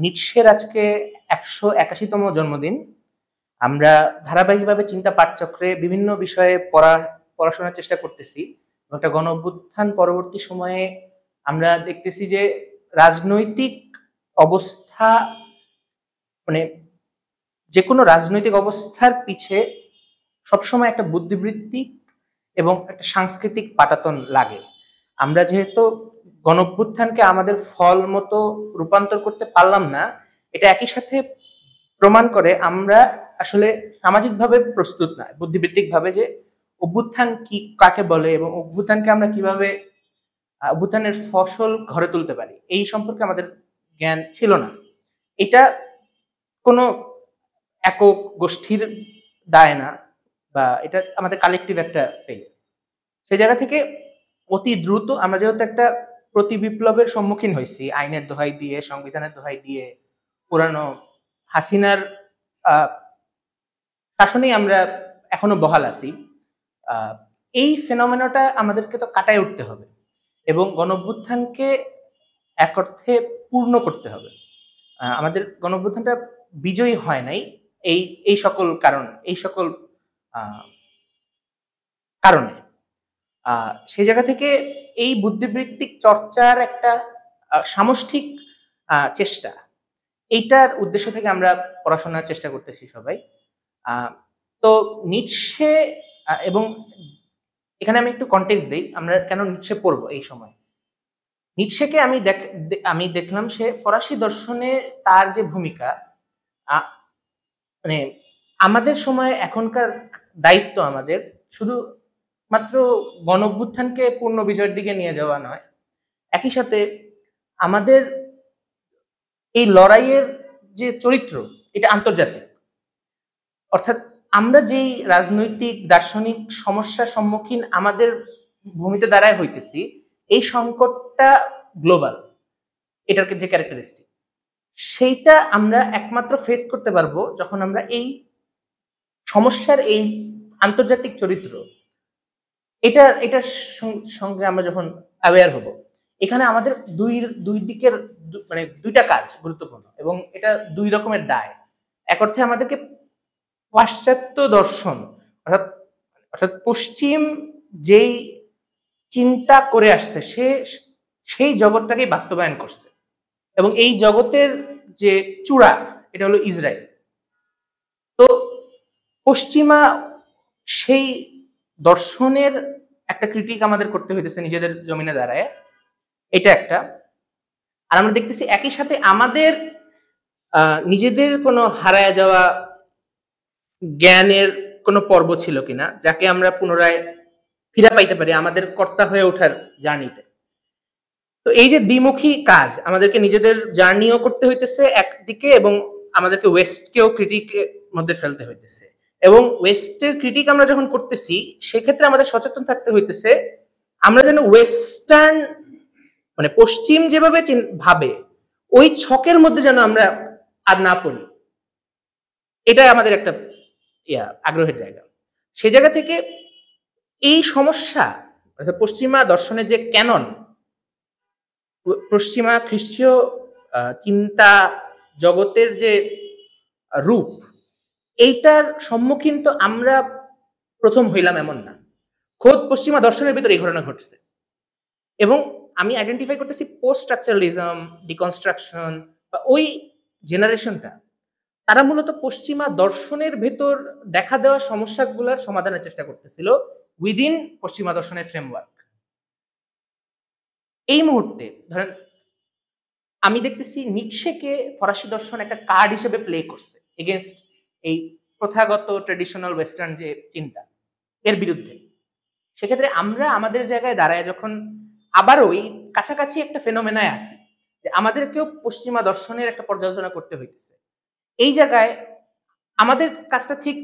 নিটশের আজকে ১৮১তম জন্মদিন। আমরা ধারাবাহিকভাবে চিন্তা পাঠচক্রে বিভিন্ন বিষয়ে পড়াশোনার চেষ্টা করতেছি। একটা গণ অভ্যুত্থান পরবর্তী সময়ে আমরা দেখতেছি যে রাজনৈতিক অবস্থা, মানে যেকোনো রাজনৈতিক অবস্থার পিছে সবসময় একটা বুদ্ধিবৃত্তিক এবং একটা সাংস্কৃতিক পাটাতন লাগে। আমরা যেহেতু গণঅভ্যুত্থানকে আমাদের ফল মতো রূপান্তর করতে পারলাম না, এটা একই সাথে প্রমাণ করে আমরা আসলে সামাজিকভাবে প্রস্তুত না, বুদ্ধিবৃত্তিকভাবে, যে অভ্যুত্থান কি কাকে বলে এবং অভ্যুত্থানকে আমরা কিভাবে অভ্যুত্থানের ফসল ঘরে তুলতে পারি এই সম্পর্কে আমাদের জ্ঞান ছিল না। এটা কোনো একক গোষ্ঠীর দায় না, বা এটা আমাদের কালেকটিভ একটা ফেলিয়ার। সেই জায়গা থেকে অতি দ্রুত আমরা যেহেতু একটা প্রতি বিপ্লবের সম্মুখীন হয়েছি, আইনের দোহাই দিয়ে, সংবিধানের দোহাই দিয়ে, পুরানো হাসিনার শাসনেই আমরা এখনো বহাল আছি, এই ফেনোমেনাটা আমাদেরকে তো কাটায় উঠতে হবে এবং গণঅভ্যুত্থানকে এক অর্থে পূর্ণ করতে হবে। আমাদের গণঅভ্যুত্থানটা বিজয়ী হয় নাই এই সকল কারণে। সেই জায়গা থেকে এই বুদ্ধিবৃত্তিক চর্চার একটা সামষ্টিক চেষ্টা, এইটার উদ্দেশ্য থেকে আমরা পড়াশোনার চেষ্টা করতেছি সবাই। তো নিটশে, এবং এখানে আমি একটু কনটেক্সট দিই আমরা কেন নিটশে পড়বো এই সময়। নিটশেকে আমি দেখলাম সে ফরাসি দর্শনে তার যে ভূমিকা, মানে আমাদের সময় এখনকার দায়িত্ব আমাদের শুধু মাত্র গণঅভ্যুত্থানকে পূর্ণ বিজয়ের দিকে নিয়ে যাওয়া নয়, একই সাথে আমাদের এই লড়াইয়ের যে চরিত্র, এটা আন্তর্জাতিক। অর্থাৎ আমরা যেই রাজনৈতিক দার্শনিক সমস্যার সম্মুখীন আমাদের ভূমিতে দাঁড়ায় হইতেছি, এই সংকটটা গ্লোবাল, এটার যে ক্যারেক্টারিস্টিক, সেইটা আমরা একমাত্র ফেস করতে পারবো যখন আমরা এই সমস্যার এই আন্তর্জাতিক চরিত্র, এটার সঙ্গে আমরা যখন অ্যাওয়্যার হব। এখানে আমাদের দুই দিকের মানে দুইটা কাজ গুরুত্বপূর্ণ, এবং এটা দুই রকমের দায়। এক অর্থে আমাদেরকে পাশ্চাত্য দর্শন, অর্থাৎ পশ্চিম যেই চিন্তা করে আসছে সেই জগৎটাকেই বাস্তবায়ন করছে, এবং এই জগতের যে চূড়া, এটা হলো ইসরায়েল। তো পশ্চিমা সেই দর্শনের একটা ক্রিটিক আমাদের করতে হইতেছে নিজেদের জমিনে দাঁড়ায়, এটা একটা। আর আমরা দেখতেছি একই সাথে আমাদের নিজেদের কোনো হারায় যাওয়া জ্ঞানের কোনো পর্ব ছিল কিনা, যাকে আমরা পুনরায় ফিরে পাইতে পারি আমাদের কর্তা হয়ে ওঠার জার্নিতে। তো এই যে দ্বিমুখী কাজ, আমাদেরকে নিজেদের জার্নিও করতে হইতেছে একদিকে, এবং আমাদেরকে ওয়েস্টকেও ক্রিটিকের মধ্যে ফেলতে হইতেছে। এবং ওয়েস্টের ক্রিটিক আমরা যখন করতেছি, সেক্ষেত্রে আমাদের সচেতন থাকতে হইতেছে আমরা যেন ওয়েস্টার্ন, মানে পশ্চিম যেভাবে ভাবে, ওই ছকের মধ্যে যেন আমরা আর না পড়ি। এটা আমাদের একটা আগ্রহের জায়গা। সে জায়গা থেকে এই সমস্যা, অর্থাৎ পশ্চিমা দর্শনের যে ক্যানন, পশ্চিমা খ্রিস্টীয় চিন্তা জগতের যে রূপ, এইটার সম্মুখীন তো আমরা প্রথম হইলাম এমন না। খোদ পশ্চিমা দর্শনের ভিতরে এই ঘটনা ঘটছে, এবং আমি আইডেন্টিফাই করতেছি পোস্ট স্ট্রাকচারালিজম, ডিকনস্ট্রাকশন, বা ওই জেনারেশনটা, তারা মূলত পশ্চিমা দর্শনের ভেতর দেখা দেওয়া সমস্যাগুলোর সমাধানের চেষ্টা করতেছিল উইদিন পশ্চিমা দর্শনের ফ্রেমওয়ার্ক। এই মুহূর্তে ধরেন আমি দেখতেছি নিটশেকে ফরাসি দর্শন একটা কার্ড হিসেবে প্লে করছে এগেনস্ট এই প্রথাগত ট্রেডিশনাল ওয়েস্টার্ন যে চিন্তা, এর বিরুদ্ধে। সেক্ষেত্রে আমরা আমাদের জায়গায় দাঁড়ায় যখন আবার ওই কাছাকাছি একটা ফেনোমেনায় আসি, যে আমাদেরকেও পশ্চিমা দর্শনের একটা পর্যালোচনা করতে হইতেছে, এই জায়গায় আমাদের কাজটা ঠিক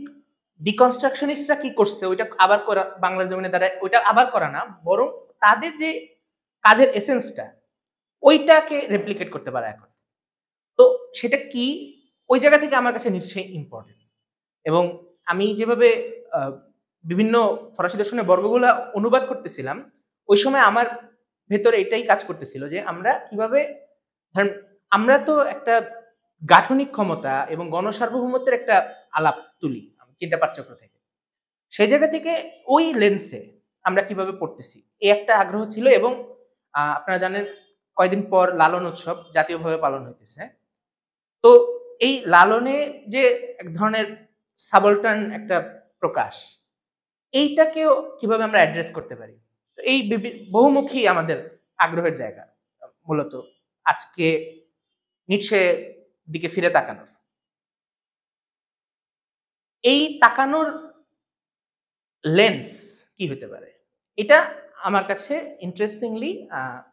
ডিকনস্ট্রাকশনিস্টরা কি করছে ওইটা আবার করা, বাংলার জমিনে দাঁড়ায় ওইটা আবার করা না, বরং তাদের যে কাজের এসেন্সটা, ওইটাকে রেপ্লিকেট করতে পারে এখন। তো সেটা কি, ওই জায়গা থেকে আমার কাছে নিশ্চয়ই ইম্পর্টেন্ট। এবং আমি যেভাবে বিভিন্ন ফরাসি দর্শনের বর্গগুলা অনুবাদ করতেছিলাম, ওই সময় আমার ভেতরে এটাই কাজ করতেছিল যে আমরা কিভাবে, ধরেন আমরা তো একটা গাঠনিক ক্ষমতা এবং গণসার্বভৌমত্বের একটা আলাপ তুলি চিন্তাপাঠ চক্র থেকে। সেই জায়গা থেকে ওই লেন্সে আমরা কিভাবে পড়তেছি এই একটা আগ্রহ ছিল। এবং আপনারা জানেন কয়দিন পর লালন উৎসব জাতীয়ভাবে পালন হইতেছে। তো এই লালনে যে এক ধরনের সাবলটার্ন একটা প্রকাশ, এইটাকেও কিভাবে আমরা অ্যাড্রেস করতে পারি। তো এই বহুমুখী আমাদের আগ্রহের জায়গা মূলত আজকে নিচে দিকে ফিরে তাকানোর। এই তাকানোর লেন্স কি হতে পারে? এটা আমার কাছে ইন্টারেস্টিংলি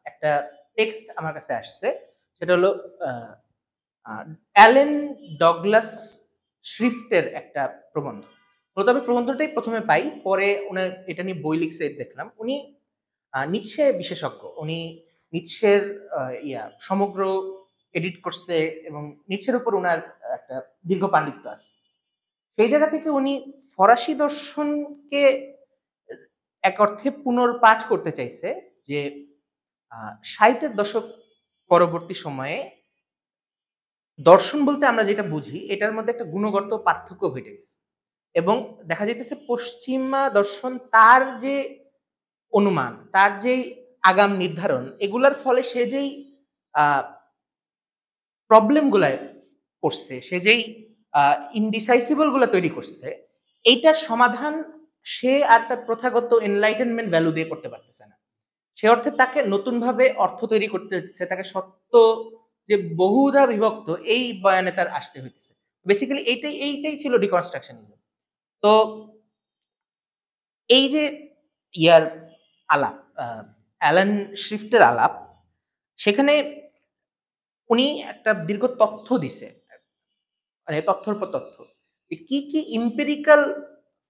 একটা টেক্সট আমার কাছে আসছে। সেটা হলো অ্যালেন ডগলাস শ্রিফটের একটা প্রবন্ধ। মূলত আমি প্রবন্ধটাই প্রথমে পাই, পরে উনার এটা নিয়ে বই লিখছে দেখলাম। উনি নিটশে বিশেষজ্ঞ। উনি নিটশের সমগ্র এডিট করছে এবং নিটশের উপর উনার একটা দীর্ঘ পাণ্ডিত্য আছে। সেই জায়গা থেকে উনি ফরাসি দর্শনকে এক অর্থে পুনর্পাঠ করতে চাইছে যে ৬০-এর দশক পরবর্তী সময়ে দর্শন বলতে আমরা যেটা বুঝি এটার মধ্যে একটা গুণগত পার্থক্য ঘটে গেছে এবং দেখা যাইতেছে পশ্চিমা দর্শন তার যে অনুমান, তার যেই আগাম নির্ধারণ, এগুলার ফলে সে যেই প্রবলেম গুলায় পড়ছে, সে যেই ইনডিসাইসিবল গুলা তৈরি করছে, এইটার সমাধান সে আর তার প্রথাগত এনলাইটেনমেন্ট ভ্যালু দিয়ে করতে পারতেছে না। সে অর্থে তাকে নতুনভাবে অর্থ তৈরি করতে হচ্ছে, তাকে সত্য যে বহুধা বিভক্ত এই বয়ানে তার আসতে হইতেছে। বেসিক্যালি এইটাই ছিল ডিকনস্ট্রাকশনিজম। তো এই যে ইয়ার আলাপ, অ্যালান শ্রিফটের আলাপ, সেখানে উনি একটা দীর্ঘ তথ্য দিছে, মানে তথ্যর পর তথ্য, কি কি ইম্পেরিক্যাল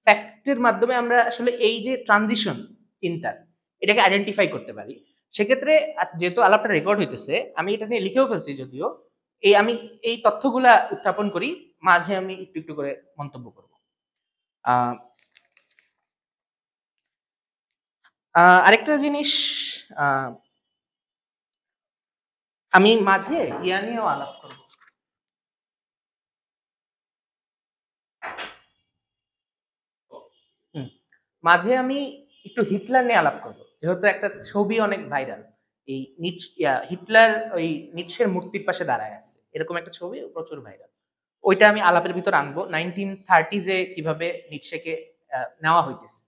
ফ্যাক্টের মাধ্যমে আমরা আসলে এই যে ট্রানজিশন চিন্তার এটাকে আইডেন্টিফাই করতে পারি। সেক্ষেত্রে যেহেতু আলাপটা রেকর্ড হইতেছে, আমি এটা নিয়ে লিখেও ফেলছি যদিও, আমি এই তথ্যগুলা উত্থাপন করি, মাঝে আমি একটু একটু করে মন্তব্য করব। আরেকটা জিনিস, আমি মাঝে ইয়া নিয়েও আলাপ করব। মাঝে আমি একটু হিটলার নিয়ে আলাপ করব, যেহেতু একটা ছবি অনেক ভাইরাল। এই হিটলার ওই নিটশের মূর্তির পাশে দাঁড়ায় আছে, এরকম একটা ছবি প্রচুর ভাইরাল। ওইটা আমি আলাপের ভিতর আনবো, 1930s কিভাবে নিটশেকে নেওয়া হইতেছে।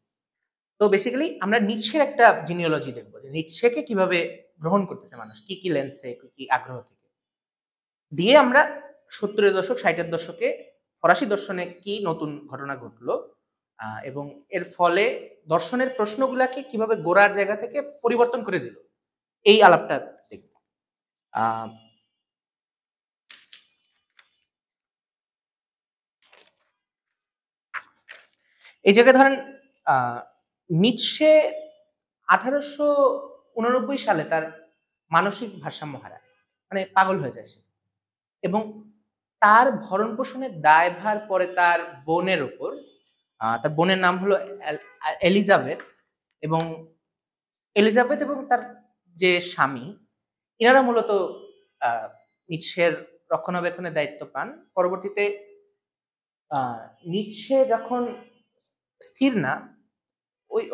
তো বেসিক্যালি আমরা নিটশের একটা জিনিওলজি দেখবো, যে নিটশেকে কিভাবে গ্রহণ করতেছে মানুষ, কি কি লেন্সে, কি কি আগ্রহ থেকে দিয়ে আমরা 70-এর দশক 60-এর দশকে ফরাসি দর্শনে কি নতুন ঘটনা ঘটলো এবং এর ফলে দর্শনের প্রশ্নগুলাকে কিভাবে গোড়ার জায়গা থেকে পরিবর্তন করে দিল, এই আলাপটা দেখব। এই জায়গায় ধরেন নিটশে 1889 সালে তার মানসিক ভারসাম্য হারায়, মানে পাগল হয়ে যায় সে, এবং তার ভরণ পোষণের দায়ভার পরে তার বোনের উপর। তার বোনের নাম হলো এলিজাবেথ, এবং এলিজাবেথ এবং তার যে স্বামী, এনারা মূলত নিটশের রক্ষণাবেক্ষণের দায়িত্ব পান। পরবর্তীতে নিটশে যখন স্থির না,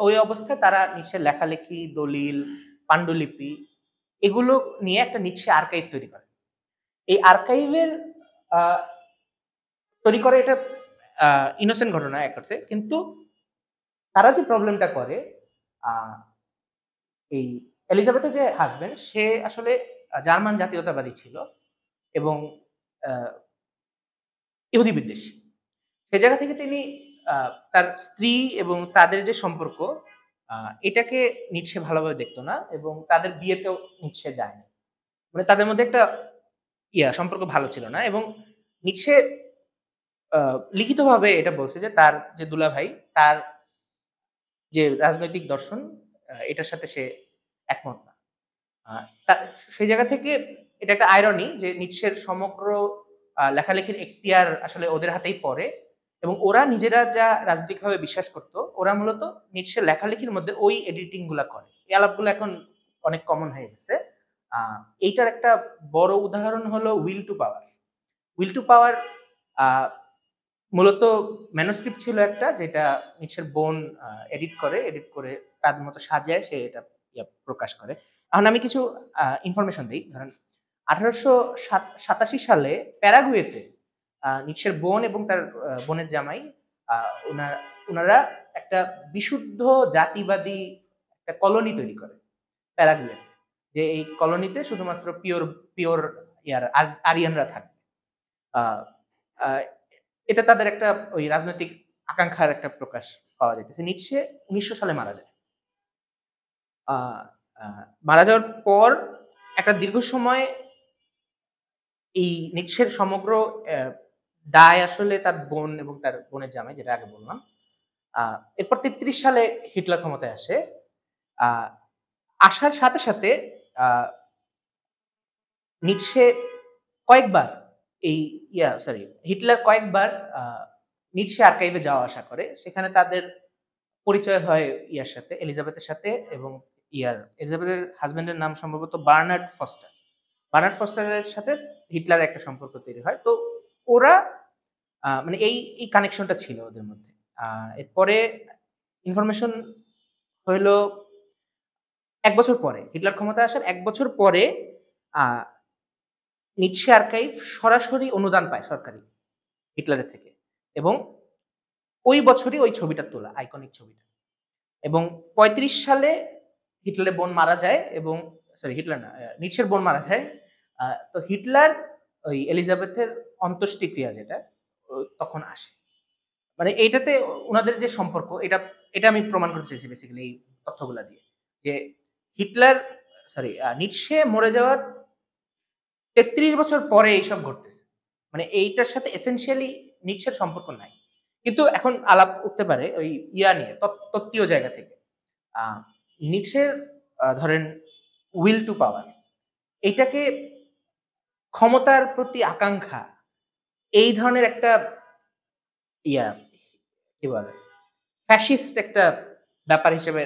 ওই অবস্থায় তারা নিটশের লেখালেখি, দলিল, পাণ্ডুলিপি এগুলো নিয়ে একটা নিটশে আর্কাইভ তৈরি করে। এই আর্কাইভের তৈরি করে এটা ইনোসেন্ট ঘটনা এক অর্থে, কিন্তু তারা যে প্রবলেমটা করে, এই এলিজাবেথের যে হাজবেন্ড, সে আসলে জার্মান জাতীয়তাবাদী ছিল এবং ইহুদি বিদ্বেষী। সে জায়গা থেকে তিনি তার স্ত্রী এবং তাদের যে সম্পর্ক, এটাকে নিটশে ভালোভাবে দেখতো না এবং তাদের বিয়েতেও নিটশে যায় না, মানে তাদের মধ্যে একটা সম্পর্ক ভালো ছিল না। এবং নিটশে লিখিতভাবে এটা বলছে যে তার যে দুলাভাই, তার যে রাজনৈতিক দর্শন, এটার সাথে সে একমত না। সেই জায়গা থেকে এটা একটা আইরনি যে নিটশের সমগ্র লেখালেখির এখতিয়ার আসলে ওদের হাতেই পড়ে, এবং ওরা নিজেরা যা রাজনৈতিকভাবে বিশ্বাস করতো, ওরা মূলত নিটশের লেখালেখির মধ্যে ওই এডিটিং গুলা করে। এই আলাপগুলো এখন অনেক কমন হয়ে গেছে। এইটার একটা বড় উদাহরণ হলো will to power. Will to power মূলত ম্যানুস্ক্রিপ্ট ছিল একটা, যেটা নিচের বোন এডিট করে তার মতো সাজায় সে এটা প্রকাশ করে। এখন আমি কিছু ইনফরমেশন দিই। ধরেন 1887 সালে প্যারাগুয়েতে নিচের বোন এবং তার বোনের জামাই ওনারা একটা বিশুদ্ধ জাতিবাদী একটা কলোনি তৈরি করে প্যারাগুয়েতে, যে এই কলোনিতে শুধুমাত্র পিওর আরিয়ানরা থাকবে। এটা তাদের একটা ওই রাজনৈতিক আকাঙ্ক্ষার একটা প্রকাশ পাওয়া যাইতেছে। নিটশে 1900 সালে মারা যায়। মারা যাওয়ার পর একটা দীর্ঘ সময় এই নিটশের সমগ্র দায় আসলে তার বোন এবং তার বোনের জামাই, যেটা আগে বললাম। এরপর 33 সালে হিটলার ক্ষমতায় আসে। আসার সাথে সাথে নিটশে কয়েকবার হিটলার কয়েকবার নিটশে আর্কাইভে যাওয়া আসা করে। সেখানে তাদের পরিচয় হয় ইয়ার সাথে, এলিজাবেথের সাথে, এবং এলিজাবেথের হাজবেন্ডের নাম সম্ভবত বার্নার্ড ফস্টার। বার্নার্ড ফস্টারের সাথে হিটলারের একটা সম্পর্ক তৈরি হয়। তো ওরা মানে এই কানেকশনটা ছিল ওদের মধ্যে। এরপরে ইনফরমেশন হইল 1 বছর পরে, হিটলার ক্ষমতায় আসার 1 বছর পরে নিটশে আর্কাইভ সরাসরি অনুদান পায় সরকারি হিটলারের থেকে, এবং ওই বছরই ওই ছবিটা তোলা, আইকনিক ছবিটা। এবং 35 সালে হিটলারের বোন মারা যায়, এবং হিটলার না, নিটশের বোন মারা যায়। তো হিটলার ওই এলিজাবেথের অন্ত্যেষ্টিক্রিয়া যেটা তখন আসে। মানে এইটাতে ওনাদের যে সম্পর্ক, এটা আমি প্রমাণ করতে চাইছি বেসিক্যালি এই তথ্যগুলা দিয়ে, যে নিটশে মরে যাওয়ার 33 বছর পরে এইসব ঘটতেছে। মানে এইটার সাথে এসেনশিয়ালি নিটশের সম্পর্ক নাই। কিন্তু এখন আলাপ উঠতে পারে ওই নিয়ে, তত্ত্বীয় জায়গা থেকে। নিটশের ধরেন উইল টু পাওয়ার, এটাকে ক্ষমতার প্রতি আকাঙ্ক্ষা, এই ধরনের একটা কি বলে ফ্যাসিস্ট একটা ব্যাপার হিসেবে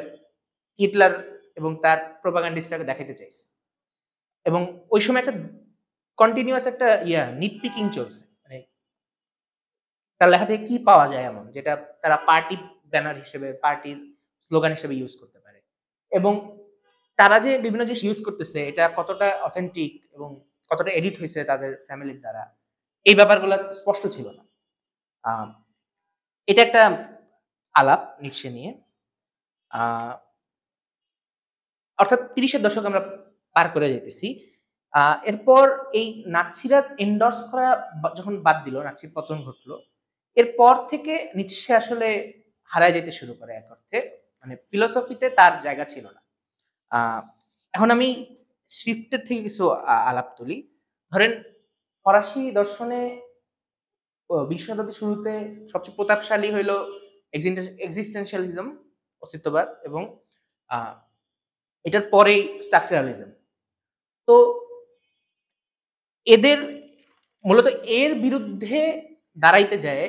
হিটলার এবং তার প্রোপাগান্ডিস্টরা দেখাইতে চাইছে। এবং ওই সময় একটা কন্টিনিউয়াস একটা নিটপিকিং চলছে, মানে তার লেখা থেকে কি পাওয়া যায় এমন যেটা তারা পার্টি ব্যানার হিসেবে, পার্টির স্লোগান হিসেবে ইউজ করতে পারে, এবং তারা যে বিভিন্ন জিনিস ইউজ করতেছে এটা কতটা অথেন্টিক এবং কতটা এডিট হয়েছে তাদের ফ্যামিলির দ্বারা, এই ব্যাপারগুলো স্পষ্ট ছিল না। এটা একটা আলাপ নিটশে নিয়ে। অর্থাৎ 30-এর দশক আমরা পার করে যেতেছি। এরপর এই নাৎসিরা এন্ডোর্স করা যখন বাদ দিল, নাৎসির পতন ঘটলো, এরপর থেকে নিটশে আসলে হারায় যেতে শুরু করে এক অর্থে, মানে ফিলোসফিতে তার জায়গা ছিল না। এখন আমি শ্রিফটের থেকে কিছু আলাপ তুলি। ধরেন ফরাসি দর্শনে 20 শতাব্দীর শুরুতে সবচেয়ে প্রতাপশালী হইল এক্সিস্টেনশিয়ালিজম, অস্তিত্ববাদ, এবং এটার পরেই স্ট্রাকচারালিজম। তো এদের মূলত এর বিরুদ্ধে দাঁড়াইতে যায়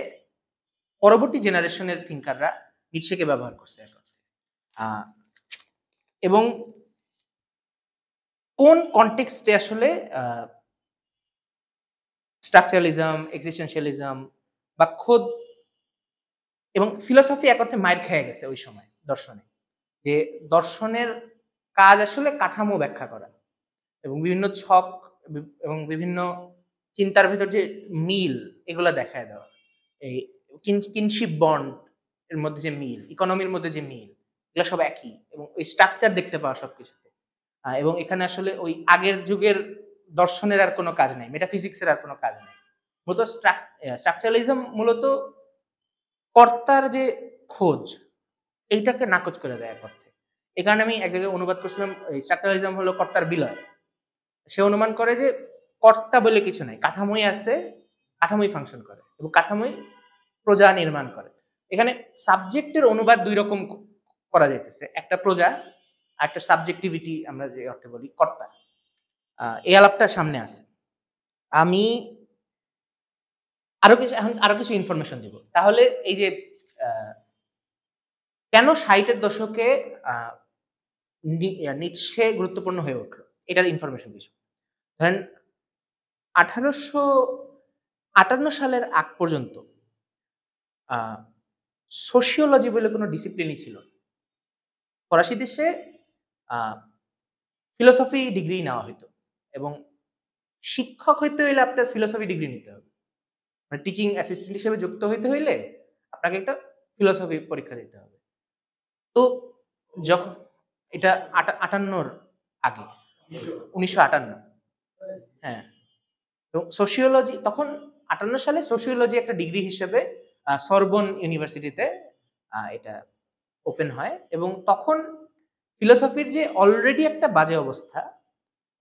পরবর্তী জেনারেশনের থিঙ্কাররা নিটশেকে ব্যবহার করছে এখন। এবং কোন কনটেক্সটে আসলে স্ট্রাকচারালিজম, এক্সিস্টেনশিয়ালিজম বা খোদ এবং ফিলোসফি এক অর্থে মাইর খেয়ে গেছে ওই সময় দর্শনে, যে দর্শনের কাজ আসলে কাঠামো ব্যাখ্যা করা এবং বিভিন্ন ছক এবং বিভিন্ন চিন্তার ভেতর যে মিল, এগুলা দেখায় দেওয়া, এই কিনশিপ বন্ড এর মধ্যে যে মিল, ইকোনমির মধ্যে যে মিল, এগুলো সব একই, এবং ওই স্ট্রাকচার দেখতে পাওয়া সবকিছুতে। এবং এখানে আসলে ওই আগের যুগের দর্শনের আর কোনো কাজ নাই, মেটাফিজিক্সের আর কোনো কাজ নাই। মূলত স্ট্রাকচারালিজম মূলত কর্তার যে খোঁজ, এইটাকে নাকচ করে দেয় এক অর্থে। এই কারণে আমি এক জায়গায় অনুবাদ করছিলাম, স্ট্রাকচারালিজম হলো কর্তার বিলয়। সে অনুমান করে যে কর্তা বলে কিছু নাই, কাঠামোই আছে, কাঠামোই ফাংশন করে এবং কাঠামোই প্রজা নির্মাণ করে। এখানে সাবজেক্টের অনুবাদ দুই রকম করা যাইতেছে, একটা প্রজা আর একটা সাবজেক্টিভিটি, আমরা যে অর্থে বলি কর্তা। এই আলাপটা সামনে আছে। আমি আরো কিছু ইনফরমেশন দিব। তাহলে এই যে কেন 60-এর দশকে নিটশে গুরুত্বপূর্ণ হয়ে উঠলো, এটার ইনফরমেশন কিছু। ধরেন 1858 সালের আগ পর্যন্ত সোশিওলজি বলে কোনো ডিসিপ্লিনই ছিল না। ফরাসি দেশে ফিলোসফি ডিগ্রি নেওয়া হইতো এবং শিক্ষক হইতে হইলে আপনার ফিলোসফি ডিগ্রি নিতে হবে। মানে টিচিং অ্যাসিস্ট্যান্ট হিসেবে যুক্ত হইতে হইলে আপনাকে একটা ফিলোসফি পরীক্ষা দিতে হবে। তো যখন এটা 58 আগে, 1958। হ্যাঁ, এবং সোশিওলজি তখন 58 সালে সোশিওলজি একটা ডিগ্রি হিসেবে সরবন ইউনিভার্সিটিতে এটা ওপেন হয় এবং তখন ফিলোসফির যে অলরেডি একটা বাজে অবস্থা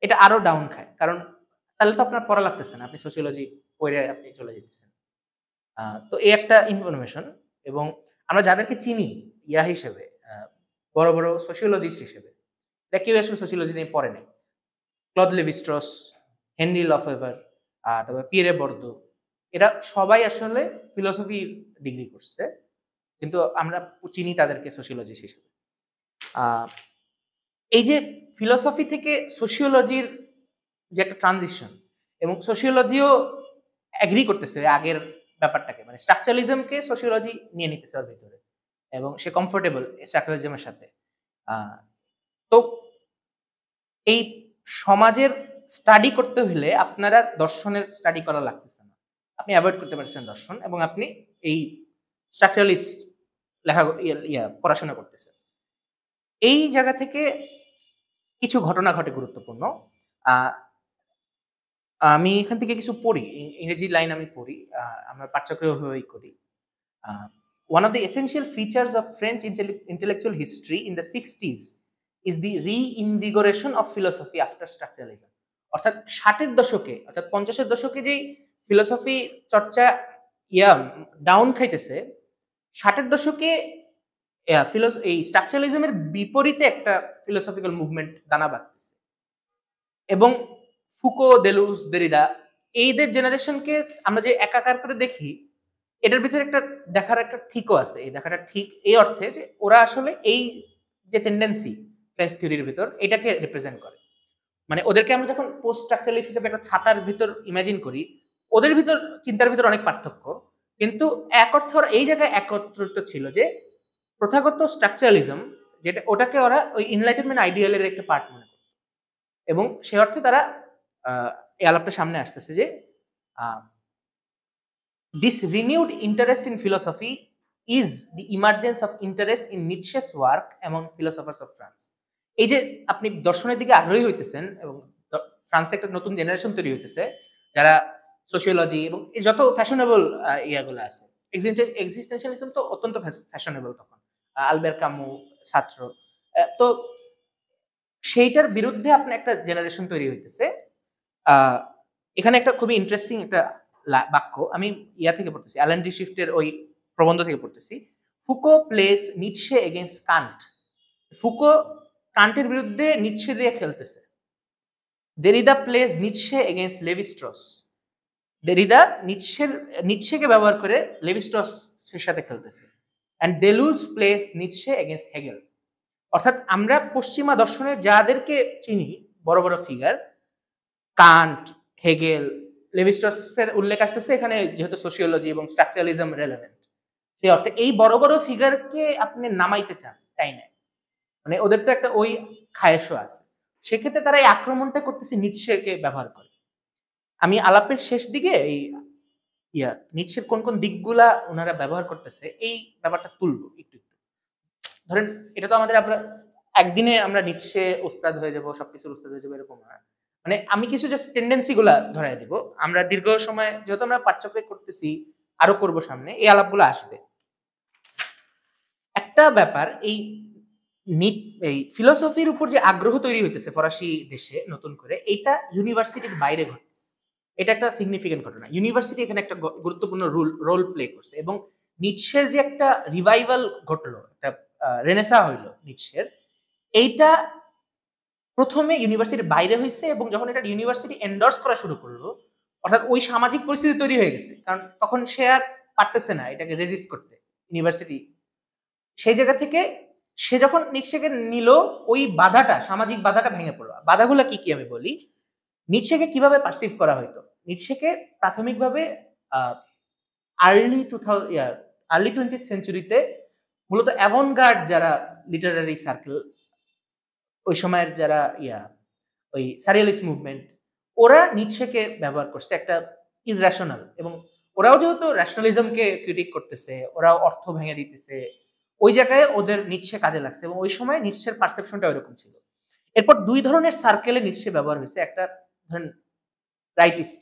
এটা আরো ডাউন খায়, কারণ তাহলে তো আপনার পড়া লাগতেছে না, আপনি সোশিওলজি পড়ে আপনি চলে যেতেছেন। তো এই একটা ইনফরমেশন। এবং আমরা যাদেরকে চিনি ইয়া হিসেবে বড় বড় সোশিওলজিস্ট হিসেবে, এটা কেউ আসলে সোশিওলজি নিয়ে পড়ে নাই। ক্লদ লেভি-স্ট্রস, হেনরি লফেভার, তারপর পিয়েরে বর্দো, এরা সবাই আসলে ফিলোসফি ডিগ্রি করছে, কিন্তু আমরা চিনি তাদেরকে সোশিওলজিস্ট হিসেবে। এই যে ফিলোসফি থেকে সোশিওলজির যে একটা ট্রানজিশন, এবং সোশিওলজিও অ্যাগ্রি করতেছে আগের ব্যাপারটাকে, মানে স্ট্রাকচারালিজমকে সোশিওলজি নিয়ে নিতেছে ওর ভিতরে এবং সে কমফোর্টেবল স্ট্রাকচারালিজমের সাথে। তো এই সমাজের স্টাডি করতে হলে আপনারা দর্শনের স্টাডি করা লাগতেছে না, আপনি অ্যাভয়েড করতে পারছেন দর্শন এবং আপনি এই স্ট্রাকচারালিস্ট লেখা পড়াশোনা করতেছেন। এই জায়গা থেকে কিছু ঘটনা ঘটে গুরুত্বপূর্ণ। আমি এখান থেকে কিছু পড়ি, ইংরেজি লাইন আমি পড়ি, আমরা পাঠচক্রে ওইভাবেই করি। One of the essential features of French intellectual history in the 60s is the reinvigoration of philosophy after structuralism. অর্থাৎ 60-এর দশকে, অর্থাৎ 50-এর দশকে যেই ফিলোসফি চর্চা ডাউন খাইতেছে, 60-এর দশকে এই স্ট্রাকচারালিজমের বিপরীতে একটা ফিলোসফিক্যাল মুভমেন্ট দানা বাঁধতেছে। এবং ফুকো, দেলুজ, দেরিদা, এইদের জেনারেশনকে আমরা যে একাকার করে দেখি, এটার ভিতরে একটা দেখার একটা ঠিকও আছে। এই দেখাটা ঠিক এই অর্থে যে ওরা আসলে এই যে টেন্ডেন্সি ফ্রেঞ্চ থিওরির ভিতর, এটাকে রিপ্রেজেন্ট করে। মানে ওদেরকে আমরা যখন পোস্ট স্ট্রাকচারালিস্ট হিসেবে একটা ছাতার ভিতর ইমাজিন করি, ওদের ভিতর চিন্তার ভিতর অনেক পার্থক্য, কিন্তু এক অর্থে ওরা এই জায়গায় একত্রিত ছিল যে প্রথাগত স্ট্রাকচারালিজম যেটা, ওটাকে ওরা ওই এনলাইটেনমেন্ট আইডিয়ালের একটা পার্ট মনে করে। এবং সে অর্থে তারা এই আলাপটা সামনে আসতেছে যে this renewed interest in philosophy is the emergence of interest in Nietzsche's work among philosophers of France. এই যে আপনি দর্শনের দিকে আগ্রহী হইতেছেন এবং ফ্রান্সে একটা নতুন জেনারেশন তৈরি হইতেছে যারা সোশিওলজি এবং যত ফ্যাশনেবল ইয়াগুলো আছে, এক্সিস্টেনশিয়ালিজম তো অত্যন্ত ফ্যাশনেবল তখন, আলবের কামু ছাত্র, তো সেইটার বিরুদ্ধে আপনার একটা জেনারেশন তৈরি হইতেছে। এখানে একটা খুবই ইন্টারেস্টিং একটা বাক্য আমি ইয়া থেকে পড়তেছি, অ্যালান ডি শিফটের ওই প্রবন্ধ থেকে পড়তেছি। Foucault place Nietzsche against Kant. Foucault কান্টের বিরুদ্ধে নিটশে দিয়ে খেলতেছে। Derrida place Nietzsche against Levi-Strauss. Derrida নিটশেকে ব্যবহার করে লেভি-স্ট্রসের সাথে খেলতেছে। And Deleuze place Nietzsche against Hegel. অর্থাৎ আমরা পশ্চিমা দর্শনের যাদেরকে চিনি বড় বড় ফিগার, কান্ট, হেগেল, লেভি-স্ট্রসের উল্লেখ আসতেছে এখানে, যেহেতু সোশিওলজি এবং স্ট্রাকচারালিজম রেলেভেন্ট, সেই অর্থে এই বড় বড় ফিগারকে আপনি নামাইতে চান, তাই না? মানে ওদের তো একটা ওই খায়েশও আছে, সেক্ষেত্রে তারা এই আক্রমণটা করতেছে নিটশেকে ব্যবহার করে। আমি আলাপের শেষ দিকে এই নিটশের কোন কোন দিকগুলা ওনারা ব্যবহার করতেছে এই ব্যাপারটা তুলবো একটু একটু। ধরেন এটা তো আমাদের আমরা একদিনে আমরা নিটশে উস্তাদ হয়ে যাবো, সবকিছুর উস্তাদ হয়ে যাবো এরকম না। মানে আমি কিছু জাস্ট টেন্ডেন্সি গুলা ধরাই দিব, আমরা দীর্ঘ সময় যেহেতু আমরা পাঠচক্রে করতেছি, আরো করব সামনে, এই আলাপগুলো আসবে। একটা ব্যাপার, এই ফিলোসফির উপর যে আগ্রহ তৈরি হইতেছে ফরাসি দেশে নতুন করে, এটা ইউনিভার্সিটির বাইরে ঘটতেছে। এটা একটা সিগনিফিকেন্ট ঘটনা। ইউনিভার্সিটি এখানে একটা গুরুত্বপূর্ণ রোল প্লে করছে এবং নিটশের যে একটা রিভাইভাল ঘটলো, একটা রেনেসা হইলো নিটশের, এইটা প্রথমে ইউনিভার্সিটির বাইরে হয়েছে এবং যখন এটা ইউনিভার্সিটি এন্ডোর্স করা শুরু করলো, অর্থাৎ ওই সামাজিক পরিস্থিতি তৈরি হয়ে গেছে, কারণ তখন সে আর পারতেছে না এটাকে রেজিস্ট করতে ইউনিভার্সিটি, সেই জায়গা থেকে সে যখন নিটশেকে নিল, ওই বাধাটা, সামাজিক বাধাটা ভেঙে পড়লো। বাধাগুলো কি কি আমি বলি। নিটশেকে কিভাবে পারসিভ করা হইতো? নিটশেকে প্রাথমিকভাবে আর্লি 20th সেঞ্চুরিতে মূলত অ্যাভনগার্ড যারা লিটারারি সার্কেল, ওই সময়ের যারা ওই সারিয়ালিস্ট মুভমেন্ট, ওরা নিটশেকে ব্যবহার করছে একটা ইররেশনাল, এবং ওরাও যেহেতু ন্যাশনালিজমকে ক্রিটিক করতেছে, ওরাও অর্থ ভেঙে দিতেছে, ওই জায়গায় ওদের নিটশে কাজে লাগছে, এবং ওই সময় নিটশের পারসেপশনটা ওইরকম ছিল। এরপর দুই ধরনের সার্কেলে নিটশে ব্যবহার হয়েছে। একটা ধরেন রাইটিস্ট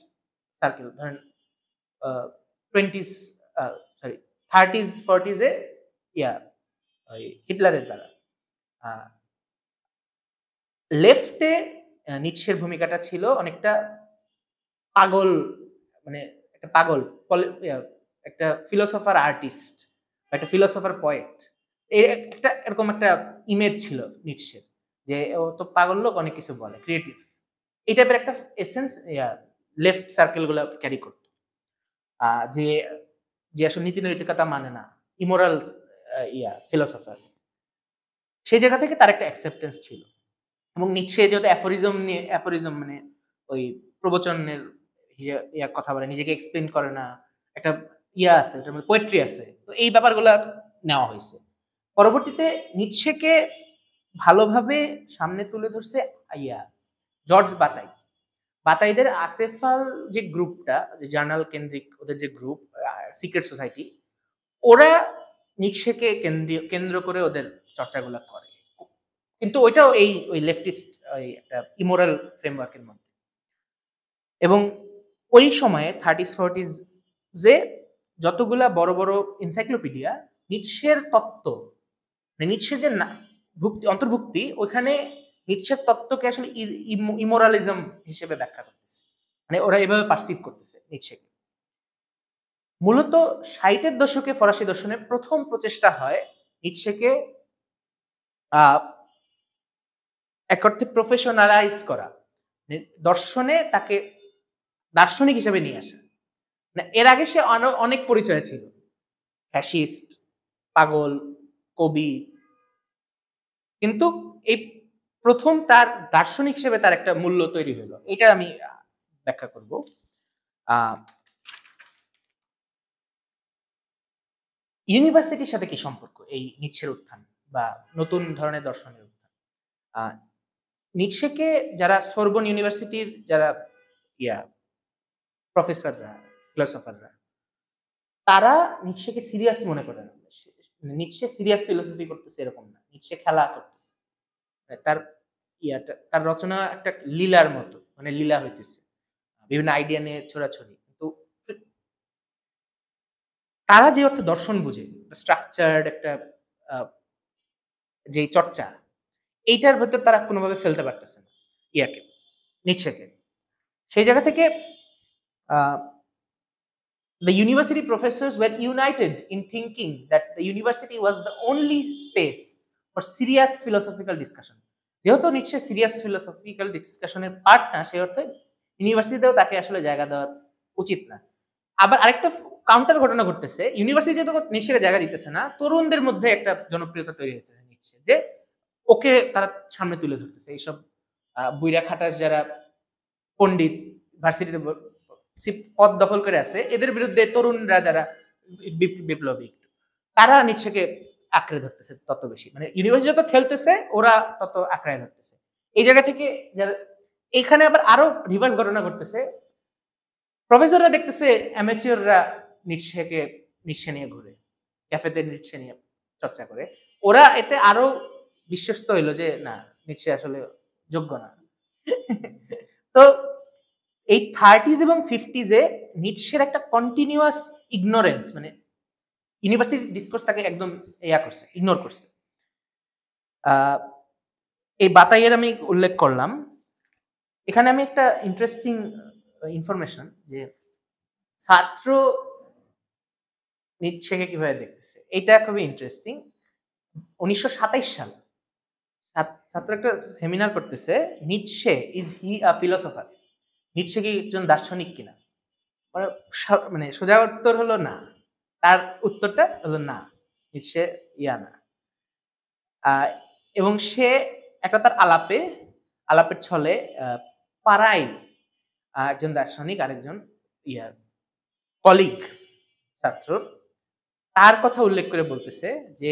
সার্কেল, ধরেন 20s, সরি 30s 40s এ ওই হিটলারের দ্বারা। লেফটে নিটশের ভূমিকাটা ছিল অনেকটা পাগল, মানে একটা পাগল, একটা ফিলোসফার আর্টিস্ট, একটা ফিলোসফার পয়েট, একটা এরকম একটা ইমেজ ছিল নিটশের, যে ও তো পাগল লোক, অনেক কিছু বলে, ক্রিয়েটিভ, এই টাইপের একটা এসেন্স লেফট সার্কেলগুলো ক্যারি করত। যে যে আসলে নীতি নৈতিকতা মানে না, ইমোরাল ফিলোসফার, সেই জায়গা থেকে তার একটা অ্যাকসেপ্টেন্স ছিল। এবং নিটশে যেহেতু অ্যাফোরিজম মানে ওই প্রবচনের কথা বলে, নিজেকে এক্সপ্লেন করে না, একটা আছে, এটার মধ্যে পোয়েট্রি আছে, তো এই ব্যাপারগুলো নেওয়া হয়েছে। পরবর্তীতে নিটশেকে ভালোভাবে সামনে তুলে ধরছে জর্জ বাতাই। বাতাইদের আসেফাল যে গ্রুপটা, যে জার্নাল কেন্দ্রিক ওদের যে গ্রুপ, সিক্রেট সোসাইটি, ওরা নিটশেকে কেন্দ্র করে ওদের চর্চাগুলো করে, কিন্তু ওইটাও ওই লেফটিস্ট একটা ইমোরাল ফ্রেমওয়ার্কের মধ্যে। এবং ওই সময়ে 30s 40s যে যতগুলা বড় বড় এনসাইক্লোপিডিয়া নিটশের তত্ত্ব, মানে নিটশের যে অন্তর্ভুক্তি, ওইখানে নিটশের তত্ত্বকে আসলে ইমোরালিজম হিসেবে ব্যাখ্যা করতেছে, মানে ওরা এভাবে পারসিভ করতেছে নিটশেকে। মূলত 60-এর দশকে ফরাসি দর্শনের প্রথম প্রচেষ্টা হয় নিটশেকে এক অর্থে প্রফেশনালাইজ করা, দর্শনে তাকে দার্শনিক হিসেবে নিয়ে আসা। এর আগে সে অনেক পরিচয় ছিল, ফ্যাসিস্ট, পাগল, কবি, কিন্তু এই প্রথম তার দার্শনিক হিসেবে তার একটা মূল্য তৈরি হলো। এটা আমি ব্যাখ্যা করব। ইউনিভার্সিটির সাথে কি সম্পর্ক এই নিটশের উত্থান বা নতুন ধরনের দর্শনের উত্থান? নিটশেকে যারা সোরবন ইউনিভার্সিটির যারা প্রফেসররা, ফিলোসফাররা, তারা নিটশেকে সিরিয়াস মনে করে না। নিটশে সিরিয়াস ফিলোসফি করতেছে এরকম না, নিটশে খেলা করতেছে, তার তার রচনা একটা লীলার মতো, মানে লীলা হইতেছে, বিভিন্ন আইডিয়া নিয়ে ছোড়াছড়ি। কিন্তু তারা যে অর্থে দর্শন বুঝে, স্ট্রাকচার্ড একটা যে চর্চা, এইটার ভেতর তারা কোনোভাবে ফেলতে পারতেছে না নিটশেকে। সেই জায়গা থেকে the university professors were united in thinking that the university was the only space for serious philosophical discussion. যেহেতু নিটশে সিরিয়াস ফিলোসফিক্যাল ডিসকাশনের পার্ট না, সেই অর্থে ইউনিভার্সিটিতেও তাকে আসলে জায়গা দেওয়া উচিত না। আবার আরেকটা কাউন্টার ঘটনা ঘটতেছে, ইউনিভার্সিটি যেহেতু নিটশেকে জায়গা দিতেছে না, তরুণদের মধ্যে একটা জনপ্রিয়তা তৈরি হয়েছে নিটশে, যে ওকে তারা সামনে তুলে ধরতেছে। এইসব বুইরা খাটাস যারা পণ্ডিত ভার্সিটিতে পদ দখল করে আছে, এদের বিরুদ্ধে তরুণরা যারা বিপ্লবী, তারা নিটশেকে আঁকড়ে ধরতেছে তত বেশি, মানে ইউনিভার্সিটি যত খেলতেছে ওরা তত আঁকড়ায় ধরতেছে। এই জায়গা থেকে যারা এখানে আবার আরো রিভার্স ঘটনা ঘটতেছে, প্রফেসররা দেখতেছে অ্যামেচিওররা নিটশে নিয়ে ঘুরে, ক্যাফেতে নিটশে নিয়ে চর্চা করে, ওরা এতে আরো বিশ্বস্ত হইলো যে না, নিটশে আসলে যোগ্য না। তো এই 30s এবং 50s নিটশের একটা কন্টিনিউয়াস ইগনোরেন্স, মানে ইউনিভার্সিটি ডিসকোর্স তাকে একদম করছে, ইগনোর করছে। এই বাতাইয়ের আমি উল্লেখ করলাম। এখানে আমি একটা ইন্টারেস্টিং ইনফরমেশন, যে ছাত্র নিটশেকে কিভাবে দেখতেছে, এটা খুবই ইন্টারেস্টিং। 1927 সাল ছাত্র একটা সেমিনার করতেছে, নিটশে ইজ হি আ ফিলোসফার, নিটশে কি একজন দার্শনিক কিনা। মানে সোজা উত্তর হলো না, তার উত্তরটা হলো না, নিটশে না। এবং সে একটা তার আলাপের ছলে পাড়াই একজন দার্শনিক আরেকজন ইয়ার কলিগ ছাত্র তার কথা উল্লেখ করে বলতেছে যে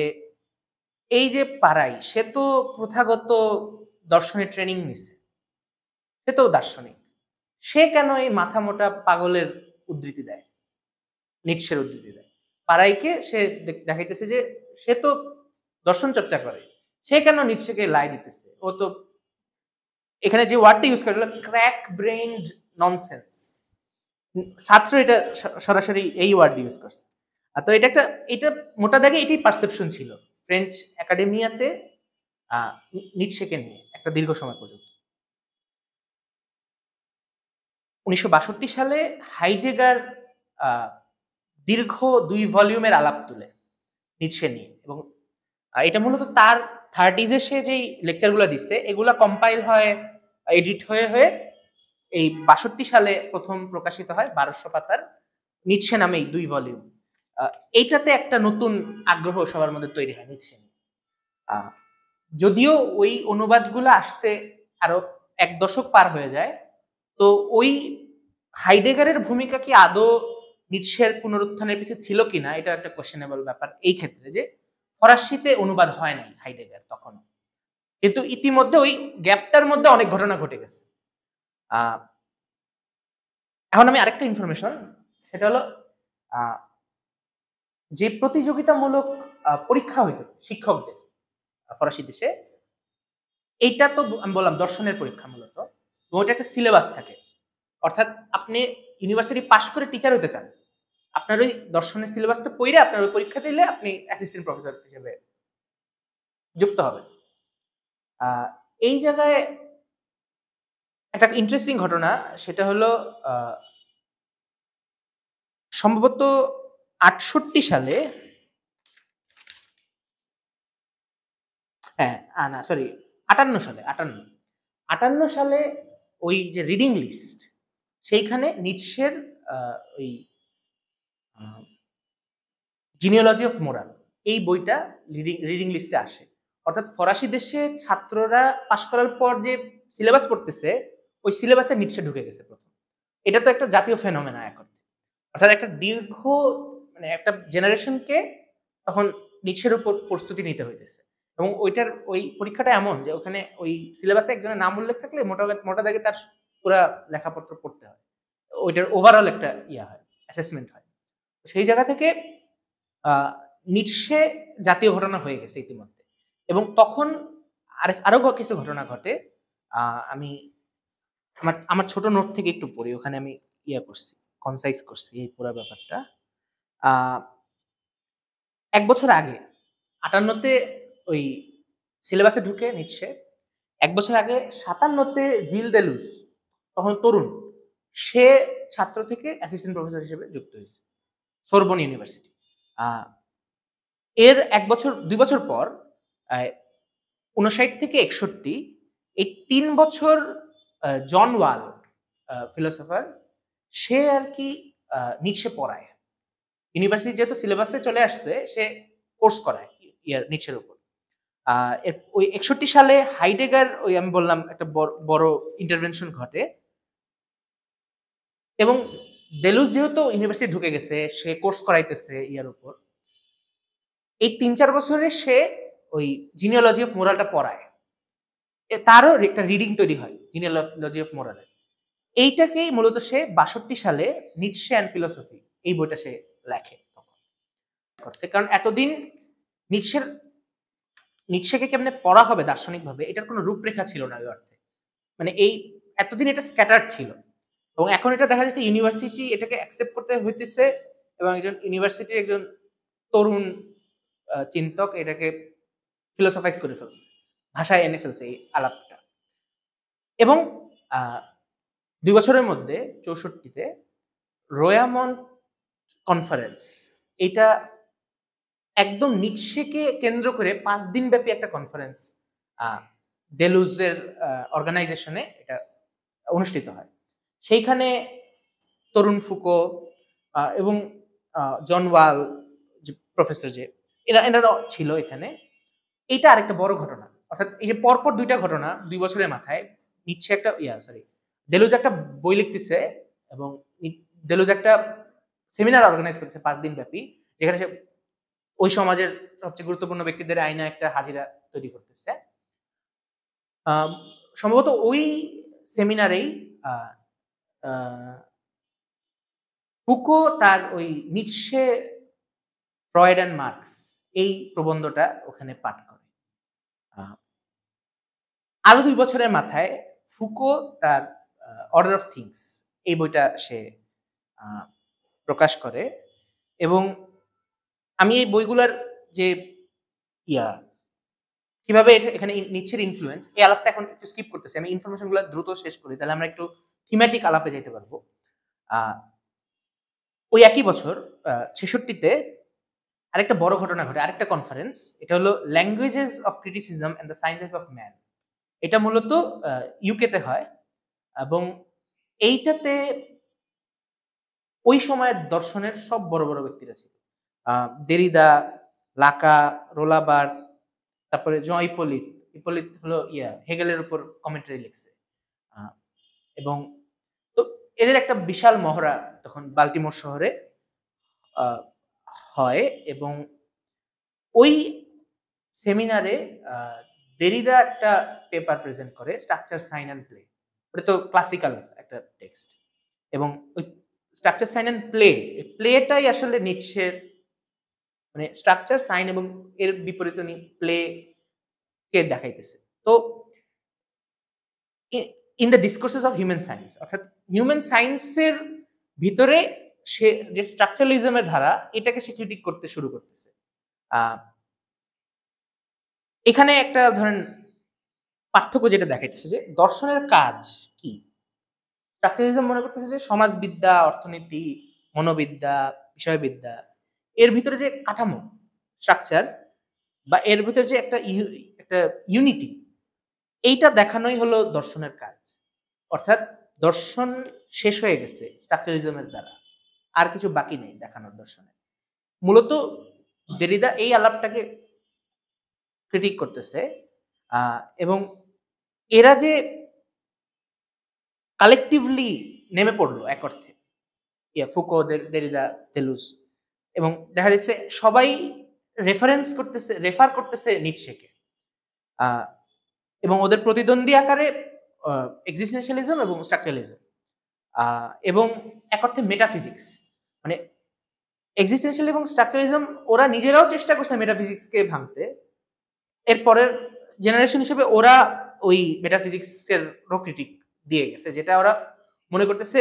এই যে পাড়াই সে তো প্রথাগত দর্শনের ট্রেনিং নিছে, সে তো দার্শনিক, সে কেন এই মাথা মোটা পাগলের উদ্ধৃতি দেয়, নিটশের উদ্ধৃতি দেয়? পাড়াইকে সে দেখাইতেছে যে সে তো দর্শন চর্চা করে, সে কেন নিটশেকে লাই দিতেছে? ও তো এখানে যে ওয়ার্ডটা ইউজ করে ক্র্যাক ব্রেইনড ননসেন্স, ছাত্র এটা সরাসরি এই ওয়ার্ড ইউজ করছে। তো এটা মোটা দাগে এটাই পারসেপশন ছিল ফ্রেঞ্চ একাডেমিয়াতে নিটশেকে নিয়ে একটা দীর্ঘ সময় পর্যন্ত। 1962 সালে হাইডেগার দীর্ঘ 2 ভলিউমের আলাপ তুলে নিটশে নিয়ে, এবং এটা মূলত তার 30s সে যেই লেকচারগুলো দিচ্ছে এগুলা কম্পাইল হয়, এডিট হয়ে হয়ে এই 62 সালে প্রথম প্রকাশিত হয় 1200 পাতার নিটশে নামে এই 2 ভলিউম। এইটাতে একটা নতুন আগ্রহ সবার মধ্যে তৈরি হয় নিটশে নিয়ে। যদিও ওই অনুবাদগুলো আসতে আরো 1 দশক পার হয়ে যায়, তো ওই হাইডেগারের ভূমিকা কি আদৌ নিটশের পুনরুত্থানের পিছিয়ে ছিল কিনা এটা একটা কোয়েশ্চেনেবল ব্যাপার এই ক্ষেত্রে, যে ফরাসিতে অনুবাদ হয় নাই হাইডেগার তখন, কিন্তু ইতিমধ্যে ওই গ্যাপটার মধ্যে অনেক ঘটনা ঘটে গেছে। এখন আমি আরেকটা ইনফরমেশন, সেটা হলো যে প্রতিযোগিতামূলক পরীক্ষা হইতো শিক্ষকদের ফরাসি দেশে, এইটা তো আমি বললাম দর্শনের পরীক্ষা মূলত, ওইটা একটা সিলেবাস থাকে, অর্থাৎ আপনি ইউনিভার্সিটি পাশ করে টিচার হতে চান, আপনার ওই দর্শনের সিলেবাসটা পড়ে আপনার ওই পরীক্ষা দিলে আপনি অ্যাসিস্ট্যান্ট প্রফেসর হিসেবে যুক্ত হবেন। এই জায়গায় একটা ইন্টারেস্টিং ঘটনা, সেটা হলো সম্ভবত 68 সালে, না সরি 58 সালে ওই যে রিডিং লিস্ট, সেইখানে নিটশের ওই জিনিওলজি অফ মোরাল এই বইটা রিডিং লিস্টে আসে। অর্থাৎ ফরাসি দেশে ছাত্ররা পাশ করার পর যে সিলেবাস পড়তেছে ওই সিলেবাসে নিটশে ঢুকে গেছে প্রথম। এটা তো একটা জাতীয় ফেনোমেনা এখন, অর্থাৎ একটা দীর্ঘ মানে একটা জেনারেশনকে তখন নিটশের উপর প্রস্তুতি নিতে হইতেছে, এবং ওই পরীক্ষাটা এমন যে ওখানে ওই সিলেবাসে একজনের নাম উল্লেখ থাকলে মোটা দাগে তার পুরা লেখাপত্র পড়তে হয়, ওইটার ওভারঅল একটা হয়, অ্যাসেসমেন্ট হয়। সেই জায়গা থেকে নিটশে জাতীয় ঘটনা হয়ে গেছে ইতিমধ্যে। এবং তখন আরো কিছু ঘটনা ঘটে, আমি আমার ছোট নোট থেকে একটু পড়ি, ওখানে আমি করছি, কনসাইজ করছি এই পুরো ব্যাপারটা। 1 বছর আগে 58-তে ওই সিলেবাসে ঢুকে নিটশে, 1 বছর আগে 57-তে জিল দেলুস, তখন তরুণ, সে ছাত্র থেকে অ্যাসিস্ট্যান্ট প্রফেসর হিসেবে যুক্ত হয়েছে সোরবন ইউনিভার্সিটি। এর 2 বছর পর 59 থেকে 61 এই 3 বছর জন ওয়াল ফিলোসফার, সে আর কি নিটশে পড়ায়, ইউনিভার্সিটি যেহেতু সিলেবাসে চলে আসছে সে কোর্স করায় নিটশের উপর। ওই 61 সালে হাইডেগার ওই আমি বললাম একটা বড় ইন্টারভেনশন ঘটে, এবং দেলুস যেহেতু ইউনিভার্সিটি ঢুকে গেছে সে কোর্স করাইতেছে উপর, এই 3-4 বছরে সে ওই জিনিওলজি অফ মোরালটা পড়ায়, তারও একটা রিডিং তৈরি হয় জিনিওলজি অফ মোরালের। এইটাকেই মূলত সে 62 সালে নিটশে অ্যান্ড ফিলোসফি এই বইটা সে লেখে তখন করতে, কারণ এতদিন নিটশেকে কেমনে পড়া হবে দার্শনিকভাবে এটার কোনো রূপরেখা ছিল না ওই অর্থে, মানে এতদিন এটা স্ক্যাটার্ড ছিল, এবং এখন এটা দেখা যাচ্ছে ইউনিভার্সিটি এটাকে অ্যাকসেপ্ট করতে হইতেছে, এবং একজন ইউনিভার্সিটির একজন তরুণ চিন্তক এটাকে ফিলোসফাইজ করে ফেলছে, ভাষায় এনে ফেলছে এই আলাপটা। এবং 2 বছরের মধ্যে 64-তে রোয়ামন্ট কনফারেন্স, এটা একদম নিটশেকে কেন্দ্র করে 5 দিন ব্যাপী একটা কনফারেন্স দেলুজের অর্গানাইজেশনে এটা অনুষ্ঠিত হয়। সেইখানে তরুণ ফুকো এবং জন ওয়াল প্রফেসর যে এনারা ছিল এখানে। এইটা আরেকটা বড় ঘটনা, অর্থাৎ এই যে পরপর দুইটা ঘটনা 2 বছরের মাথায় নিচ্ছে একটা ডেলুজ একটা বই লিখতেছে এবং ডেলুজ একটা সেমিনার অর্গানাইজ করতেছে 5 দিন ব্যাপী, যেখানে সে ওই সমাজের সবচেয়ে গুরুত্বপূর্ণ ব্যক্তিদের আইনা একটা হাজিরা তৈরি করতেছে। সম্ভবত ওই সেমিনারেই ফুকো তার ওই নিটশে, ফ্রয়েড অ্যান্ড মার্কস এই প্রবন্ধটা ওখানে পাঠ করে। আরো 2 বছরের মাথায় ফুকো তার অর্ডার অফ থিংস এই বইটা সে প্রকাশ করে। এবং আমি এই বইগুলার যে কিভাবে এখানে নিচ্ছের ইনফ্লুয়েন্স, এই আলাপটা এখন একটু স্কিপ করতেছি, আমি ইনফরমেশনগুলো দ্রুত শেষ করি, তাহলে আমরা একটু থিমেটিক আলাপে যেতে পারবো। ওই একই বছর 66-তে আরেকটা বড় ঘটনা ঘটে, আরেকটা কনফারেন্স, এটা হলো languages of criticism and the sciences of man. এটা মূলত ইউকেতে হয় এবং এইটাতে ওই সময়ের দর্শনের সব বড় বড় ব্যক্তিরা ছিল। দেরিদা, লাকা, রোলাবার, তারপরে ইপোলিত হলো হেগেলের উপর কমেন্টারি লিখছে। এবং তো এদের একটা বিশাল মহড়া তখন বাল্টিমোর শহরে হয় এবং ওই সেমিনারে দেরিদা একটা পেপার প্রেজেন্ট করে, স্ট্রাকচার, সাইন অ্যান্ড প্লে। ওটা তো ক্লাসিক্যাল একটা টেক্সট এবং ওই স্ট্রাকচার, সাইন অ্যান্ড প্লে, প্লেটাই আসলে নিটশের, মানে স্ট্রাকচার, সাইন এবং এর বিপরীত প্লে কে দেখাইতেছে। তো in the discourses of human science, অর্থাৎ হিউম্যান সায়েন্সের ভিতরে সে যে স্ট্রাকচারালিজমের ধারা, এটাকে সে ক্রিটিক করতে শুরু করতেছে। এখানে একটা ধরেন পার্থক্য যেটা দেখাইতেছে যে দর্শনের কাজ কি। স্ট্রাকচারালিজম মনে করতেছে যে সমাজবিদ্যা, অর্থনীতি, মনোবিদ্যা, বিষয়বিদ্যা, এর ভিতরে যে কাঠামো, স্ট্রাকচার, বা এর ভিতরে যে একটা ইউনিটি, এইটা দেখানোই হলো দর্শনের কাজ। অর্থাৎ দর্শন শেষ হয়ে গেছে স্ট্রাকচারালিজমের দ্বারা, আর কিছু বাকি নেই দেখানোর দর্শনে। মূলত দেরিদা এই আলাপটাকে ক্রিটিক করতেছে এবং এরা যে কালেকটিভলি নেমে পড়লো এক অর্থে, ফুকো, দেরিদা, দেলুজ, এবং দেখা যাচ্ছে সবাই রেফার করতেছে নিটশেকে, এবং ওদের প্রতিদ্বন্দ্বী আকারে এক্সিস্টেনশিয়ালিজম এবং স্ট্রাকচারালিজম, এবং এক অর্থে মেটাফিজিক্স, মানে এক্সিস্টেনশিয়াল এবং স্ট্রাকচারালিজম ওরা নিজেরাও চেষ্টা করছে মেটাফিজিক্সকে ভাঙতে। এরপরের জেনারেশন হিসেবে ওরা ওই মেটাফিজিক্সের ক্রিটিক দিয়ে গেছে, যেটা ওরা মনে করতেছে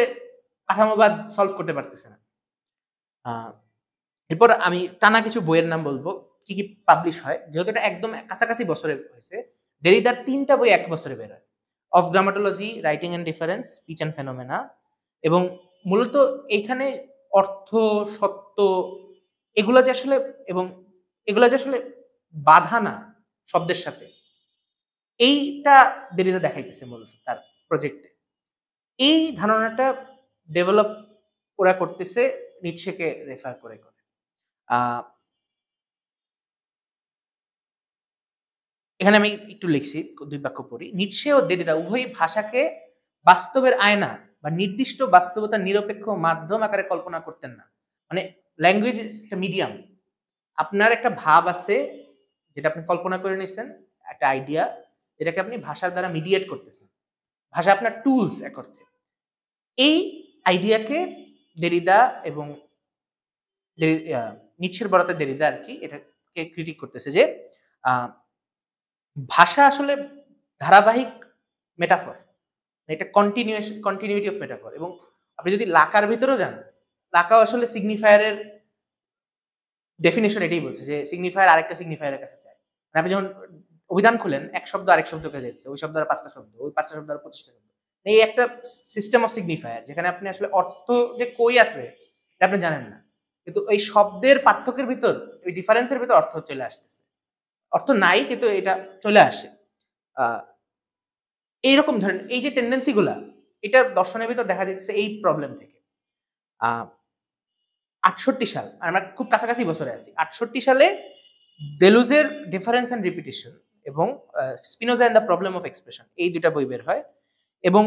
কাঠামোবাদ সলভ করতে পারতেছে না। এরপর আমি টানা কিছু বইয়ের নাম বলবো, কি কি পাবলিশ হয়, যেহেতু এটা একদম কাছাকাছি বছরে হয়েছে। দেরিদার 3টা বই 1 বছরে বের হয়, of grammatology, writing and difference, speech and phenomena. এবং মূলত এইখানে অর্থ, সত্য, এগুলা যে আসলে বাধা না শব্দের সাথে, এইটা দেরিদা দেখাইতেছে মূলত তার প্রজেক্টে। এই ধারণাটা ডেভেলপ ওরা করতেছে নিটশেকে রেফার করে। এখানে আমি একটু লিখছি, 2 বাক্য পড়ি। নিটশে ও দেরিদা উভয়ই ভাষাকে বাস্তবের আয়না বা নির্দিষ্ট বাস্তবতার নিরপেক্ষ মাধ্যম আকারে কল্পনা করতেন না। মানে ল্যাঙ্গুয়েজ একটা মিডিয়াম, আপনার একটা ভাব আছে যেটা আপনি কল্পনা করে নিয়েছেন, একটা আইডিয়া যেটাকে আপনি ভাষার দ্বারা মিডিয়েট করতেছেন, ভাষা আপনার টুলস এক অর্থে। এই আইডিয়াকে দেরিদা এবং নিটশের বরাতে দেরিদা আর কি এটাকে ক্রিটিক করতেছে যে ভাষা আসলে ধারাবাহিক মেটাফর, এটা কন্টিনিউটি অফ মেটাফর। এবং আপনি যদি লাকার ভিতরেও যান, লাকাও আসলে সিগনিফায়ারের ডেফিনেশন এটাই বলছে যে সিগনিফায়ার আরেকটা সিগনিফায়ারের কাছে যায়। মানে আপনি যখন অভিধান খুলেন, এক শব্দ আরেক শব্দকে যাচ্ছে, ওই শব্দ আর 5টা শব্দ, ওই 5টা শব্দ আর 25টা শব্দ, এই একটা সিস্টেম অফ সিগনিফায়ার, যেখানে আপনি আসলে অর্থ যে কই আছে এটা আপনি জানেন না, কিন্তু এই শব্দের পার্থক্যের ভিতর, ওই ডিফারেন্সের ভিতর অর্থ চলে আসতেছে। অর্থ নাই কিন্তু এটা চলে আসে। এইরকম ধরেন এই যে টেন্ডেন্সি গুলা, এটা দর্শনের ভিতর দেখা যাচ্ছে এই প্রবলেম থেকে। 68 সাল, আমরা খুব কাছাকাছি বছরে আছি, 68 সালে দেলুজের ডিফারেন্স অ্যান্ড রিপিটিশন এবং Spinoza and the problem of expression, এই দুটা বই বের হয়। এবং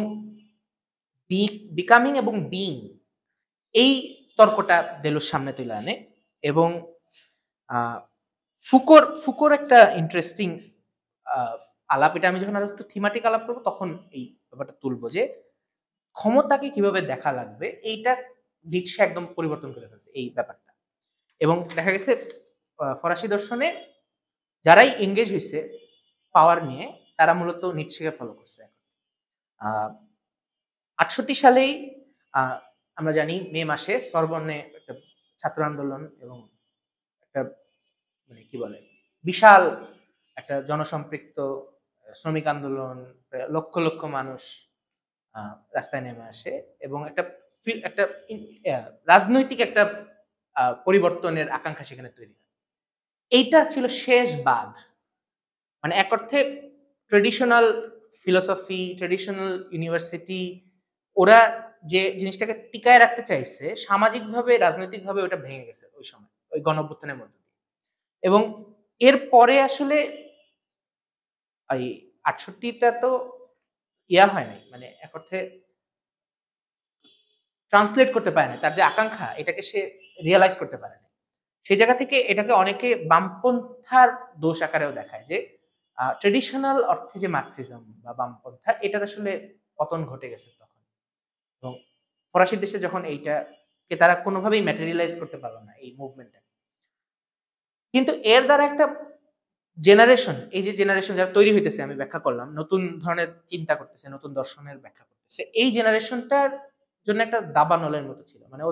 বিকামিং এবং বিং, এই তর্কটা দেলুজ সামনে তুলে আনে। এবং ফুকোর একটা ইন্টারেস্টিং আলাপ, এটা আমি যখন আরো একটু থিমাটিক আলাপ করবো তখন এই ব্যাপারটা তুলবো, যে ক্ষমতাকে কিভাবে দেখা লাগবে এইটা নিটশে একদম পরিবর্তন করে ফেলছে এই ব্যাপারটা। এবং দেখা গেছে ফরাসি দর্শনে যারাই এঙ্গেজ হয়েছে পাওয়ার নিয়ে, তারা মূলত নিটশেকে ফলো করছে। 68 সালেই আমরা জানি মে মাসে সরবর্নে একটা ছাত্র আন্দোলন এবং একটা মানে কি বলে বিশাল একটা জনসম্পৃক্ত শ্রমিক আন্দোলন, লক্ষ লক্ষ মানুষ রাস্তায় নেমে আসে এবং একটা রাজনৈতিক একটা পরিবর্তনের আকাঙ্ক্ষা সেখানে তৈরি হয়। এইটা ছিল শেষ বাঁধ, মানে এক অর্থে ট্রেডিশনাল ফিলোসফি, ট্রেডিশনাল ইউনিভার্সিটি, ওরা যে জিনিসটাকে টিকায় রাখতে চাইছে সামাজিকভাবে, রাজনৈতিকভাবে, ওটা ভেঙে গেছে ওই সময়, ওই গণঅভ্যুত্থানের মধ্যে দিয়ে। এবং এর পরে আসলে এই 68টা তো ইয়া হয় নাই, মানে এক অর্থে ট্রান্সলেট করতে পারে না, তার যে আকাঙ্ক্ষা এটাকে সে রিয়েলাইজ করতে পারে না। সেই জায়গা থেকে এটাকে অনেকে বামপন্থার দোষ আকারেও দেখায়, যে ট্রেডিশনাল অর্থে যে মার্কসিজম বা বামপন্থা, এটার আসলে পতন ঘটে গেছে তখন। এবং ফরাসি দেশে যখন এইটাকে তারা কোনোভাবেই ম্যাটেরিয়ালাইজ করতে পারলো না এই মুভমেন্টটা, কিন্তু এর দ্বারা একটা জেনারেশন, এই যে জেনারেশন যারা তৈরি হইতেছে, আমি ব্যাখ্যা করলাম, নতুন ধরনের চিন্তা করতেছে, নতুন দর্শনের ব্যাখ্যা করতেছে, এই জেনারেশনটার জন্য একটা দাবানলের মতো ছিল। মানে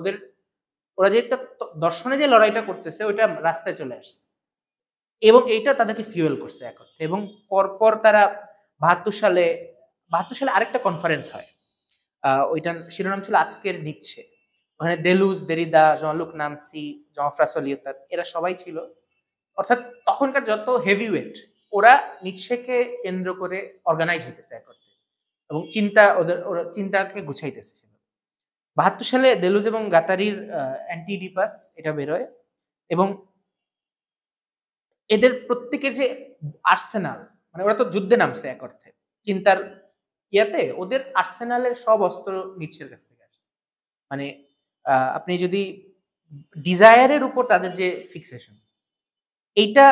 ওরা যে একটা দর্শনে যে লড়াইটা করতেছে ওইটা রাস্তায় চলে আসছে এবং এইটা তাদেরকে ফিউয়েল করছে এক অর্থে। এবং পরপর তারা 72 সালে আরেকটা কনফারেন্স হয়, ওইটার শিরোনাম ছিল আজকের নিচ্ছে। ওখানে দেলুজ, দেরিদা, জঁ-লুক নানসি, জঁ-ফ্রাঁসোয়া লিওতার, এরা সবাই ছিল। অর্থাৎ তখনকার যত হেভিওয়েট, ওরা নিটশেকে কেন্দ্র করে অর্গানাইজ হইতেছে এক অর্থে এবং ওরা চিন্তাকে গুছাইতেছে। 72 সালে দেলুজ এবং গাতারির অ্যান্টিডিপাস এটা বেরোয় এবং এদের প্রত্যেকের যে আর্সেনাল, মানে ওরা তো যুদ্ধে নামছে এক অর্থে চিন্তার ইয়াতে, ওদের আর্সেনালের সব অস্ত্র নিটশের কাছ থেকে আসছে। মানে আপনি যদি ডিজায়ারের উপর তাদের যে ফিক্সেশন এইটা,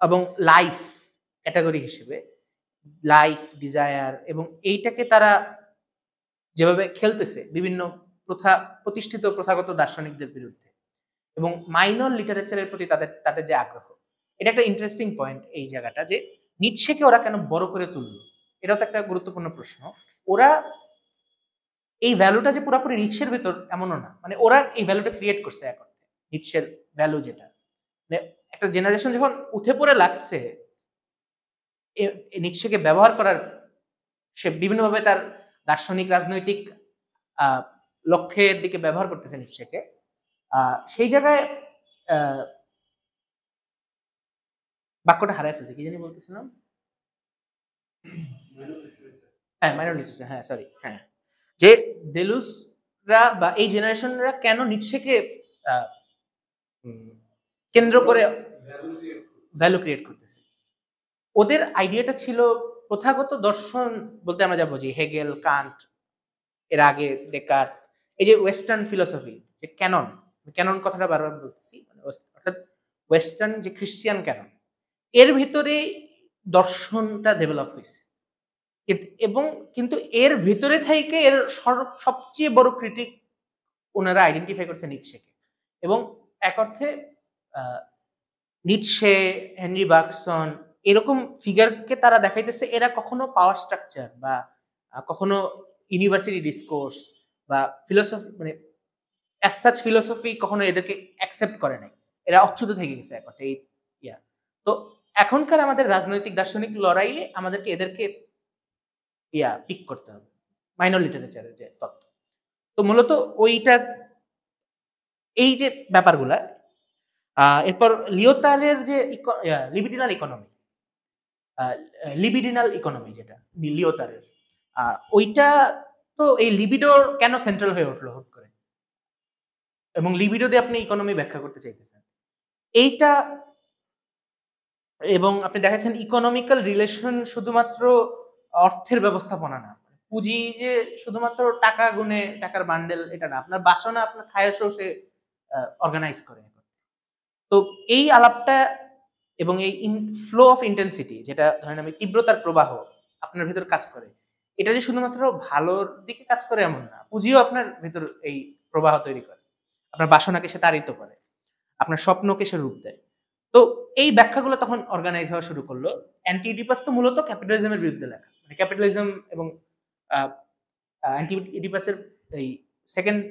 এবং লাইফ ক্যাটাগরি হিসেবে লাইফ, ডিজায়ার, এবং এইটাকে তারা যেভাবে খেলতেছে বিভিন্ন প্রতিষ্ঠিত প্রথাগত দার্শনিকদের বিরুদ্ধে, এবং মাইনর লিটারেচারের প্রতি তাদের যে আগ্রহ, এটা একটা ইন্টারেস্টিং পয়েন্ট এই জায়গাটা, যে নিটশেকে ওরা কেন বড় করে তুললো, এটাও তো একটা গুরুত্বপূর্ণ প্রশ্ন। ওরা এই ভ্যালুটা যে পুরোপুরি নিটশের ভেতর এমনও না, মানে ওরা এই ভ্যালুটা ক্রিয়েট করছে এক অর্থে, নিটশের ভ্যালু যেটা, মানে একটা জেনারেশন যখন উঠে পড়ে লাগছে নিটশেকে ব্যবহার করার, সে বিভিন্নভাবে তার দার্শনিক রাজনৈতিক লক্ষ্যের দিকে ব্যবহার করতেছে নিটশেকে, সেই জায়গায় বাক্যটা হারায় ফেলছে, কি জানি বলতেছিলাম, হ্যাঁ মাইনর লিটারেচার, হ্যাঁ সরি, হ্যাঁ, যে দেলুজরা বা এই জেনারেশনরা কেন নিটশেকে কেন্দ্র করে ভ্যালু ক্রিয়েট করতেছে। ওদের আইডিয়াটা ছিল প্রথাগত দর্শন বলতে আমরা যা বুঝি হেগেল, কান্ট, এর আগে ডেকার্ট, এই যে ওয়েস্টার্ন ফিলোসফি, যে ক্যানন কথাটা বারবার বলতেছি, অর্থাৎ ওয়েস্টার্ন যে খ্রিস্টিয়ান ক্যানন, এর ভিতরে দর্শনটা ডেভেলপ হয়েছে। এবং কিন্তু এর ভিতরে থেকে এর সবচেয়ে বড় ক্রিটিক ওনারা আইডেন্টিফাই করছে নিটশেকে। এবং এক অর্থে নিটশে, হেনরি বার্গসন, এরকম ফিগারকে তারা দেখাইতেছে এরা কখনো পাওয়ার স্ট্রাকচার বা কখনো ইউনিভার্সিটি ডিসকোর্স বা ফিলোসফি, মানে অ্যাজ সাচ ফিলোসফি কখনো এদেরকে অ্যাকসেপ্ট করে নাই, এরা অচ্যুত থেকে গেছে এক অর্থে এই ইয়া। তো এখনকার আমাদের রাজনৈতিক দার্শনিক লড়াইয়ে আমাদেরকে এদেরকে পিক করতে হবে, মাইনর লিটারেচারের যে তত্ত্ব। তো মূলত ওইটা, এই যে ব্যাপারগুলা, এরপর লিওতারের যে লিবিডিনাল ইকোনমি যেটা লিওতারের, ওইটা তো এই লিবিডো কেন সেন্ট্রাল হয়ে উঠলো হুট করে, এবং লিবিডো দিয়ে আপনি ইকোনমি ব্যাখ্যা করতে চাইতেছেন, এইটা এবং আপনি দেখাচ্ছেন ইকোনমিক্যাল রিলেশন শুধুমাত্র অর্থের ব্যবস্থাপনা না, পুঁজি যে শুধুমাত্র টাকা গুনে টাকার বান্ডেল এটা না, আপনার বাসনা আপনার খায়সও সে অর্গানাইজ করে। তো এই আলাপটা এবং এই ফ্লো অফ ইন্টেন্সিটি, যেটা ধরেন আমি তীব্রতার প্রবাহ আপনার ভিতর কাজ করে, এটা যে শুধুমাত্র ভালোর দিকে কাজ করে এমন না, পুঁজিও আপনার ভিতর এই প্রবাহ তৈরি করে, আপনার বাসনাকে সে তাড়িত করে, আপনার স্বপ্নকে সে রূপ দেয়। তো এই ব্যাখ্যাগুলো তখন অর্গানাইজ হওয়া শুরু করলো। অ্যান্টি ইডিপাস তো মূলত ক্যাপিটালিজমের বিরুদ্ধে লেখা, মানে ক্যাপিটালিজম এবং অ্যান্টি ইডিপাসের এই সেকেন্ড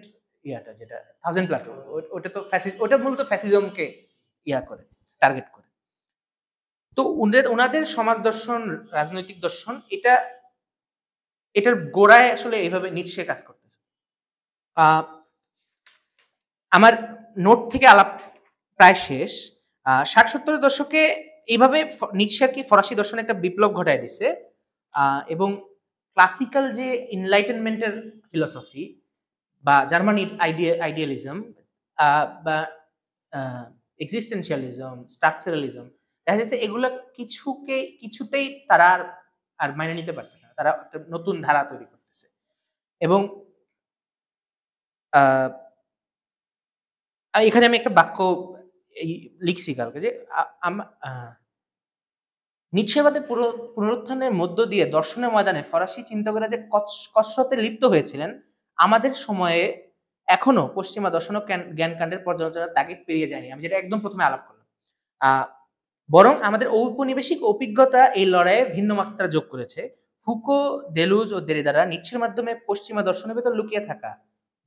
ইয়াটা যেটা থাউজেন্ড প্লাটো, ওটা তো ওটা মূলত ফ্যাসিজমকে ইয়া করে, টার্গেট করে। তো ওনাদের সমাজ দর্শন, রাজনৈতিক দর্শন, এটার গোড়ায় আসলে এইভাবে নিচ্ছে কাজ করতেছে। আমার নোট থেকে আলাপ প্রায় শেষ। 60-70 দশকে এইভাবে নিচ্ছে আর কি ফরাসি দর্শন একটা বিপ্লব ঘটায় দিছে, এবং ক্লাসিক্যাল যে এনলাইটেনমেন্টের ফিলসফি বা জার্মান আইডিয়ালিজম বা এক্সিস্টেন্সিয়ালিজম, স্ট্রাকচারালিজম, দেখা যাচ্ছে এগুলো কিছুতেই তারা আর মাইনে নিতে পারতেছে না, তারা একটা নতুন ধারা তৈরি করতেছে। এবং এখানে আমি একটা বাক্য লিখছি কালকে, যে নিশ্চয়বাদের পুনরুত্থানের মধ্য দিয়ে দর্শনের ময়দানে ফরাসি চিন্তকেরা যে কসরতে লিপ্ত হয়েছিলেন, আমাদের সময়ে এখনো পশ্চিমা দর্শন ও জ্ঞানকাণ্ডের পর্যালোচনার তাগিদ পেরিয়ে যায়নি। আমি যেটা একদম প্রথমে আলাপ করলাম, বরং আমাদের ঔপনিবেশিক অভিজ্ঞতা এই লড়াইয়ে ভিন্ন মাত্রা যোগ করেছে। ফুকো, দেলুজ ও দেরিদারা নিচ্ছের মাধ্যমে পশ্চিমা দর্শনের ভেতর লুকিয়ে থাকা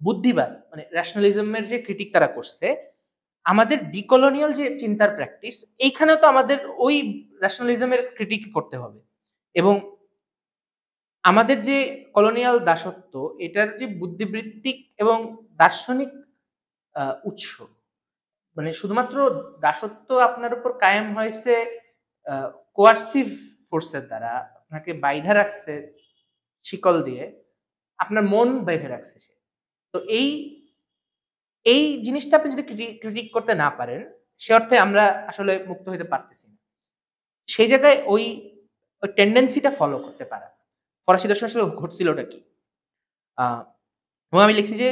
বুদ্ধিবাদ, মানে ন্যাশনালিজমের যে ক্রিটিক তারা করছে, আমাদের ডিকলোনিয়াল যে চিন্তার প্র্যাকটিস, এইখানেও তো আমাদের ওই ন্যাশনালিজমের ক্রিটিক করতে হবে। এবং আমাদের যে কলোনিয়াল দাসত্ব, এটার যে বুদ্ধিবৃত্তিক এবং দার্শনিক উৎস, মানে শুধুমাত্র দাসত্ব আপনার উপর কায়েম হয়েছে কোয়ার্সিভ ফোর্সের দ্বারা, আপনাকে বাইধা রাখছে শিকল দিয়ে, আপনার মন বেঁধে রাখছে সে। তো এই জিনিসটা আপনি যদি ক্রিটিক করতে না পারেন, সে অর্থে আমরা আসলে মুক্ত হইতে পারতেছি না। সেই জায়গায় ওই টেন্ডেন্সিটা ফলো করতে পারা, ফরাসি দর্শন আসলে ঘটছিলটা কি। এবং আমি লিখছি যে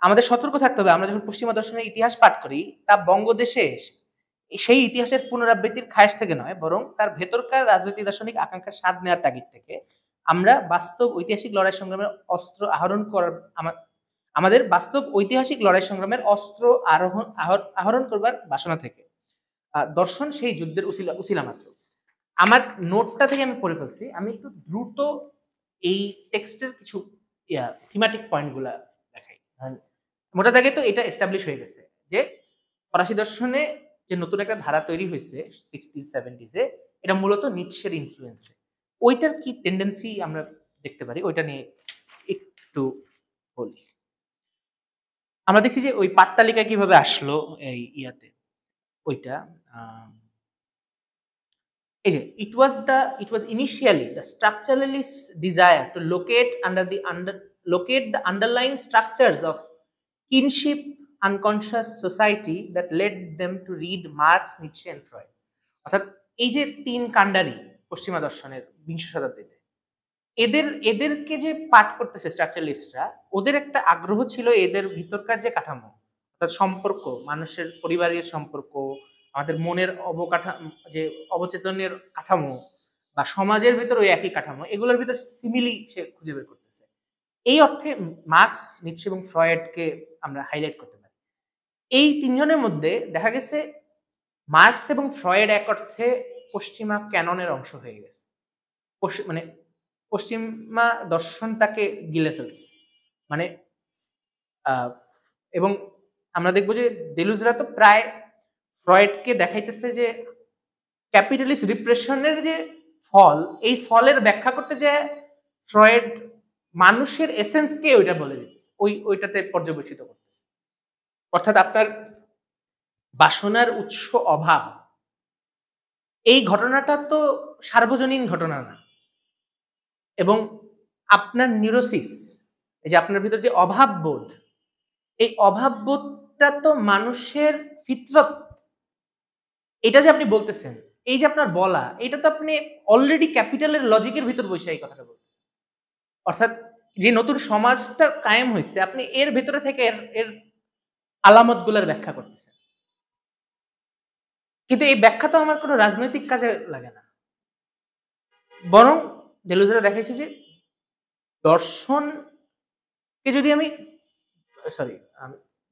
আমাদের সতর্ক থাকতে হবে, আমরা যখন পশ্চিমা দর্শনের ইতিহাস পাঠ করি, তা বঙ্গদেশে সেই ইতিহাসের পুনরাবৃত্তির খায়েশ থেকে নয়, বরং তার ভেতরকার রাজনৈতিক দার্শনিক আকাঙ্ক্ষার স্বাদ নেওয়ার তাগিদ থেকে। আমরা বাস্তব ঐতিহাসিক লড়াই সংগ্রামের অস্ত্র আহরণ করার আমাদের বাস্তব ঐতিহাসিক লড়াই সংগ্রামের অস্ত্র আহরণ করবার বাসনা থেকে। দর্শন সেই যুদ্ধের উছিলা মাত্র। আমার নোটটা থেকে আমি পড়ে ফেলছি, আমি একটু দ্রুত এই টেক্সটের কিছু থিমাটিক পয়েন্টগুলা দেখাই। মোটা দাগে তো এটা এস্টাবলিশ হয়ে গেছে যে ফরাসি দর্শনে যে নতুন একটা ধারা তৈরি হয়েছে 60s-70s-এ, এটা মূলত নিটশের ইনফ্লুয়েন্সে। ওইটার কি টেন্ডেন্সি আমরা দেখতে পারি, ওইটা নিয়ে একটু বলি। আমরা দেখছি যে ওই পাঠতালিকা কিভাবে আসলো এই ইয়াতে, ওইটা এই যে it was initially the structuralist desire to locate the underlying structures of kinship unconscious society that led them to read Marx, Nietzsche and Freud. অর্থাৎ এই যে তিন কাণ্ডারি পশ্চিমা দর্শনের বিংশ শতাব্দীতে, এদেরকে যে পাঠ করতেছে স্ট্রাকচারালিস্টরা, ওদের একটা আগ্রহ ছিল এদের ভিতরকার যে কাঠামো, অর্থাৎ সম্পর্ক, মানুষের পরিবারের সম্পর্ক, আমাদের মনের যে অবচেতনের কাঠামো বা সমাজের ভিতর ওই একই কাঠামো, এগুলোর ভিতর সিমিলি সে খুঁজে বের করতেছে। এই অর্থে মার্কস, নিটশে এবং ফ্রয়েডকে আমরা হাইলাইট করতে পারি। এই তিনজনের মধ্যে দেখা গেছে মার্কস এবং ফ্রয়েড এক অর্থে পশ্চিমা ক্যাননের অংশ হয়ে গেছে, মানে পশ্চিমা দর্শন তাকে গিলে ফেলছে, মানে এবং আমরা দেখবো যে দেলুজরা তো প্রায় ফ্রয়েডকে দেখাইতেছে যে ক্যাপিটালিস্ট রিপ্রেশনের যে ফল, এই ফলের ব্যাখ্যা করতে যে ফ্রয়েড মানুষের এসেন্সকে ওইটা বলে দিতেছে, ওইটাতে পর্যবেসিত করতেছে। অর্থাৎ আপনার বাসনার উৎস অভাব, এই ঘটনাটা তো সার্বজনীন ঘটনা না, এবং আপনার নিউরোসিস, এই যে আপনার ভিতর যে অভাব বোধ, এই অভাব বোধটা তো মানুষের ফিতরত। এটা যে আপনি বলতেছেন, এই যে আপনার বলা, এটা তো আপনি অলরেডি ক্যাপিটালের লজিকের ভিতর বসে এই কথাটা বলছেন। অর্থাৎ যে নতুন সমাজটা কায়েম হয়েছে, আপনি এর ভেতরে থেকে এর আলামত গুলার ব্যাখ্যা করতেছেন। কিন্তু এই ব্যাখ্যা তো আমার কোনো রাজনৈতিক কাজে লাগে না। বরং ডেলুজেরা দেখাইছে যে দর্শনকে যদি আমি সরি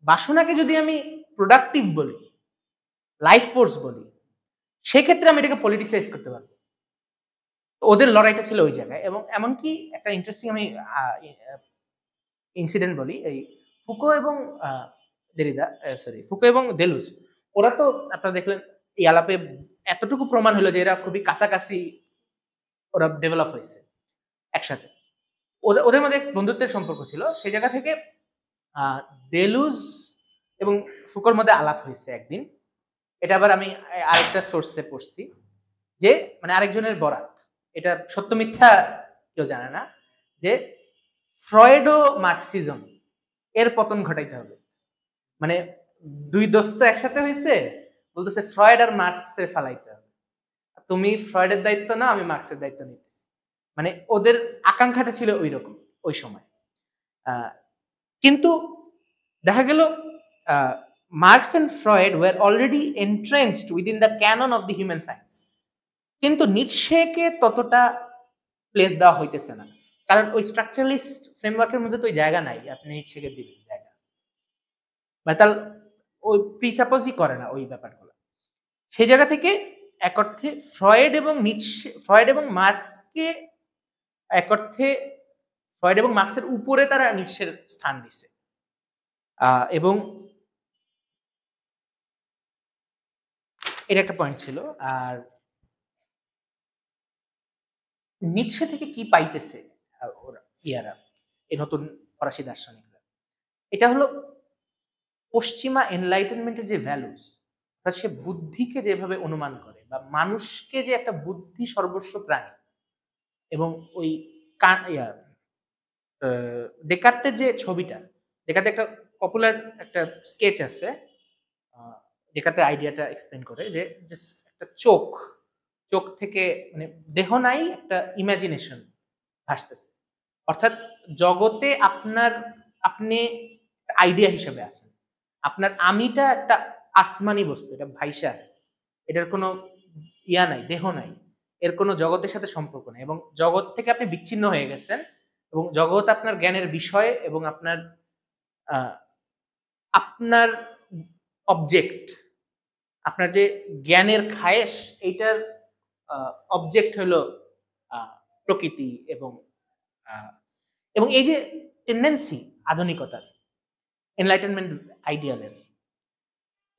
বাসনাকে যদি আমি প্রোডাক্টিভ বলি, লাইফ ফোর্স বলি, সেক্ষেত্রে আমি এটাকে পলিটিসাইজ করতে পারবো। ওদের লড়াইটা ছিল ওই জায়গায়। এবং এমনকি একটা ইন্টারেস্টিং আমি ইনসিডেন্ট বলি, এই ফুকো এবং ফুকো এবং দেলুজ, ওরা তো আপনারা দেখলেন এই আলাপে এতটুকু প্রমাণ হলো যে এরা খুবই কাছাকাছি ওরা ডেভেলপ হয়েছে একসাথে। ওদের মধ্যে বন্ধুত্বের সম্পর্ক ছিল। সেই জায়গা থেকে দেলুজ এবং ফুকোর মধ্যে আলাপ হয়েছে একদিন। এটা আবার আমি আরেকটা সোর্সে পড়ছি যে মানে আরেকজনের বরাত, এটা সত্য মিথ্যা কেউ জানে না, যে ফ্রয়েডো মার্কসিজম এর পতন ঘটাইতে হবে। মানে দুই দোস্ত একসাথে হয়েছে, বলতেছে ফ্রয়েড আর মার্কসের ফালাইতে হবে, তুমি ফ্রয়েডের দায়িত্ব না, আমি মার্কসের দায়িত্ব নিতেছি। মানে ওদের আকাঙ্ক্ষাটা ছিল ওই রকম ওই সময়। কিন্তু দেখা গেল Marx and Freud were already entrenched within the canon of the human science, কিন্তু নিটশেকে ততটা প্লেস দেওয়া হইতেছে না, কারণ ওই স্ট্রাকচারালিস্ট ফ্রেমওয়ার্কের মধ্যে তো ওই জায়গা নাই আপনি নিটশেকে দিবেন জায়গা, মানে তার ওই প্রিসাপোজই করে না ওই ব্যাপারগুলো। সেই জায়গা থেকে এক অর্থে ফ্রয়েড এবং মার্কসকে এক অর্থে ফ্রয়েড এবং মার্কসের উপরে তারা নিটশের স্থান দিছে। এবং এটা একটা পয়েন্ট ছিল। আর নিটশে থেকে কি পাইতেছে ওরা ইয়ারা, এই নতুন ফরাসি দার্শনিকরা, এটা হলো পশ্চিমা এনলাইটেনমেন্টের যে ভ্যালুস, সে বুদ্ধিকে যেভাবে অনুমান করে বা মানুষকে যে একটা বুদ্ধি সর্বস্ব প্রাণী, এবং ওই ডেকার্তের যে ছবিটা, ডেকার্তে একটা পপুলার একটা স্কেচ আছে, ডেকার্তে আইডিয়াটা এক্সপ্লেন করে যে একটা চোখ থেকে মানে দেহ নাই, একটা ইমাজিনেশন ভাসতেছে। অর্থাৎ জগতে আপনি আইডিয়া হিসেবে আছেন, আপনার আমিটা একটা আসমানি বস্তু, এটা ভাইসা আছে, এটার কোনো ইয়া নাই, দেহ নাই, এর কোনো জগতের সাথে সম্পর্ক নাই, এবং জগৎ থেকে আপনি বিচ্ছিন্ন হয়ে গেছেন, এবং জগৎ আপনার জ্ঞানের বিষয় এবং আপনার আপনার অবজেক্ট, আপনার যে জ্ঞানের খায়েশ, এইটার অবজেক্ট হলো প্রকৃতি এবং এবং এই যে টেন্ডেন্সি আধুনিকতার, এনলাইটেনমেন্ট আইডিয়ালের,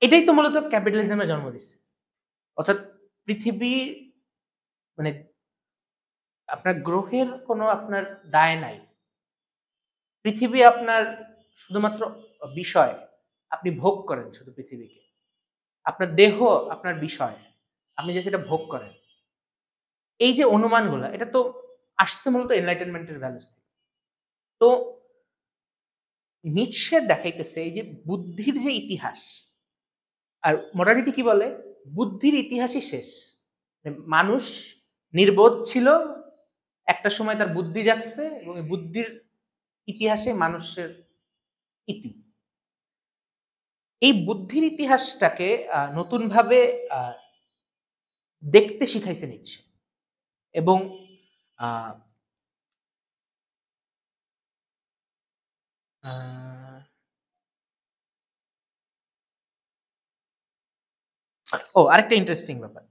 এটাই তো মূলত ক্যাপিটালিজমের জন্ম দিচ্ছে। অর্থাৎ পৃথিবী মানে আপনার গ্রহের কোনো আপনার দায় নাই, পৃথিবী আপনার শুধুমাত্র বিষয়, আপনি ভোগ করেন শুধু পৃথিবীকে, আপনার দেহ আপনার বিষয়, আপনি যে সেটা ভোগ করেন। এই যে অনুমানগুলো, এটা তো আসছে মূলত এনলাইটেনমেন্টের ভ্যালুস থেকে। তো নিটশে দেখাইতেছে এই যে বুদ্ধির যে ইতিহাস, আর মডার্নিটি কি বলে, বুদ্ধির ইতিহাসই শেষ, মানুষ নির্বোধ ছিল, একটা সময় তার বুদ্ধি জাগছে, এবং এই বুদ্ধির ইতিহাসে মানুষের ইতি। এই বুদ্ধির ইতিহাসটাকে নতুনভাবে দেখতে শিখাইছে নিটশে। এবং আরেকটা ইন্টারেস্টিং ব্যাপার,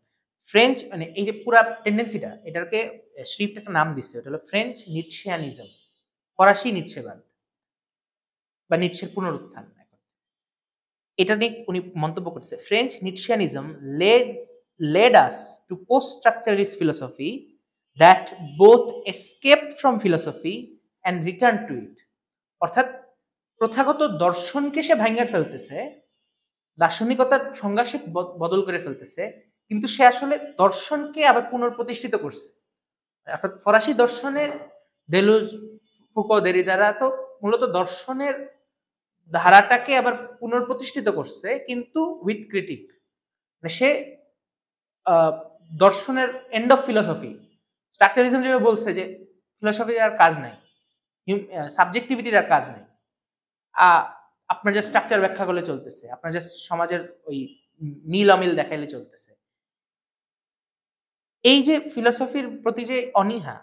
ফ্রেঞ্চ মানে এই যে পুরা টেন্ডেন্সিটা, এটাকে শ্রিফট একটা নাম দিচ্ছে, ওটা হলো ফ্রেঞ্চ নিটশিয়ানিজম, ফরাসি নিটশেবাদ বা নিটশের পুনরুত্থান। এটা নিয়ে উনি মন্তব্য করছে, French নিটশিয়ানিজম led us to post-structuralist philosophy that both escaped from philosophy and returned to it. অর্থাৎ প্রথাগত দর্শনকে সে ভাঙা ফেলতেছে, দার্শনিকতার সংজ্ঞা সে বদল করে ফেলতেছে, কিন্তু সে আসলে দর্শনকে আবার পুনর্প্রতিষ্ঠিত করছে। অর্থাৎ ফরাসি দর্শনের দেলুজ, ফুকো, দেরিদারা তো মূলত দর্শনের ধারাটাকে আবার পুনর্প্রতিষ্ঠিত করছে, কিন্তু উইথ ক্রিটিক। সে দর্শনের এন্ড অফ ফিলসফি। স্ট্রাকচারালিজম যেভাবে বলছে যে ফিলসফির আর কাজ নাই, সাবজেক্টিভিটির আর কাজ নেই, আপনার যে স্ট্রাকচার ব্যাখ্যা করলে চলতেছে, আপনার যে সমাজের ওই মিল অমিল দেখাইলে চলতেছে। এই যে ফিলসফির প্রতি যে অনীহা,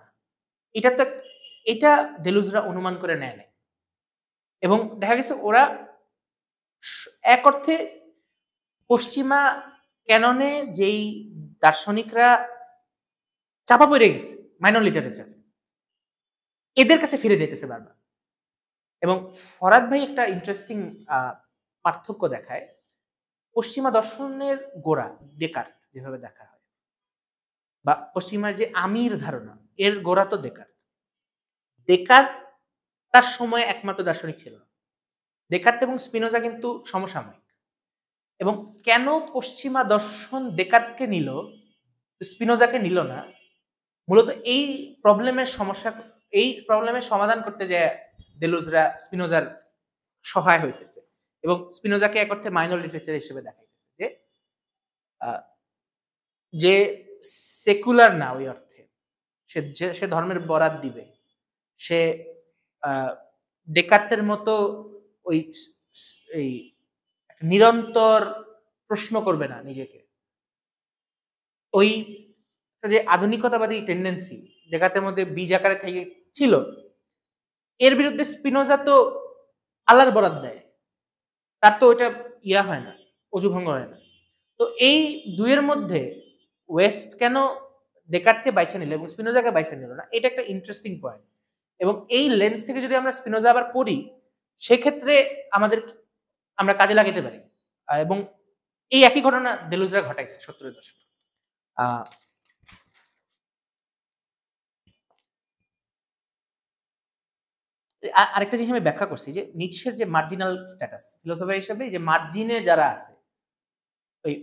এটা দেলুজরা অনুমান করে নেয় নাই, এবং দেখা গেছে ওরা এক অর্থে পশ্চিমা ক্যাননে যেই দার্শনিকরা চাপা পড়ে গেছে মাইনর লিটারেচার, এদের কাছে ফিরে যাইতেছে বারবার। এবং ফরাদ ভাই একটা ইন্টারেস্টিং পার্থক্য দেখায়। পশ্চিমা দর্শনের গোড়া ডেকার্ত যেভাবে দেখা হয়, বা পশ্চিমার যে আমির ধারণা, এর গোড়া তো ডেকার্ত। ডেকার্ত তার সময় একমাত্র দার্শনিক ছিল না। ডেকার্ত এবং স্পিনোজা কিন্তু সমসাময়িক। এবং কেন পশ্চিমা দর্শন ডেকার্তকে নিল, স্পিনোজাকে নিল না, মূলত এই প্রবলেমের সমাধান করতে যে দেলুজরা স্পিনোজার সহায় হইতেছে, এবং স্পিনোজাকে এক অর্থে মাইনর লিটারেচার হিসেবে দেখাইতেছে যে সেকুলার না ওই অর্থে, সে ধর্মের বরাত দিবে, সে ডেকার্তের মতো ওই নিরন্তর প্রশ্ন করবে না নিজেকে। ওই যে আধুনিকতাবাদী টেন্ডেন্সি ডেকার্তের মধ্যে বীজ আকারে থেকে ছিল, এর বিরুদ্ধে স্পিনোজা তো আল্লাহর বরাত দেয়, তার তো ওইটা হয় না, অজুভঙ্গ হয় না। তো এই দুইয়ের মধ্যে ওয়েস্ট কেন ডেকার্তকে বাইছে নিল এবং স্পিনোজাকে বাইছে নিল না, এটা একটা ইন্টারেস্টিং পয়েন্ট। এবং এই লেন্স থেকে যদি আমরা স্পিনোজা আবার পড়ি, সেক্ষেত্রে আমরা কাজে লাগাতে পারি। এবং এই একই ঘটনা দেলুজরা ঘটাইছে 70-এর দশকে। আরেকটা জিনিস আমি ব্যাখ্যা করছি যে নিটশের যে মার্জিনাল স্ট্যাটাস ফিলোসফার হিসেবে, যে মার্জিনে যারা আছে, ওই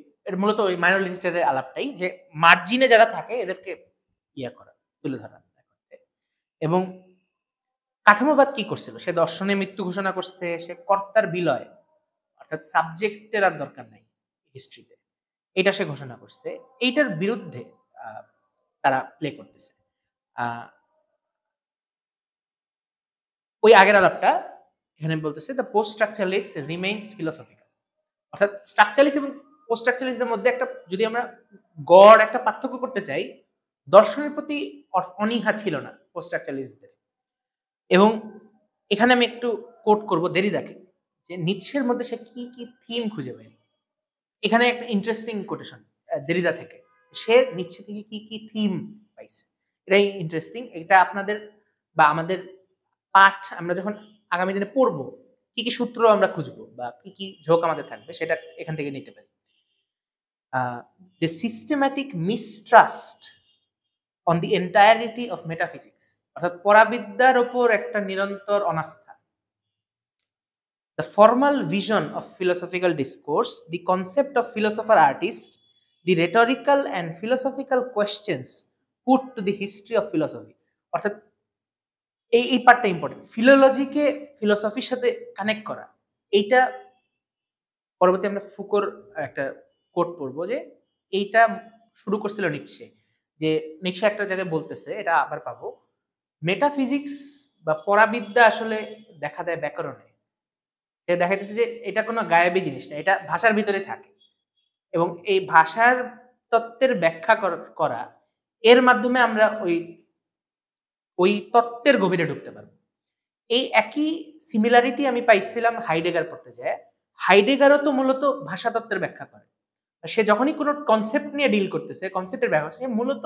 মূলত ওই মাইনর লিটারেচারের আলাপটাই, যে মার্জিনে যারা থাকে এদেরকে করা, তুলে ধরা। এবং কাঠামোবাদ কি করছিল, সে দর্শনে মৃত্যু ঘোষণা করছে, সে কর্তার বিলয়, অর্থাৎ সাবজেক্টের আর দরকার নাই হিস্ট্রিতে, এটা সে ঘোষণা করছে। এইটার বিরুদ্ধে তারা প্লে করতেছে। ওই আগের আলাপটা এখানে বলতেছে the post structuralist remains philosophical, অর্থাৎ স্ট্রাকচারালিস্ট এবং পোস্ট স্ট্রাকচারালিস্টদের মধ্যে একটা, যদি আমরা গড় একটা পার্থক্য করতে চাই, দর্শনের প্রতি অনীহা ছিল না পোস্ট স্ট্রাকচারালিস্টদের। এবং এখানে আমি একটু কোট করব দেরিদাকে, যে নিটশের মধ্যে সে কি কি থিম খুঁজে পায়। এখানে একটা ইন্টারেস্টিং কোটেশন দেরিদা থেকে, সে নিটশে থেকে কি কি থিম পাইছে, এটাই ইন্টারেস্টিং। এটা আপনাদের বা আমাদের পাঠ আমরা যখন আগামী দিনে পড়বো, কি কি সূত্র আমরা খুঁজবো বা কি কি ঝোঁক আমাদের থাকবে, সেটা এখান থেকে নিতে পারি। The systematic mistrust on the entirety of metaphysics, অর্থাৎ পরাবিদ্যার ওপর একটা নিরন্তর অনাস্থা। The formal vision of philosophical discourse, the concept of philosopher artist, the rhetorical and philosophical questions put to the history of philosophy, অর্থাৎ এই পার্টটা ইম্পর্টেন্ট, ফিলোলজিকে ফিলোসফির সাথে connect করা। এইটা পরবর্তী আমরা ফুকোর একটা কোট পড়বো, যে এইটা শুরু করছিল নিটশে, যে নিটশে একটা জায়গায় বলতেছে, এটা আবার পাবো, মেটাফিজিক্স বা পরাবিদ্যা আসলে দেখা দেয় ব্যাকরণে। সে দেখাইতেছে যে এটা কোনো গায়েবী জিনিস না, এটা ভাষার ভিতরে থাকে, এবং এই ভাষার তত্ত্বের ব্যাখ্যা করা, এর মাধ্যমে আমরা ওই তত্ত্বের গভীরে ঢুকতে পারবো। এই একই সিমিলারিটি আমি পাইছিলাম হাইডেগার পড়তে যায়। হাইডেগারও তো মূলত ভাষা তত্ত্বের ব্যাখ্যা করে। সে যখনই কোনো কনসেপ্ট নিয়ে ডিল করতেছে, কনসেপ্টের ব্যাখ্যা, সে মূলত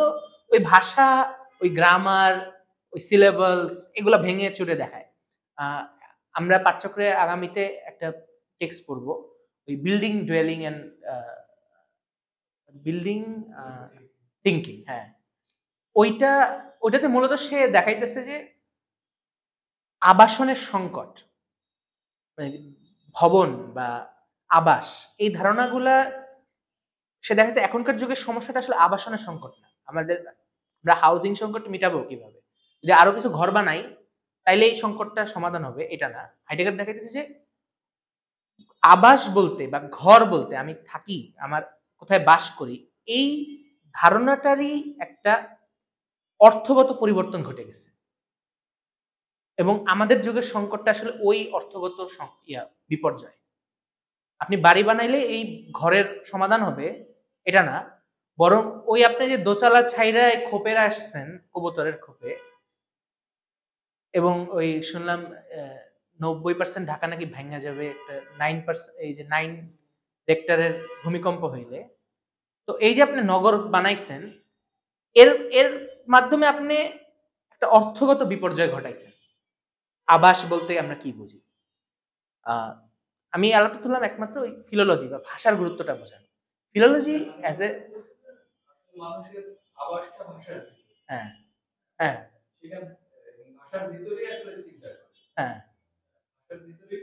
ওই ভাষা, ওই গ্রামার, ওই সিলেবালস, এগুলো ভেঙে চুরে দেখায়। আমরা পাঠ্যক্রমে আগামীতে একটা টেক্সট পড়বো, ওই building dwelling and building thinking. হ্যাঁ, ওইটাতে মূলত সে দেখাইতেছে যে আবাসনের সংকট, মানে ভবন বা আবাস, এই ধারণাগুলা সে দেখাচ্ছে এখনকার যুগের সমস্যাটা আসলে আবাসনের সংকট না, আমরা হাউজিং সংকট মিটাবো কিভাবে, যদি আরো কিছু ঘর বানাই তাইলে এই সংকটটা সমাধান হবে, এটা না। হাইডেগার দেখাইতেছে যে আবাস বলতে বা ঘর বলতে, আমি থাকি, আমার কোথায় বাস করি, এই ধারণাটারই একটা অর্থগত পরিবর্তন ঘটে গেছে, এবং আমাদের যুগের সংকটটা আসলে ওই অর্থগত বিপর্যয়। আপনি বাড়ি বানাইলে এই ঘরের সমাধান হবে এটা না, বরং ওই আপনি যে দোচালা ছাইরা খোপের আসছেন কবুতরের খোপে, এবং ওই শুনলাম 90% ঢাকা নাকি ভেঙে যাবে একটা 9%, এই যে 9 রেক্টারের ভূমিকম্প হইলে। তো এই যে আপনি নগর বানাইছেন, এর এর মাধ্যমে আপনি একটা অর্থগত বিপর্যয় ঘটাইছেন। আবাস বলতে আমরা কি বুঝি? আমি আলাপটা তুললাম একমাত্র ওই ফিলোলজি বা ভাষার গুরুত্বটা বোঝানো। ফিলোলজি অ্যাজ এ মানুষের আবাসটা ভাষার, হ্যাঁ হ্যাঁ সেখানে ভাষার ভিতরেই আসলে চিন্তা করে, হ্যাঁ ভাষার ভিতরেই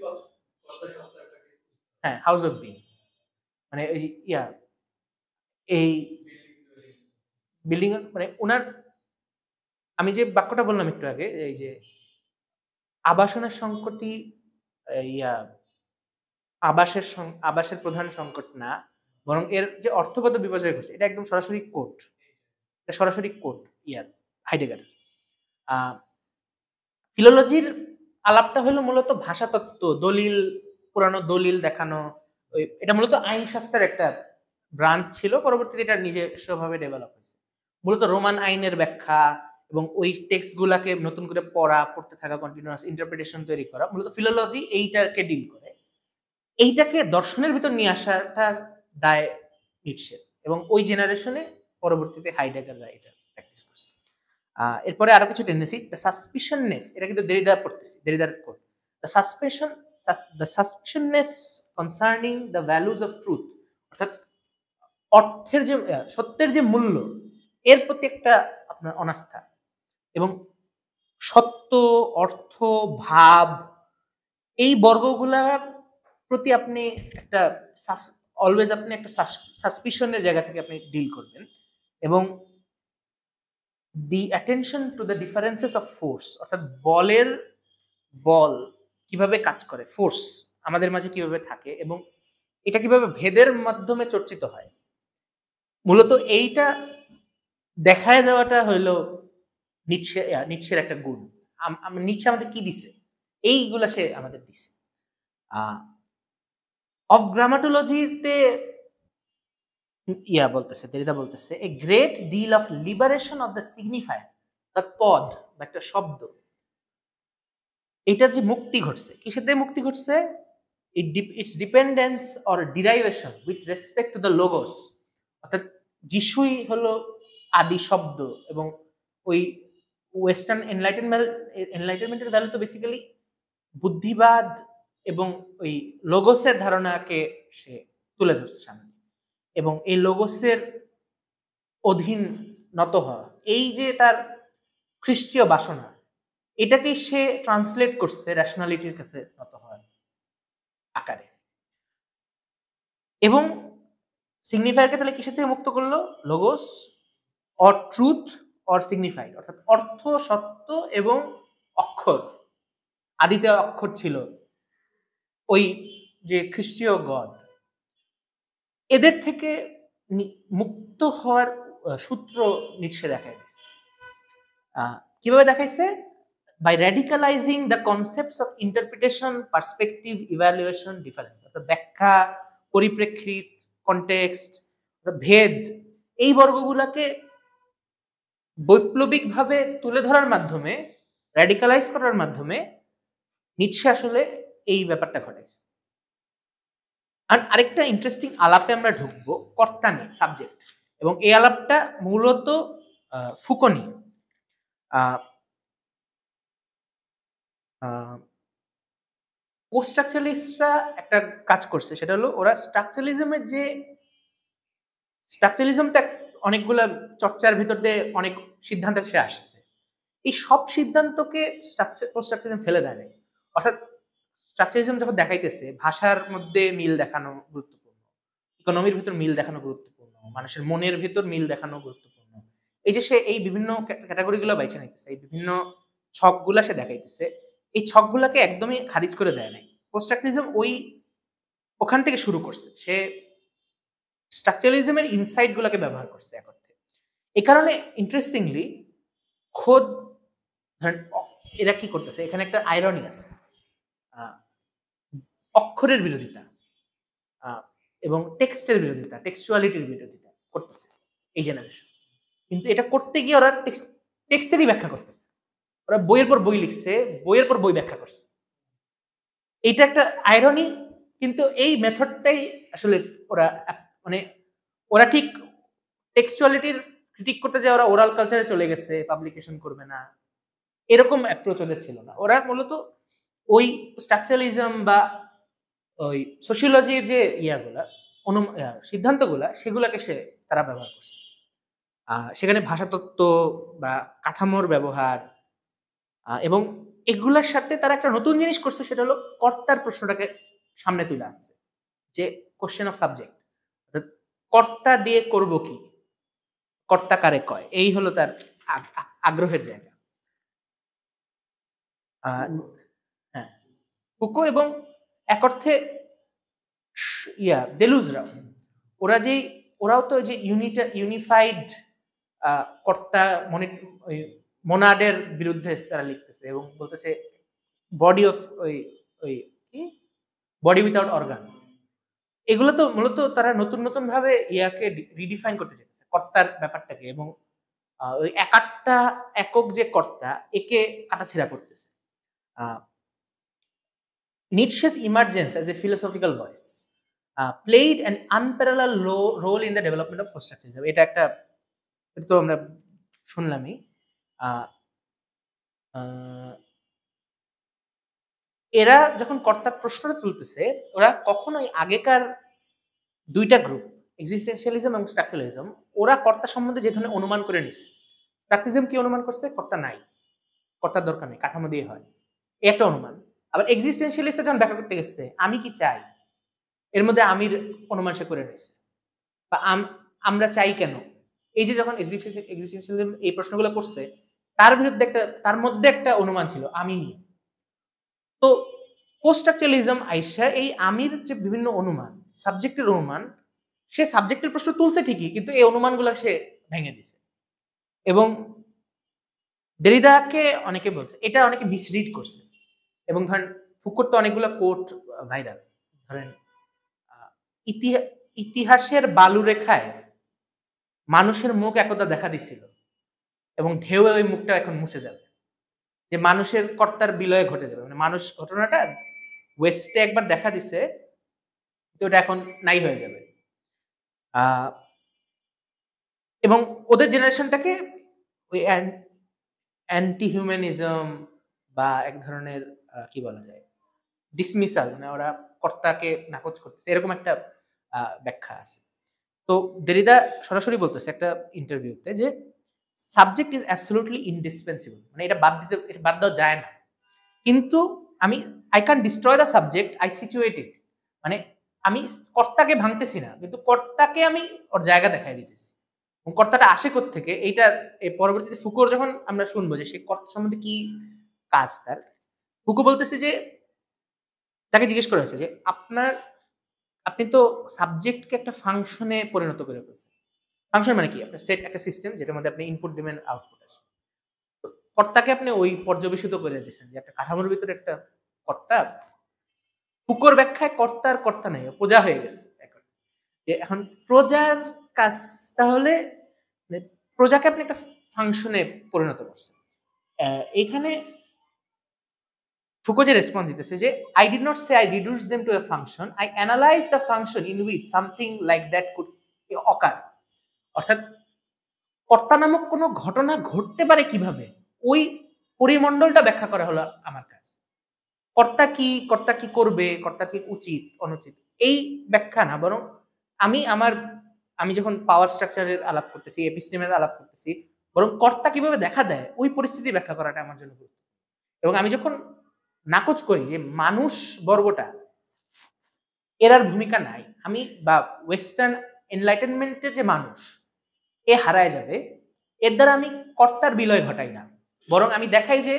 কথা শব্দটাকে, হ্যাঁ হাউস অফ বিং, মানে এই বিল্ডিং মানে ওনার, আমি যে বাক্যটা বললাম একটু আগে, এই যে আবাসনের সংকটই ইয়া আবাসের প্রধান সংকট না, বরং এর যে অর্থগত বিপর্যয় ঘটছে এটা একদম সরাসরি কোট, এটা সরাসরি কোট হাইডেগারের। ফিলোলজির আলাপটা হলো মূলত ভাষাতত্ত্ব, দলিল, পুরানো দলিল দেখানো, এটা মূলত আইনশাস্ত্রের একটা ব্রাঞ্চ ছিল, পরবর্তীতে এটা নিজস্বভাবে ডেভেলপ হয়েছে। মূলত রোমান আইনের ব্যাখ্যা এবং ওই টেক্সট গুলাকে নতুন করে পড়তে থাকা, কন্টিনিউয়াস ইন্টারপ্রিটেশন তৈরি করা, মূলত ফিলোলজি এইটাকে ডিল করে। এইটাকে দর্শনের ভিতর নিয়ে আসাটা দায় নিটশের, এবং ওই জেনারেশনে পরবর্তীতে হাইডেগাররা এটা প্র্যাকটিস করছে। এরপরে আরো কিছু টেন্ডেন্সি, দ্য সাসপিশননেস, এটা কিন্তু দেরিদা পড়তেছি, দেরিদার quote, the suspiciousness concerning the values of truth, অর্থাৎ অর্থের যে সত্যের যে মূল্য, এর প্রতি একটা আপনার অনাস্থা, এবং সত্য, অর্থ, ভাব, এই বর্গগুলার প্রতি আপনি একটা অলওয়েজ আপনি একটা সাসপিশনের জায়গা থেকে আপনি ডিল করবেন, এবং the attention to the differences of force, অর্থাৎ বল কিভাবে কাজ করে, ফোর্স আমাদের মাঝে কিভাবে থাকে, এবং এটা কিভাবে ভেদের মাধ্যমে চর্চিত হয়, মূলত এইটা দেখায় দেওয়াটা হইলো নিটশের একটা গুণ। নিটশে আমাদের কি দিছে, এইগুলা সে আমাদের দিছে। অফ গ্রামাটোলজিতে বলতেছে, দেরিদা বলতেছে, a great deal of liberation of the signifier, the পদ বা একটা শব্দ, এটার যে মুক্তি ঘটছে, কিসের দিয়ে মুক্তি ঘটছে? It's dependence or derivation with respect to the logos, অর্থাৎ যিশুই হলো আদি শব্দ, এবং ওই ওয়েস্টার্ন এনলাইটেনমেন্টের ভ্যালু তো বেসিক্যালি বুদ্ধিবাদ এবং ওই লোগোসের ধারণাকে সে তুলে ধরছে সামনে, এবং এই লোগোসের অধীন নত হওয়া, এই যে তার খ্রিস্টীয় বাসনা, এটাকে সে ট্রান্সলেট করছে রেশনালিটির কাছে নত হওয়ার আকারে, এবং সিগনিফায়ারকে তাহলে কিসের থেকে মুক্ত করলো? লোগোস অর ট্রুথ অর সিগনিফাইড, অর্থাৎ অর্থ, সত্য এবং অক্ষর, আদিতে অক্ষর ছিল ওই যে খ্রিস্টীয় গড, এদের থেকে মুক্ত হওয়ার সূত্র নিশ্চয় দেখাই দিয়েছে। কিভাবে দেখাইছে? By radicalising the concepts of interpretation, perspective, evaluation, difference, অর্থাৎ ব্যাখ্যা, পরিপ্রেক্ষিত, কনটেক্সট, ভেদ, এই বর্গগুলাকে বৈপ্লবিকভাবে তুলে ধরার মাধ্যমে, র্যাডিকালাইজ করার মাধ্যমে নিটশে আসলে এই ব্যাপারটা ঘটেছে। আর আরেকটা ইন্টারেস্টিং আলাপে আমরা ঢুকবো, কর্তা নিয়ে, সাবজেক্ট, এবং এই আলাপটা মূলত ফুকো নিয়ে। পোস্ট স্ট্রাকচারালিস্টরা একটা কাজ করছে, সেটা হলো ওরা স্ট্রাকচারালিজম তো অনেকগুলা চর্চার ভিতর দিয়ে অনেক সিদ্ধান্তে সে আসছে, এই সব সিদ্ধান্তকে পোস্ট স্ট্রাকচারালিজম ফেলে দেয় নাই। অর্থাৎ স্ট্রাকচারালিজম যখন দেখাইতেছে ভাষার মধ্যে মিল দেখানো গুরুত্বপূর্ণ, ইকোনমির ভিতর মিল দেখানো গুরুত্বপূর্ণ, মানুষের মনের ভিতর মিল দেখানো গুরুত্বপূর্ণ, এই যে সে এই বিভিন্ন ক্যাটাগরিগুলো বাইছে নিতেছে, এই বিভিন্ন ছকগুলা সে দেখাইতেছে, এই ছকগুলাকে একদমই খারিজ করে দেয় নাই। পোস্ট স্ট্রাকচারালিজম ওখান থেকে শুরু করছে, সে স্ট্রাকচারালিজমের ইনসাইট গুলাকে ব্যবহার করছে এক অর্থে। এই কারণে ইন্টারেস্টিংলি খোদ এরা কি করতেছে, এখানে একটা আইরনি আছে, অক্ষরের বিরোধিতা এবং টেক্সটের বিরোধিতা, টেক্সচুয়ালিটির বিরোধিতা করতেছে এই জেনারেশন। কিন্তু এটা করতে গিয়ে ওরা টেক্সটেরই ব্যাখ্যা করতেছে। ওরা বইয়ের পর বই লিখছে, বইয়ের পর বই ব্যাখ্যা করছে। এইটা একটা আইরনি, কিন্তু এই মেথডটাই আসলে ওরা মানে ওরা ঠিক টেক্সচুয়ালিটির ক্রিটিক করতে যায়, ওরা ওরাল কালচারে চলে গেছে, পাবলিকেশন করবে না, এরকম অ্যাপ্রোচ ওদের ছিল না। ওরা মূলত ওই স্ট্রাকচারালিজম বা ওই সোশিওলজির যে ইয়াগুলা সিদ্ধান্তগুলা সেগুলাকে তারা ব্যবহার করছে। সেখানে ভাষাতত্ত্ব বা কাঠামোর ব্যবহার এবং এগুলার সাথে তারা একটা নতুন জিনিস করছে, সেটা হলো কর্তার প্রশ্নটাকে সামনে তুলে আনছে, যে কোশ্চেন অফ সাবজেক্ট, কর্তা দিয়ে করব কি, কর্তা কারে কয়, এই হলো তার আগ্রহের জায়গা। হ্যাঁ, ফুকো এবং এক অর্থে দেলুজরাও, ওরাও তো যে ইউনিফাইড কর্তা মোনাডের বিরুদ্ধে তারা লিখতেছে এবং বলতেছে বডি অফ ওই কি বডি উইথাউট অর্গান। এগুলো তো মূলত তারা নতুন নতুন ভাবে ইয়াকে রিডিফাইন করতে চাইতেছে, কর্তার ব্যাপারটাকে, এবং ওই একটা একক যে কর্তা একে কাটাছেড়া করতেছে। Nietzsche's emergence as a philosophical voice played an unparalleled role in the development of post-structuralism. এটা তো আমরা শুনলামই। এরা যখন কর্তার প্রশ্নটা তুলতেছে, ওরা কখনোই আগেকার দুইটা গ্রুপ, এক্সিস্টেন্সিয়ালিজম এবং স্ট্রাকচারালিজম, ওরা কর্তা সম্বন্ধে যে ধরনের অনুমান করে নিছে। স্ট্রাকচারালিজম কি অনুমান করছে? কর্তা নাই, কর্তার দরকার নেই, কাঠামো দিয়ে হয়, এই একটা অনুমান। আবার এক্সিস্টেন্সিয়ালিস্টরা যখন ব্যাখ্যা করতে গেছে, আমি কি চাই, এর মধ্যে আমির অনুমান সে করে নিয়েছে, বা আমরা চাই কেন, এই যে যখন এক্সিস্টেন্সিয়ালিজম এই প্রশ্নগুলো করছে, তার বিরুদ্ধে তার মধ্যে একটা অনুমান ছিল আমি নিয়ে। তো পোস্ট স্ট্রাকচারালিজম আইসা এই আমির যে বিভিন্ন অনুমান, সাবজেক্টের অনুমান, সে সাবজেক্টের প্রশ্ন তুলছে ঠিকই, কিন্তু এই অনুমানগুলো সে ভেঙে দিছে। এবং দেরিদাকে অনেকে বলছে এটা অনেকে মিসরিড করছে। এবং ধরেন ফুকোর তো অনেকগুলো কোট ভাইরাল, ধরেন ইতিহাসের বালুরেখায় মানুষের মুখ একদা দেখা দিছিল এবং ঢেউয়ে ওই মুখটা এখন মুছে যাবে, যে মানুষের কর্তার বিলয়ে ঘটে যাবে, মানে মানুষ ঘটনাটা ওয়েস্টে একবার দেখা দিছে, তো ওটা এখন নাই হয়ে যাবে। এবং ওদের জেনারেশনটাকে ওই অ্যান্টি হিউম্যানিজম বা এক ধরনের কি বলা যায় ডিসমিসাল, মানে ওরা কর্তাকে নাকচ করতেছে, এরকম একটা ব্যাখ্যা আছে। তো দেরিদা সরাসরি বলতেছে একটা ইন্টারভিউতে যে সাবজেক্ট ইজ অ্যাবসলিউটলি ইনডিসপেন্সিবল, মানে এটা বাদ দেওয়া যায় না, কিন্তু I can destroy the subject, I situate it, মানে আমি কর্তাকে ভাঙতেছি না, কিন্তু কর্তাকে আমি ওর জায়গা দেখাই দিতেছি। কর্তাটা আসে কোত্থেকে, এইটার পরবর্তীতে ফুকোর যখন আমরা শুনবো যে সেই কর্তা সম্বন্ধে কি কাজ তার, ফুকো বলতেছে যে তাকে জিজ্ঞেস করা হয়েছে যে আপনি তো সাবজেক্টকে একটা ফাংশনে পরিণত করে ফেলছেন। ফাংশন মানে কি? আপনার সেট একটা সিস্টেম যেটার মধ্যে আপনি ইনপুট দিবেন, আউটপুট আসবে। কর্তাকে আপনি ওই পর্যবেসিত করে দিয়েছেন যে একটা কাঠামোর ভিতরে একটা কর্তা। ফুকোর ব্যাখ্যায় কর্তার কর্তা নেই, প্রজা হয়ে গেছে। এখন প্রজার কাজ তাহলে প্রজাকে আপনি একটা ফাংশনে পরিণত করছেন। এইখানে ফুকো যে রেসপন্স দিতেছে যে I did not say I reduce them to a function, I analyse the function in which something like that could occur. অর্থাৎ কর্তা নামক কোনো ঘটনা ঘটতে পারে কিভাবে, ওই পরিমণ্ডলটা ব্যাখ্যা করা হলো আমার কাজ। কর্তা কি করবে, কর্তা কি উচিত অনুচিত, এই ব্যাখ্যা না, বরং আমি যখন পাওয়ার স্ট্রাকচারের আলাপ করতেছি, এপিস্টেমের আলাপ করতেছি, বরং কর্তা কিভাবে দেখা দেয় ওই পরিস্থিতি ব্যাখ্যা করাটা আমার জন্য গুরুত্ব। এবং আমি যখন নাকচ করি যে মানুষ বর্গটা এর আর ভূমিকা নাই, বা ওয়েস্টার্ন এনলাইটেনমেন্টের যে মানুষ এ হারায় যাবে, এর দ্বারা আমি কর্তার বিলয় ঘটাই না, বরং আমি দেখাই যে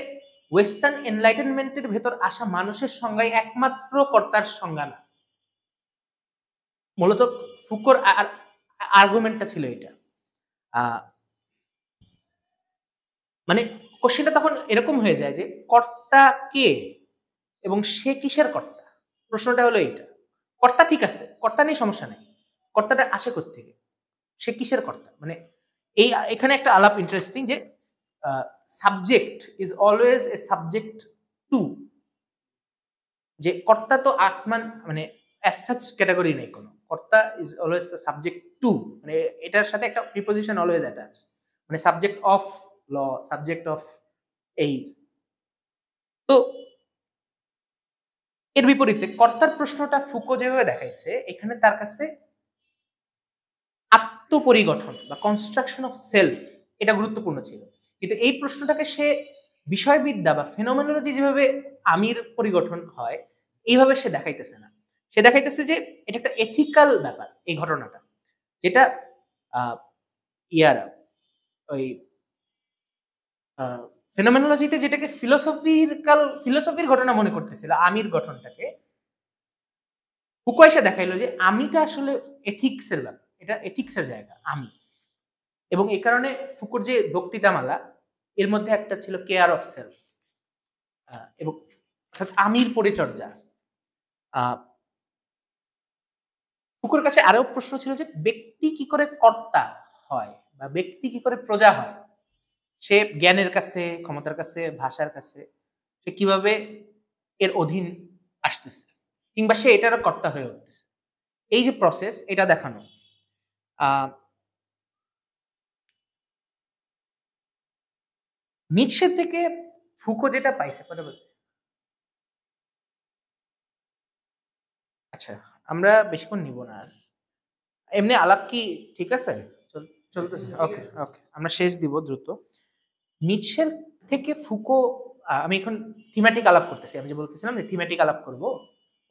ওয়েস্টার্ন এনলাইটেনমেন্টের ভেতর আসা মানুষের সংজ্ঞায় একমাত্র কর্তার সংজ্ঞা না। মূলত ফুকোর আর্গুমেন্টটা ছিল এটা। মানে কোশ্চেনটা তখন এরকম হয়ে যায় যে কর্তা কে এবং সে কিসের কর্তা। প্রশ্নটা হলো এইটা। কর্তা ঠিক আছে, কর্তা নিয়ে সমস্যা নেই, কর্তাটা আসে কোত্থেকে, সে কিসের কর্তা। মানে এই এখানে একটা আলাপ ইন্টারেস্টিং যে subject is always a subject to, যে কর্তা তো আসমান মানে অ্যাজ সাচ ক্যাটাগরি নেই কোনো, কর্তা ইজ অলওয়েজ সাবজেক্ট টু, মানে এটার সাথে একটা প্রিপোজিশন অলওয়েজ অ্যাটাচ, মানে subject of law, subject of এই। তো এর বিপরীতে কর্তার প্রশ্নটা ফুকো যেভাবে দেখাইছে, এখানে তার কাছে আত্মপরিগঠন বা কনস্ট্রাকশন অফ সেলফ এটা গুরুত্বপূর্ণ ছিল। কিন্তু এই প্রশ্নটাকে সে বিষয়বিদ্যা বা ফেনোমেনোলজি যেভাবে আমির পরিগঠন হয় এইভাবে সে দেখাইতেছে না। সে দেখাইতেছে যে এটা একটা এথিক্যাল ব্যাপার, এই ঘটনাটা যেটা আহ, ইয়ারা ওই ফেনোমেনোলজিতে যেটাকে ফিলোসফির ঘটনা মনে করতেছিল আমির গঠনটাকে, ফুকো এসে দেখাইলো যে আমিটা আসলে এথিক্সের ব্যাপার, এটা এথিক্সের জায়গা আমি। এবং এই কারণে ফুকোর যে বক্তৃতামালা এর মধ্যে একটা ছিল কেয়ার অফ সেলফ, এবং অর্থাৎ আমির পরিচর্যা। ফুকোর কাছে আরো প্রশ্ন ছিল যে ব্যক্তি কি করে কর্তা হয় বা ব্যক্তি কি করে প্রজা হয়, সে জ্ঞানের কাছে, ক্ষমতার কাছে, ভাষার কাছে সে কিভাবে এর অধীন আসতেছে, কিংবা সে এটারও কর্তা হয়ে উঠতেছে, এই যে প্রসেস এটা দেখানো। নিটসে থেকে ফুকো যেটা পাইছে, আচ্ছা আমরা বেশিক্ষণ নিব না আর, এমনি আলাপ কি ঠিক আছে, চলতেছে? ওকে ওকে, আমরা শেষ দিব দ্রুত। নিটসের থেকে ফুকো, আমি এখন থিমেটিক আলাপ করতেছি, আমি যে বলতেছিলাম যে থিমেটিক আলাপ করব,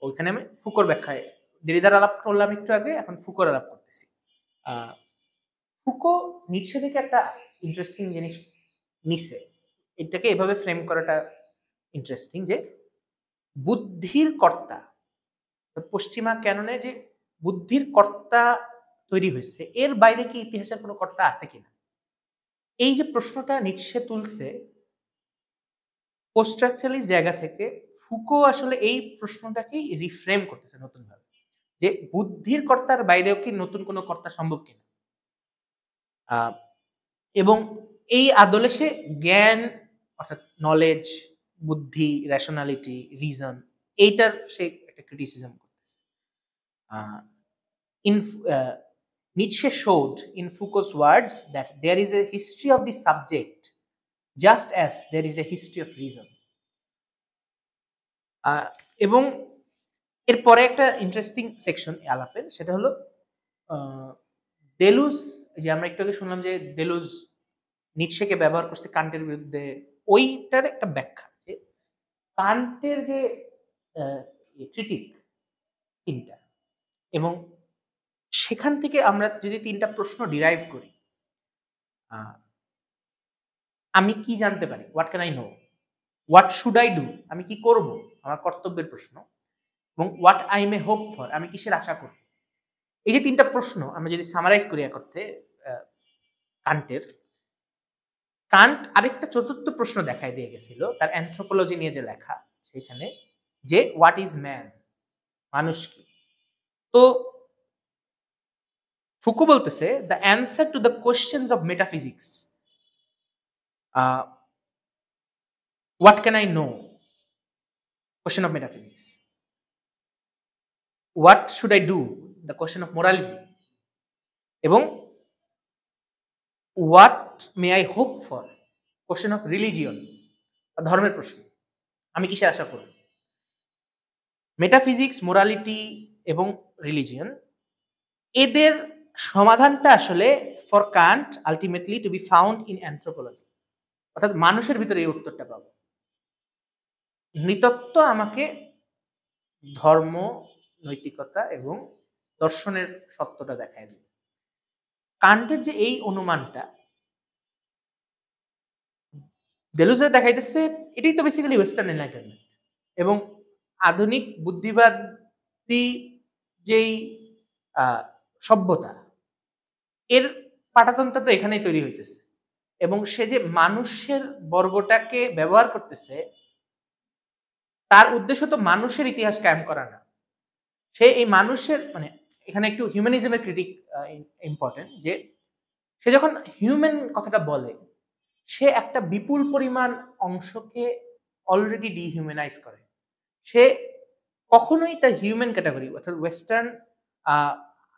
ওইখানে আমি ফুকোর ব্যাখ্যায় দেরিদার আলাপ করলাম একটু আগে, এখন ফুকোর আলাপ করতেছি। ফুকো নিটসে থেকে একটা ইন্টারেস্টিং জিনিস নিছে, এটাকে এভাবে ফ্রেম করাটা ইন্টারেস্টিং যে বুদ্ধির কর্তা, পশ্চিমা ক্যাননে যে বুদ্ধির কর্তা তৈরি হয়েছে, এর বাইরে কি ইতিহাসের কোনো কর্তা আছে কিনা, এই যে প্রশ্নটা নিটসে তুলছে পোস্ট স্ট্রাকচারালিস্ট জায়গা থেকে, ফুকো আসলে এই প্রশ্নটাকেই রিফ্রেম করতেছে নতুন ভাবে, যে বুদ্ধির কর্তার বাইরেও কি নতুন কোনো কর্তা সম্ভব কিনা। এবং এই আদলে সে জ্ঞান অর্থাৎ নলেজ, বুদ্ধি, রেশনালিটি, রিজন, এইটার সে একটা ক্রিটিসিজম করতেছে। In Nietzsche showed in Foucault's words that there is a history of the subject just as there is a history of reason. এবং এরপরে একটা ইন্টারেস্টিং সেকশন আলাপের, সেটা হলো দেলুজ, যে আমরা একটু আগে শুনলাম যে দেলুজ নিটশেকে ব্যবহার করছে কান্টের বিরুদ্ধে, ওইটার একটা ব্যাখ্যা যে কান্টের যে ক্রিটিক তিনটা, এবং সেখান থেকে আমরা যদি তিনটা প্রশ্ন ডিরাইভ করি, আমি কি জানতে পারি, what can I no, what should I do, আমি কি করব, আমার কর্তব্যের প্রশ্ন, এবং what I may hope for, আমি কিসের আশা করব। এই যে তিনটা প্রশ্ন আমরা যদি সামারাইজ করি এক অর্থে কান্টের, কান্ট আরেকটা চতুর্থ প্রশ্ন দেখায় দিয়ে গেছিল তার অ্যানথ্রোপোলজি নিয়ে যে লেখা সেখানে, যে হোয়াট ইজ ম্যান, মানুষ কি। তো ফুকো বলতেছে the answer to the questions of metaphysics, what can I know, question of metaphysics, what should I do, the question of morality, এবং what may I hope for, question of religion, ধর্মের প্রশ্ন, আমি কিসের আশা করব। Metaphysics, morality এবং religion, এদের সমাধানটা আসলে for Kant ultimately to be found in anthropology, অর্থাৎ মানুষের ভিতরে এই উত্তরটা পাবো। নৃতত্ব আমাকে ধর্ম, নৈতিকতা এবং দর্শনের সত্যটা দেখায় দেবে। কান্টের যে এই অনুমানটা দেলুজের দেখাইতেছে, এটাই তো বেসিক্যালি ওয়েস্টার্ন এনলাইটেনমেন্ট, এবং আধুনিক বুদ্ধিবাদী যেই সভ্যতা, এর পাটাতনটা তো এখানেই তৈরি হইতেছে। এবং সে যে মানুষের বর্গটাকে ব্যবহার করতেছে তার উদ্দেশ্য তো মানুষের ইতিহাস কায়েম করা না। সে এই মানুষের মানে এখানে একটু হিউম্যানিজমের ক্রিটিক ইম্পর্টেন্ট, যে সে যখন হিউম্যান কথাটা বলে সে একটা বিপুল পরিমাণ অংশকে অলরেডি ডিহিউম্যানাইজ করে। সে কখনোই তার হিউম্যান ক্যাটাগরি অর্থাৎ ওয়েস্টার্ন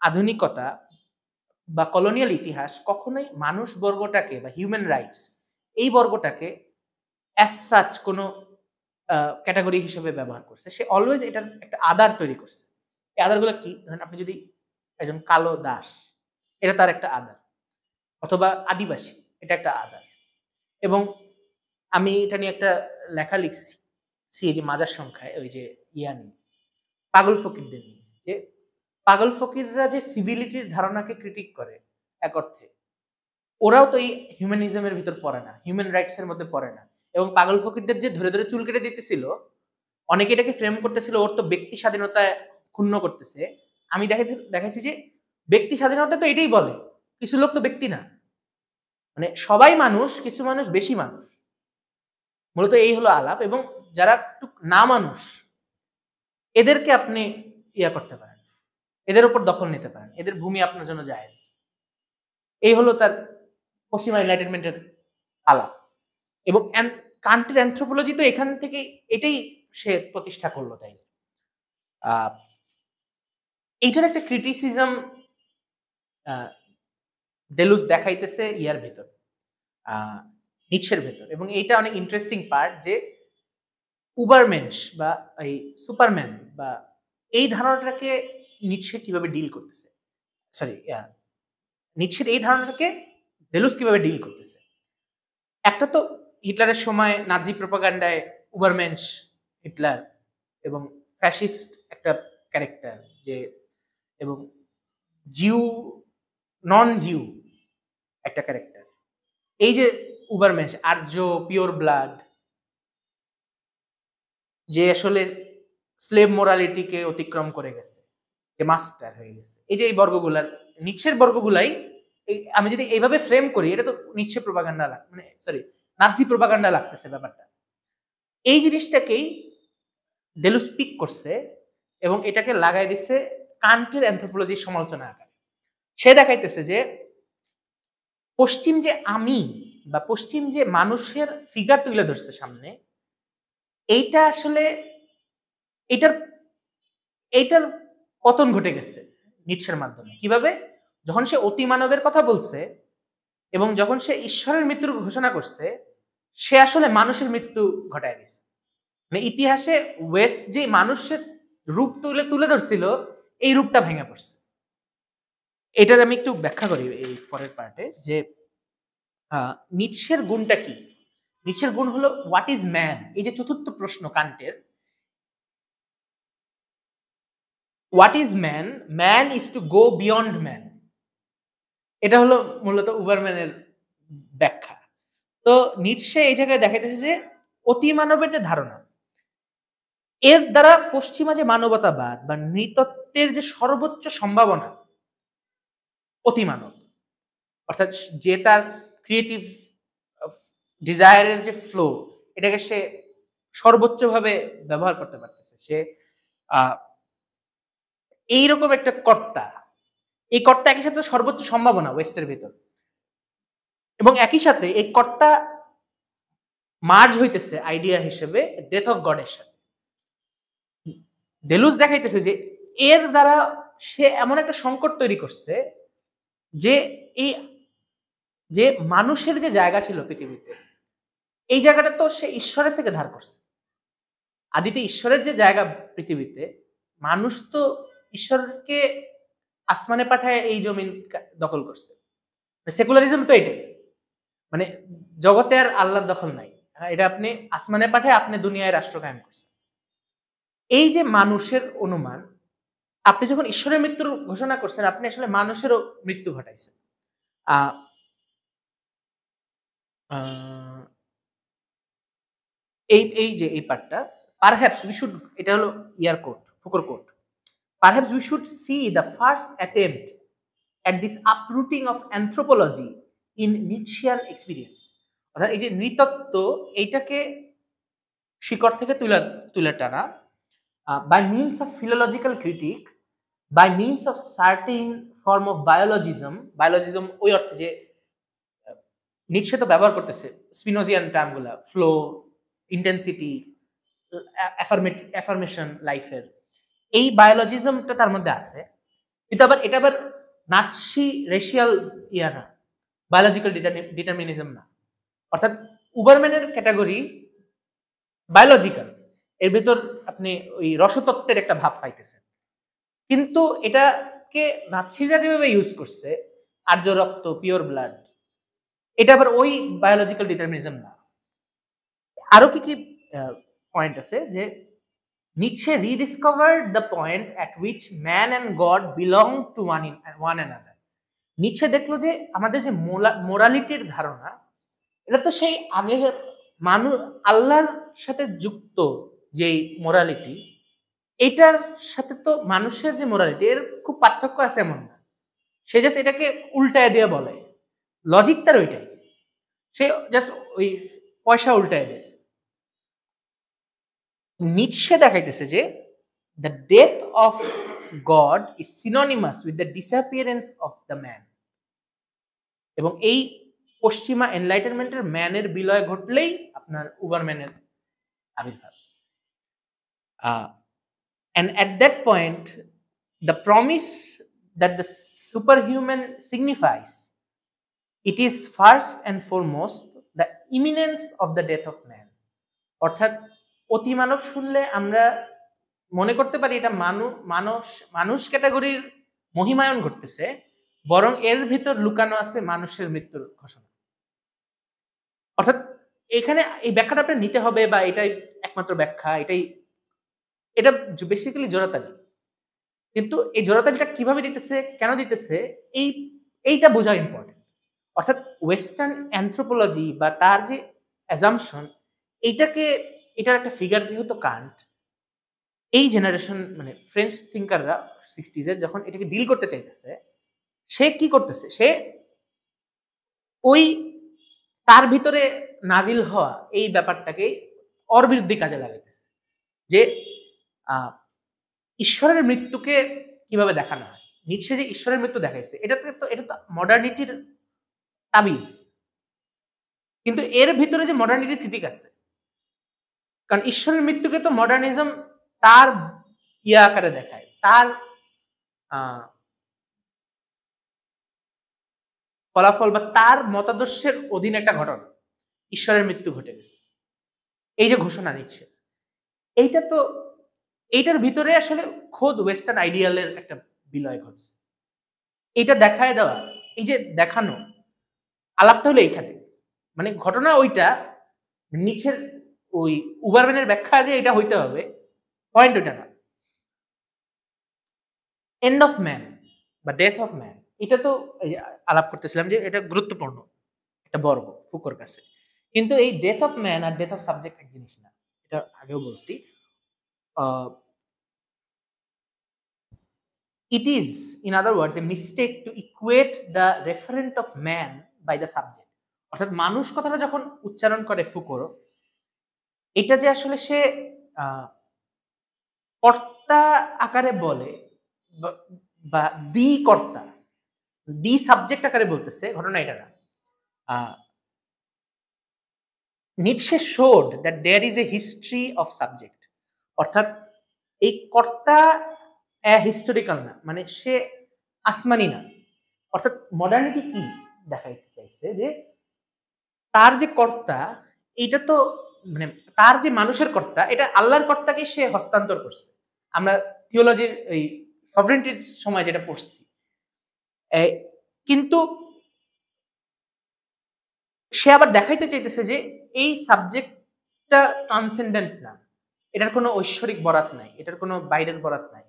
আধুনিকতা বা কলোনিয়াল ইতিহাস কখনোই মানুষ বর্গটাকে বা হিউম্যান রাইটস এই বর্গটাকে অ্যাজ সাচ কোনো ক্যাটাগরি হিসেবে ব্যবহার করছে। সে অলওয়েজ এটার একটা আধার তৈরি করছে। এই আধারগুলো কি? ধরেন আপনি যদি একজন কালো দাস, এটা তার একটা আধার, অথবা আদিবাসী, এটা একটা আধার। এবং আমি এটা নিয়ে একটা লেখা লিখছি এই যে মাজার সংখ্যায়, ওই যে নিয়ে পাগল ফকিরদের নিয়ে, যে পাগল ফকিররা যে সিভিলিটির ধারণাকে ক্রিটিক করে এক অর্থে, ওরাও তো এই হিউম্যানিজমের ভিতর পড়ে না, হিউম্যান রাইটস এর মধ্যে পড়ে না। এবং পাগল ফকিরদের যে ধরে ধরে চুল কেটে দিতেছিল, অনেকে এটাকে ফ্রেম করতেছিল ওর তো ব্যক্তি স্বাধীনতা ক্ষুণ্ণ করতেছে। আমি দেখাইছি যে ব্যক্তি স্বাধীনতা তো এটাই বলে, কিছু লোক তো ব্যক্তি না, মানে সবাই মানুষ, কিছু মানুষ বেশি মানুষ, মূলত এই হলো আলাপ। এবং যারা একটু না মানুষ এদেরকে আপনি ইয়া করতে পারেন, এদের উপর দখল নিতে পারেন, এদের ভূমি আপনার জন্য জায়েজ। এই হলো তার পশ্চিমা এনলাইটেনমেন্টের আলাপ। এবং কান্টের অ্যানথ্রোপোলজি তো এখান থেকে এটাই সে প্রতিষ্ঠা করলো। তাই এইটার একটা ক্রিটিসিজম ডেলুজ দেখাইতেছে ইয়ার ভেতর, নিটশের ভেতর। এবং এইটা অনেক ইন্টারেস্টিং পার্ট, যে উবারমেন্স বা এই সুপারম্যান বা এই ধারণাটাকে নিটশে কিভাবে ডিল করতেছে, সরি নিটশের এই ধারণাটাকে ডেলুজ কিভাবে ডিল করতেছে। একটা তো হিটলারের সময় নাজি প্রোপাগান্ডায় উবারমেন্স হিটলার এবং ফ্যাসিস্ট একটা ক্যারেক্টার, যে এবং জিউ নন জিউ একটা ক্যারেক্টার। এই যে উবারমেন্স আর্য পিওর ব্লাড, যে আসলে স্লেভ মোরালিটিকে অতিক্রম করে গেছে, যে মাস্টার হয়ে গেছে, এই যে এই বর্গগুলার নিটশের বর্গগুলাই আমি যদি এইভাবে ফ্রেম করি, এটা তো নিটশে প্রোপাগান্ডা মানে সরি নাজি প্রোপাগান্ডা লাগতেছে ব্যাপারটা। এই জিনিসটাকেই ডেলুজ পিক করছে এবং এটাকে লাগাই দিচ্ছে কান্টের অ্যানথ্রোপোলজির সমালোচনা আকারে। সে দেখাইতেছে যে পশ্চিম যে আমি বা পশ্চিম যে মানুষের ফিগার তুলে ধরছে সামনে, এইটা আসলে এইটার পতন ঘটে গেছে নিটশের মাধ্যমে। কিভাবে? যখন সে অতি মানবের কথা বলছে এবং যখন সে ঈশ্বরের মৃত্যুর ঘোষণা করছে, সে আসলে মানুষের মৃত্যু ঘটায় দিছে। মানে ইতিহাসে ওয়েস্ট যে মানুষের রূপ তুলে ধরছিল, এই রূপটা ভেঙে পড়ছে। এটার আমি একটু ব্যাখ্যা করি এই পরের পার্টে, যে নিটশের গুণটা কি। নিটশের গুণ হলো হোয়াট ইজ ম্যান। এই যে চতুর্থ প্রশ্ন কান্টের, what is man, man is to go beyond man. এটা হলো মূলত উবারম্যানের ব্যাখ্যা। তো নিটশে এই জায়গায় দেখাইতেছে যে অতি মানবের যে ধারণা, এর দ্বারা পশ্চিমা যে মানবতাবাদ বা নৃতত্বের যে সর্বোচ্চ সম্ভাবনা, অতি মানব অর্থাৎ যে তার ক্রিয়েটিভ ডিজায়ারের যে ফ্লো, এটাকে সে সর্বোচ্চভাবে ব্যবহার করতে পারতেছে। সে এইরকম একটা কর্তা, এই কর্তা একই সাথে সর্বোচ্চ সম্ভাবনা ওয়েস্টের ভিতর, এবং একই সাথে এই কর্তা মার্জ হইতেছে আইডিয়া হিসেবে ডেথ অফ গডের সাথে। ডেলুজ দেখাইতেছে যে এর দ্বারা সে এমন একটা সংকট তৈরি করছে যে এই যে মানুষের যে জায়গা ছিল পৃথিবীতে, এই জায়গাটা তো সে ঈশ্বরের থেকে ধার করছে। আদিতে ঈশ্বরের যে জায়গা পৃথিবীতে, মানুষ তো ঈশ্বরকে আসমানে পাঠায় এই জমিন দখল করছে। সেকুলারিজম তো এটাই, মানে জগতে আর আল্লাহর দখল নাই, এটা আপনি আসমানে পাঠায় আপনি দুনিয়ায় রাষ্ট্র কায়েম করছেন। এই যে মানুষের অনুমান, আপনি যখন ঈশ্বরের মৃত্যুর ঘোষণা করছেন, আপনি আসলে মানুষেরও মৃত্যু ঘটাইছেন। এই যে এই পার্টটা, পারহ্যাপস উই শুড, এটা হলো ইয়ার কোট, ফুকোর quote, perhaps we should see the first attempt at this uprooting of anthropology in Nietzschean experience. অর্থাৎ এই যে নৃতত্ব, এইটাকে শিকড় থেকে তুলে টানা by means of philological critique, by means of certain form of biologism. Biologism ওই অর্থে যে নিটশে তো ব্যবহার করতেছে স্পিনোজিয়ান টার্মগুলা, ফ্লো, ইন্টেন্সিটি, অ্যাফার্মেশন লাইফের, এই বায়োলজিজমটা তার মধ্যে আছে। কিন্তু আবার এটা আবার নাৎসি রেশিয়াল ইয়া না, বায়োলজিক্যাল ডিটারমিনিজম না। অর্থাৎ উবারম্যানের ক্যাটাগরি বায়োলজিক্যাল, এর ভেতর আপনি ওই রসতত্ত্বের একটা ভাব পাইতেছেন। কিন্তু এটাকে নাৎসিরা যেভাবে ইউজ করছে, আর্য রক্ত, পিওর ব্লাড, এটা আবার ওই বায়োলজিক্যাল ডিটারমিনিজম না। আরো কি কি পয়েন্ট আছে যে Nietzsche rediscovered the point at which man and God belong to one another. Nietzsche দেখলো যে আমাদের যে মোরালিটির ধারণা, এটা তো সেই আগে মানুষ আল্লাহর সাথে যুক্ত যেই মোরালিটি, এটার সাথে তো মানুষের যে মোরালিটি এর খুব পার্থক্য আছে এমন না। সে জাস্ট এটাকে উল্টায় দিয়ে বলে, লজিক তার ওইটাই, সে জাস্ট ওই পয়সা উল্টায় দিয়েছে। নিটশে দেখাইতেছে যে the death of god is synonymous with the disappearance of the man. এবং এই পশ্চিমা এনলাইটেনমেন্টের ম্যানের বিলয় ঘটলেই আপনার উবারম্যানের আবির্ভাব। And at that point, the promise that the superhuman signifies, it is first and foremost the imminence of the death of man. অর্থাৎ অতিমানব শুনলে আমরা মনে করতে পারি এটা মানুষ ক্যাটাগরির মহিমায়ন ঘটতেছে, বরং এর ভিতর লুকানো আছে মানুষের মৃত্যুর ঘোষণা। অর্থাৎ এখানে এই ব্যাখ্যাটা আপনার নিতে হবে, বা এটাই একমাত্র ব্যাখ্যা, এটা বেসিক্যালি জোড়াতালি। কিন্তু এই জোড়াতালিটা কিভাবে দিতেছে, কেন দিতেছে, এইটা বোঝা ইম্পর্টেন্ট। অর্থাৎ ওয়েস্টার্ন অ্যানথ্রোপোলজি বা তার যে অ্যাজাম্পশন, এটার একটা ফিগার যেহেতু কান্ট, এই জেনারেশন মানে ফ্রেঞ্চ থিঙ্কাররা 60s যখন এটাকে ডিল করতে চাইতেছে, সে কি করতেছে, সে ওই তার ভিতরে নাজিল হওয়া এই ব্যাপারটাকে ওর বিরুদ্ধে কাজে লাগাইতেছে, যে ঈশ্বরের মৃত্যুকে কিভাবে দেখানো হয়। নিটশে যে ঈশ্বরের মৃত্যু দেখাইছে, এটা তো মডার্নিটির তাবিজ, কিন্তু এর ভিতরে যে মডার্নিটির ক্রিটিক আছে। কারণ ঈশ্বরের মৃত্যুকে তো মডার্নিজম তার আকারে দেখায়, তার ফলাফল বা তার মতাদর্শের অধীনে একটা ঘটনা, ঈশ্বরের মৃত্যু ঘটে গেছে, এই যে ঘোষণা নিচ্ছে, এইটার ভিতরে আসলে খোদ ওয়েস্টার্ন আইডিয়ালের একটা বিলয় ঘটছে। এটা দেখায় দেওয়া, এই যে দেখানো আলাপটা হলো এইখানে, মানে ঘটনা ওইটা, নিচের ওই উবারম্যানের ব্যাখ্যা যে এটা হইতে হবে, পয়েন্ট ওইটা না। এন্ড অফ ম্যান বা ডেথ অফ ম্যান, এটা তো আলাপ করতেছিলাম যে এটা গুরুত্বপূর্ণ একটা বর্গ ফুকোর কাছে। কিন্তু এই ডেথ অফ ম্যান আর ডেথ অফ সাবজেক্ট এক জিনিস না, এটা আগেও বলছি। It is, in other words, a mistake to equate the referent of man by the subject. অর্থাৎ মানুষ কথাটা যখন উচ্চারণ করে ফুকো, এটা যে আসলে সে কর্তা আকারে বলে বা দি কর্তা, দি সাবজেক্ট আকারে বলতেছে, ঘটনা এটা না। নিটশে showed that there is a history of subject. অর্থাৎ এই কর্তা হিস্টোরিক্যাল না, মানে সে আসমানি না। অর্থাৎ মডার্নিটি কি দেখাইতে চাইছে, যে তার যে কর্তা, এটা তো মানে তার যে মানুষের কর্তা, এটা আল্লাহর কর্তাকে সে হস্তান্তর করছে। আমরা থিওলজির এই সভরেন্টির সময় যেটা পড়ছি, কিন্তু সে আবার দেখাইতে চাইতেছে যে এই সাবজেক্টটা ট্রান্সেন্ডেন্ট না, এটার কোনো ঐশ্বরিক বরাত নাই, এটার কোনো বাইরের বরাত নাই।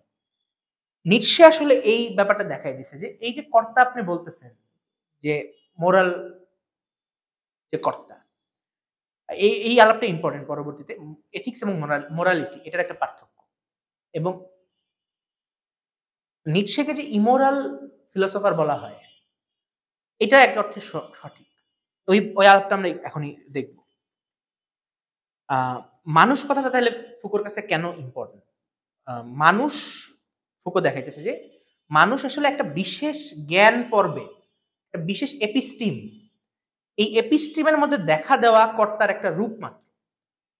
নিটশে আসলে এই ব্যাপারটা দেখাই দিছে যে এই যে কর্তা আপনি বলতেছেন, যে মোরাল যে কর্তা, এই আলাপটা ইম্পর্টেন্ট। পরবর্তীতে এথিক্স এবং মোরালিটি, এটার একটা পার্থক্য। এবং নিটশেকে যে ইমোরাল ফিলোসফার বলা হয়, এটা এক অর্থে সঠিক। ওই আলাপটা আমরা এখনই দেখব। মানুষ কথাটা তাহলে ফুকোর কাছে কেন ইম্পর্টেন্ট? মানুষ, ফুকো দেখাইতেছে যে মানুষ আসলে একটা বিশেষ জ্ঞান পর্বে, একটা বিশেষ এপিস্টিম, এই এপিস্টিমের মধ্যে দেখা দেওয়া কর্তার একটা রূপ মাত্র।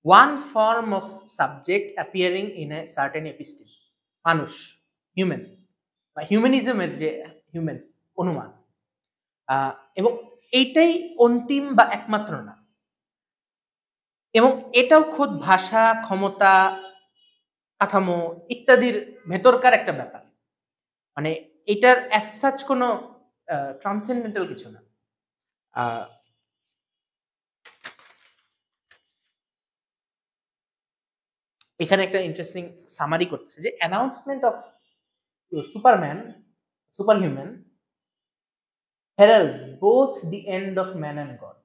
One form of subject appearing in a certain episteme. মানুষ, হিউম্যান বা হিউম্যানিজমের যে হিউম্যান অনুমান, এবং এইটাই অন্তিম বা একমাত্র না। এবং এটাও খোদ ভাষা, ক্ষমতা, কাঠামো ইত্যাদির ভেতরকার একটা ব্যাপার। মানে এটার অ্যাজ সাচ কোনো ট্রান্সেন্ডেন্টাল কিছু না। এখানে একটা ইন্টারেস্টিং সামারি করতেছে যে announcement of superman, superhuman heralds both the end of man and God.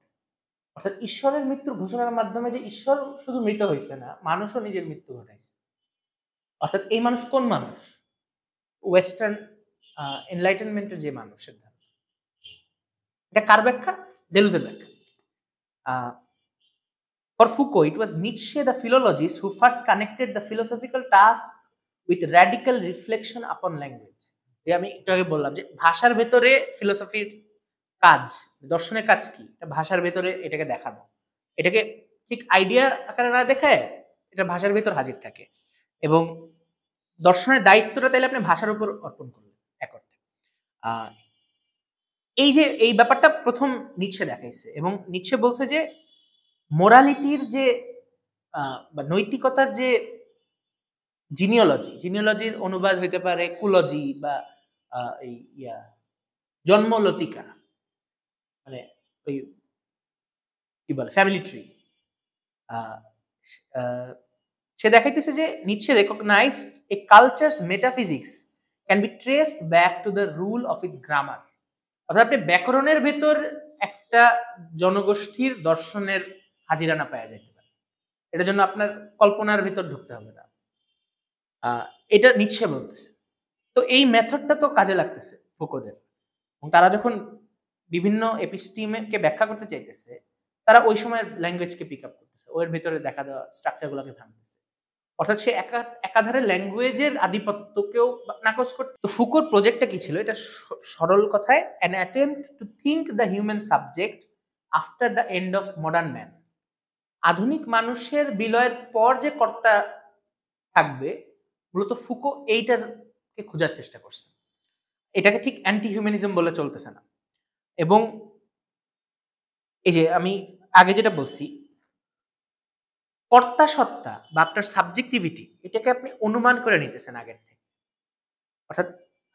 অর্থাৎ ঈশ্বরের মৃত্যুর ঘোষণার মাধ্যমে যে ঈশ্বর শুধু মৃত হয়েছে না, মানুষও নিজের মৃত্যু ঘটাইছে। অর্থাৎ এই মানুষ কোন মানুষ? ওয়েস্টার্ন এনলাইটেনমেন্টের যে মানুষের ধারণা। এটা কার ব্যাখ্যা? দেলুজের ব্যাখ্যা। For Foucault, it was Nietzsche, the philologist, who first connected the philosophical task with radical reflection upon language. যে আমি একটু আগে বললাম যে ভাষার ভেতরে ফিলোসফির কাজ, দর্শনের কাজ কি? এটা ভাষার ভেতরে এটাকে দেখানো, এটাকে ঠিক আইডিয়া আকারে না দেখায় এটা ভাষার ভেতর হাজির থাকে। এবং দর্শনের দায়িত্বটা তাইলে আপনি ভাষার উপর অর্পণ করলেন এক অর্থে। এই যে এই ব্যাপারটা প্রথম নিচ্ছে দেখাইছে, এবং নিচ্ছে বলছে যে মোরালিটির যে বা নৈতিকতার যে জিনিওলজির অনুবাদ হইতে পারে কুলজি বা এই জন্মলতিকা, মানে ওই কি বলে ফ্যামিলি ট্রি। সে দেখাইতেছে যে নিচ্ছে recognized a cultures metaphysics can be traced back to the rule of its grammar. অর্থাৎ আপনি ব্যাকরণের ভেতর একটা জনগোষ্ঠীর দর্শনের হাজিরানা পাওয়া যেতে পারে। এটার জন্য আপনার কল্পনার ভিতর ঢুকতে হবে না। এটা নিচ্ছে বলতেছে। তো এই মেথডটা তো কাজে লাগতেছে ফুকোদের, এবং তারা যখন বিভিন্ন এপিস্টিমকে ব্যাখ্যা করতে চাইতেছে, তারা ওই সময় ল্যাঙ্গুয়েজকে পিক আপ করতেছে, ওর ভিতরে দেখা দেওয়া স্ট্রাকচারগুলোকে ভাঙতেছে। অর্থাৎ সে একাধারে ল্যাঙ্গুয়েজের আধিপত্যকেও নাকচ করতে। তো ফুকোর প্রজেক্টটা কি ছিল? এটা সরল কথায় an attempt to think the human subject after the end of modern man. আধুনিক মানুষের বিলয়ের পর যে কর্তা থাকবে, মূলত ফুকো এইটারকে খোঁজার চেষ্টা করছে। এটাকে ঠিক অ্যান্টি হিউম্যানিজম বলে চলতেছে না। এবং এই যে আমি আগে যেটা বলছি, কর্তা সত্তা বা আপনার সাবজেক্টিভিটি, এটাকে আপনি অনুমান করে নিতেছেন আগের থেকে। অর্থাৎ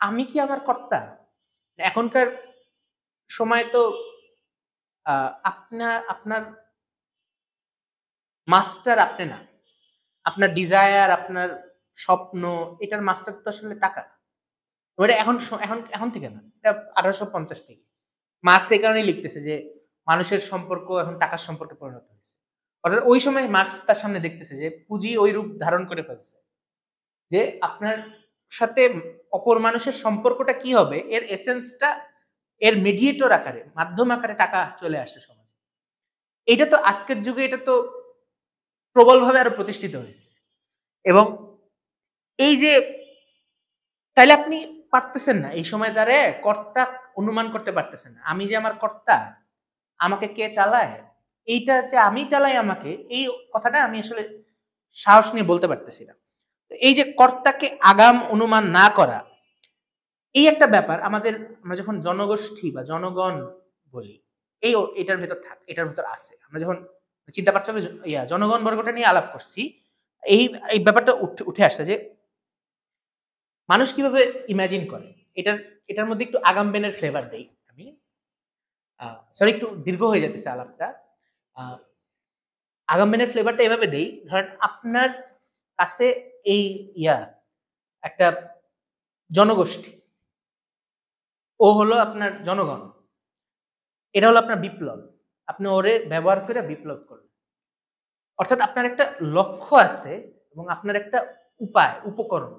আমি কি আমার কর্তা? এখনকার সময় তো আপনার মাস্টার আপনি না, আপনার ডিজায়ার, আপনার স্বপ্ন, এটার মাস্টার তো আসলে টাকা। ওটা এখন এখন এখন থেকে না, এটা 1850 থেকে। মার্কস এই কারণেই লিখতেছে যে মানুষের সম্পর্ক এখন টাকার সম্পর্কে পরিণত হয়েছে। অর্থাৎ ওই সময় মার্কস তার সামনে দেখতেছে যে পুঁজি ওই রূপ ধারণ করে ফেলছে, যে আপনার সাথে অপর মানুষের সম্পর্কটা কি হবে, এর এসেন্সটা এর মিডিয়েটর আকারে, মাধ্যম আকারে টাকা চলে আসছে সমাজে। এটা তো আজকের যুগে এটা তো প্রবলভাবে আরো প্রতিষ্ঠিত হয়েছে। এবং এই যে তাইলে আপনি পারতেছেন না এই সময় দাঁড়ে কর্তা অনুমান করতে পারতেছেন না, আমি যে আমার কর্তা, আমাকে কে চালায়, এইটা যে আমি চালাই আমাকে, এই কথাটা আমি আসলে সাহস নিয়ে বলতে পারতেছি না। এই যে কর্তাকে আগাম অনুমান না করা, এই একটা ব্যাপার আমাদের, আমরা যখন জনগোষ্ঠী বা জনগণ বলি, এটার ভেতর আছে। আমরা যখন চিন্তা পার্থক্য জনগণ বর্গটা নিয়ে আলাপ করছি, এই ব্যাপারটা উঠে আসছে যে মানুষ কিভাবে ইমাজিন করে। এটার মধ্যে একটু আগামবেনের ফ্লেভার দেই আমি। সরি, একটু দীর্ঘ হয়ে যেতেছে আলাপটা। আগামবেনের ফ্লেভারটা এভাবে দেই, ধরেন আপনার কাছে এই একটা জনগোষ্ঠী, ও হলো আপনার জনগণ, এটা হলো আপনার বিপ্লব, আপনি ওরে ব্যবহার করে বিপ্লব করলেন। অর্থাৎ আপনার একটা লক্ষ্য আছে এবং আপনার একটা উপায়, উপকরণ,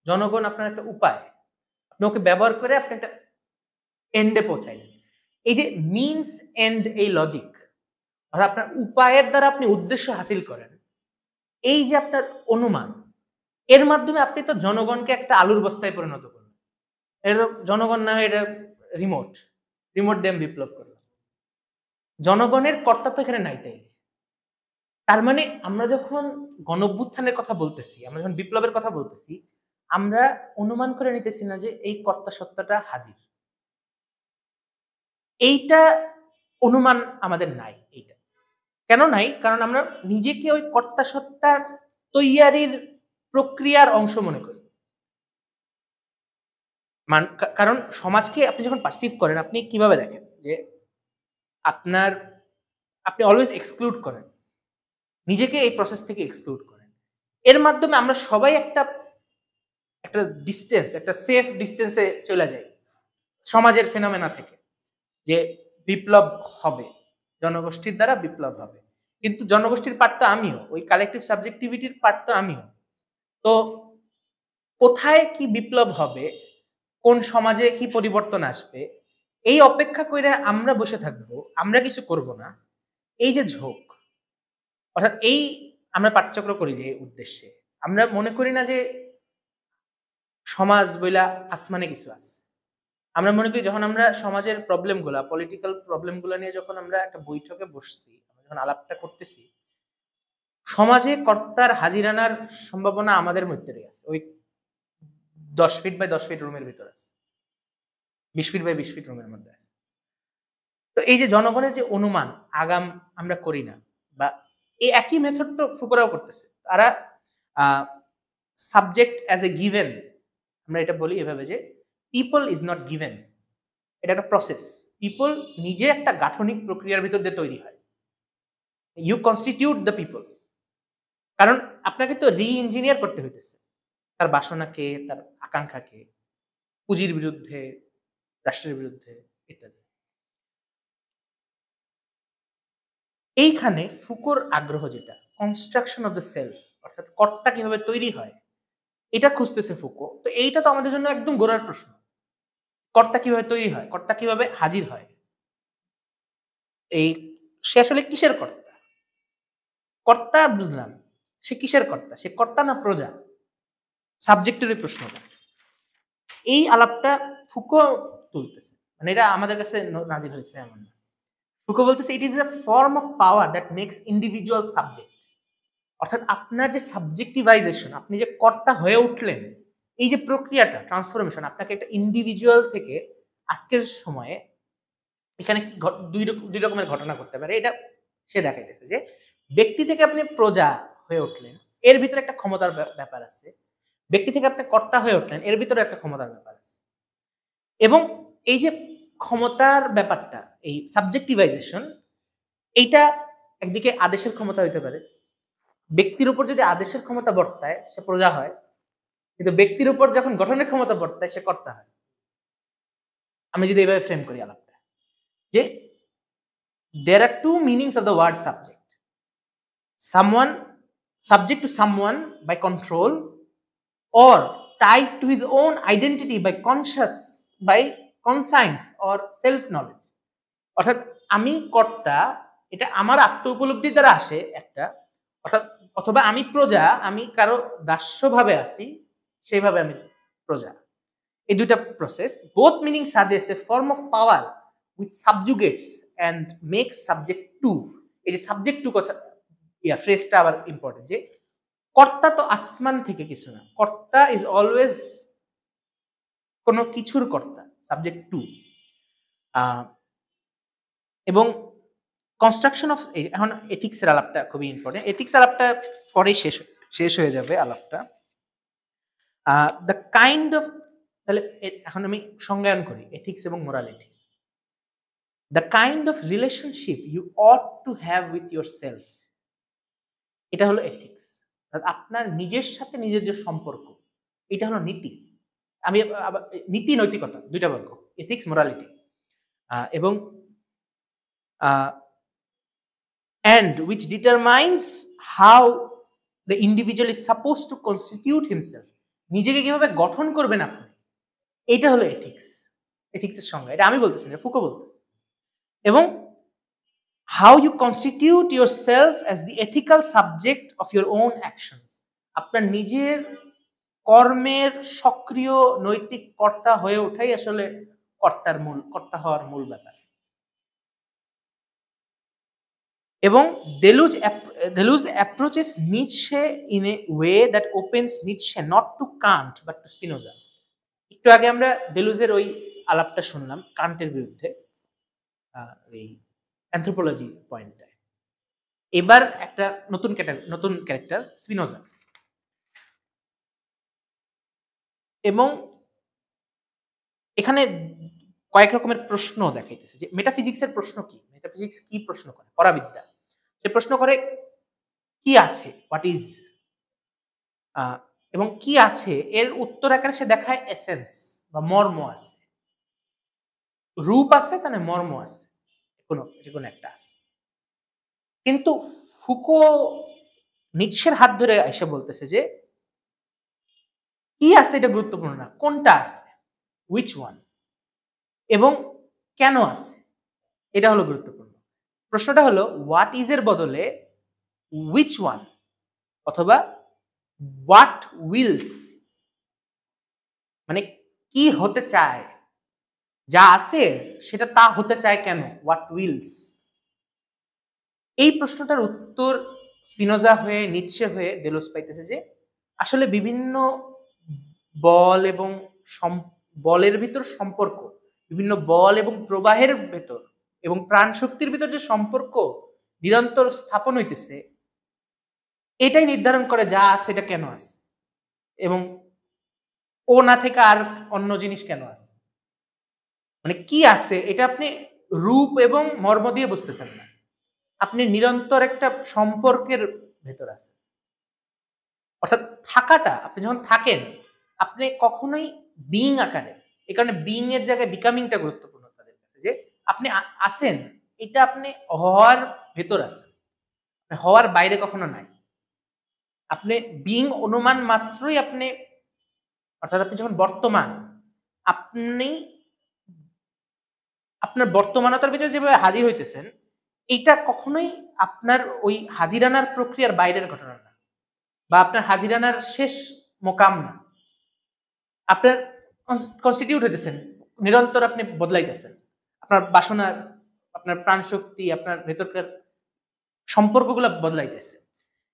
জনগণ আপনার একটা উপায়, আপনি ওকে ব্যবহার করে আপনি একটা এন্ডে পৌঁছাইলেন। এই যে মিনস এন্ড এই লজিক, অর্থাৎ আপনার উপায়ের দ্বারা আপনি উদ্দেশ্য হাসিল করেন, এই যে আপনার অনুমান, এর মাধ্যমে আপনি তো জনগণকে একটা আলুর বস্তায় পরিণত করলেন। এটা জনগণ না হয় এটা রিমোট দিয়ে আমি বিপ্লব করলাম। জনগণের কর্তা তো এখানে নাই। তাই তার মানে আমরা যখন গণঅভ্যুত্থানের কথা বলতেছি, আমরা যখন বিপ্লবের কথা বলতেছি, আমরা অনুমান করে নিতেছি না যে এই কর্তা সত্তাটা হাজির। এইটা অনুমান আমাদের নাই। এইটা কেন নাই? কারণ আমরা নিজেকে ওই কর্তা সত্তার তৈয়ারির প্রক্রিয়ার অংশ মনে করি। কারণ সমাজকে আপনি যখন পারসিভ করেন, আপনি কিভাবে দেখেন যে আপনি অলওয়েজ এক্সক্লুড করেন নিজেকে, এই প্রসেস থেকে এক্সক্লুড করেন। এর মাধ্যমে আমরা সবাই একটা ডিস্টেন্স, একটা সেফ ডিস্টেন্সে চলে যাই সমাজের ফেনোমেনা থেকে, যে বিপ্লব হবে, জনগোষ্ঠীর দ্বারা বিপ্লব হবে। কিন্তু জনগোষ্ঠীর পার্ট তো আমিও, ওই কালেকটিভ সাবজেক্টিভিটির পার্ট তো আমিও। তো কোথায় কি বিপ্লব হবে, কোন সমাজে কি পরিবর্তন আসবে, এই অপেক্ষা করে আমরা বসে থাকবো, আমরা কিছু করব না, এই যে ঝোঁক, অর্থাৎ এই আমরা পাঠচক্র করি যে উদ্দেশ্যে, আমরা মনে করি না যে সমাজ বইলা আসমানে কিছু আছে। আমরা মনে করি যখন আমরা সমাজের প্রবলেমগুলা, পলিটিক্যাল প্রবলেমগুলা নিয়ে যখন আমরা একটা বৈঠকে বসছি, যখন আলাপটা করতেছি, সমাজে কর্তার হাজিরানার সম্ভাবনা আমাদের মধ্যে আছে। ওই 10 ফিট বাই 10 ফিট রুমের ভিতরে আছে, 20 ফিট বাই 20 ফিট রুমের মধ্যে আছে। তো এই যে জনগণের যে অনুমান আগাম আমরা করি না, বা এই একই মেথডটা ফুকুরাও করতেছে। তারা সাবজেক্ট অ্যাজ এ গিভেন, আমরা এটা বলি এভাবে যে পিপল ইজ নট গিভেন, এটা একটা প্রসেস। পিপল নিজে একটা গাঠনিক প্রক্রিয়ার ভিতর দিয়ে তৈরি হয়। You constitute the people. কারণ আপনাকে তো রি ইঞ্জিনিয়ার করতে হইতেছে তার বাসনাকে, তার আকাঙ্ক্ষাকে, পুঁজির বিরুদ্ধে, রাষ্ট্রের বিরুদ্ধে ইত্যাদি। এইখানে ফুকোর আগ্রহ যেটা কনস্ট্রাকশন অফ দ্য সেলফ, অর্থাৎ কর্তা কিভাবে তৈরি হয়, এটা খুঁজতেছে ফুকো। তো এইটা তো আমাদের জন্য একদম গোড়ার প্রশ্ন। কর্তা কিভাবে তৈরি হয়, কর্তা কিভাবে হাজির হয়, এই সে আসলে কিসের কর্তা? কর্তা বুঝলাম, সে কিসের কর্তা? সে কর্তা না প্রজা? সাবজেক্টের প্রশ্নটা, এই আলাপটা ফুকো তুলতেছে। মানে এটা আমাদের কাছে নাজিল হয়েছে এমন না। ফুকো বলতেছে it is a form of power that makes individual subject. অর্থাৎ আপনার যে সাবজেক্টিভাইজেশন, আপনি যে কর্তা হয়ে উঠলেন, এই যে প্রক্রিয়াটা ট্রান্সফরমেশন, আপনাকে একটা ইন্ডিভিজুয়াল থেকে আজকের সময়ে এখানে কি দুই রকমের ঘটনা করতে পারে, এটা সে দেখাইতেছে যে ব্যক্তি থেকে আপনি প্রজা হয়ে উঠলেন, এর ভিতরে একটা ক্ষমতার ব্যাপার আছে। ব্যক্তি থেকে আপনি কর্তা হয়ে উঠলেন, এর ভিতরে একটা ক্ষমতার ব্যাপার আছে। এবং এই যে ক্ষমতার ব্যাপারটা, এই সাবজেক্টিভাইজেশন, এইটা একদিকে আদেশের ক্ষমতা হইতে পারে। ব্যক্তির উপর যদি আদেশের ক্ষমতা বর্তায় সে প্রজা হয়, কিন্তু ব্যক্তির উপর যখন গঠনের ক্ষমতা বর্তায় সে কর্তা হয়। আমি যদি এইভাবে ফ্রেম করি আলাপটা, যে there are two meanings of the word subject. Someone subject to someone by control, or tied to his own identity by conscience or self knowledge. অর্থাৎ আমি কর্তা, এটা আমার আত্ম উপলব্ধির দ্বারা আসে একটা, অর্থাৎ অথবা আমি প্রজা, আমি কারো দাস্যভাবে আছি, সেইভাবে আমি প্রজা। এই দুইটা process, both meaning suggest A form of power which subjugates and makes subject to। এই যে সাবজেক্ট টু কথা, ফ্রেজটা আবার ইম্পর্টেন্ট, যে কর্তা তো আসমান থেকে কিছু না, কর্তা ইজ অলওয়েজ কোনো কিছুর কর্তা, সাবজেক্ট টু। এবং কনস্ট্রাকশন অফ, এখন এথিক্সের আলাপটা খুবই ইম্পর্টেন্ট। এথিক্স আলাপটা পরে শেষ হয়ে যাবে আলাপটা। দ্য কাইন্ড অফ, তাহলে এখন আমি সংজ্ঞায়ন করি এথিক্স এবং morality. The kind of relationship you ought to have with yourself, এটা হলো এথিক্স। আপনার নিজের সাথে নিজের যে সম্পর্ক, এটা হলো নীতি। আমি নীতি নৈতিকতা দুইটা বর্গ, এথিক্স মোরালিটি। এবং and which determines how the individual is supposed to constitute himself, নিজেকে কিভাবে গঠন করবেন আপনি, এটা হলো এথিক্স। এথিক্সের সংজ্ঞা, এটা আমি বলতেছি না, ফুকো বলতেছে। এবং how you constitute yourself as the ethical subject of your own actions. আপনার নিজের কর্মের সক্রিয় নৈতিক কর্তা হয়ে ওঠাই আসলে কর্তা হওয়ার মূল ব্যাপার। এবং Deleuze approaches Nietzsche in a way that opens Nietzsche not to Kant but to Spinoza. একটু আগে আমরা ডেলুজের ওই আলাপটা শুনলাম কান্টের বিরুদ্ধে এই অ্যানথ্রোপোলজি পয়েন্টটায়। এবার একটা নতুন ক্যারেক্টার স্পিনোজা। এবং এখানে কয়েক রকমের প্রশ্ন দেখাইতেছে যে মেটাফিজিক্সের প্রশ্ন কি, মেটাফিজিক্স কি প্রশ্ন করে, পরাবিদ্যা সে প্রশ্ন করে কি আছে, হোয়াট ইজ, এবং কি আছে এর উত্তর আকারে সে দেখায় এসেন্স বা মর্ম আছে, রূপ আছে তাহলে মর্ম আছে, যে কোনো একটা আছে। কিন্তু ফুকো নিৎসের হাত ধরে এসে বলতেছে যে কি আছে এটা গুরুত্বপূর্ণ না, কোনটা আছে, উইচ ওয়ান, এবং কেন আছে এটা হলো গুরুত্বপূর্ণ। প্রশ্নটা হলো হোয়াট ইজ এর বদলে উইচ ওয়ান অথবা হোয়াট উইলস, মানে কি হতে চায়, যা আছে সেটা তা হতে চায় কেন, হোয়াট উইলস। এই প্রশ্নটার উত্তর স্পিনোজা হয়ে নিৎসে হয়ে দেলোজ পাইতেছে যে আসলে বিভিন্ন বল এবং বলের ভিতর সম্পর্ক, বিভিন্ন বল এবং প্রবাহের ভেতর এবং প্রাণ শক্তির ভিতর যে সম্পর্ক নিরন্তর স্থাপন হইতেছে এটাই নির্ধারণ করে যা আছে এটা কেন আছে, এবং ও না থেকে আর অন্য জিনিস কেন আছে, মানে কি আছে এটা আপনি রূপ এবং মর্ম দিয়ে বুঝতেছেন না, আপনি নিরন্তর একটা সম্পর্কের ভেতর আছেন। অর্থাৎ থাকাটা, আপনি যখন থাকেন আপনি কখনোই বিইং আকারে, এই কারণে বিইং এর জায়গায় বিকামিংটা গুরুত্বপূর্ণ তাদের কাছে, যে আপনি আছেন এটা আপনি হওয়ার ভেতর আছেন, হওয়ার বাইরে কখনো নাই। আপনি বিইং অনুমান মাত্রই আপনি, অর্থাৎ আপনি যখন বর্তমান, আপনি আপনার বর্তমানতার ভিতরে যেভাবে হাজির হইতেছেন এটা কখনোই আপনার ওই হাজিরানার প্রক্রিয়ার বাইরের ঘটনা না, বা আপনার হাজিরানার শেষ মোকাম না। আপনার কনস্টিটিউট হইতেছেন, নিরন্তর আপনি বদলাইতেছেন, আপনার বাসনার, আপনার প্রাণ শক্তি, আপনার ভেতরকার সম্পর্কগুলো বদলাইতেছে।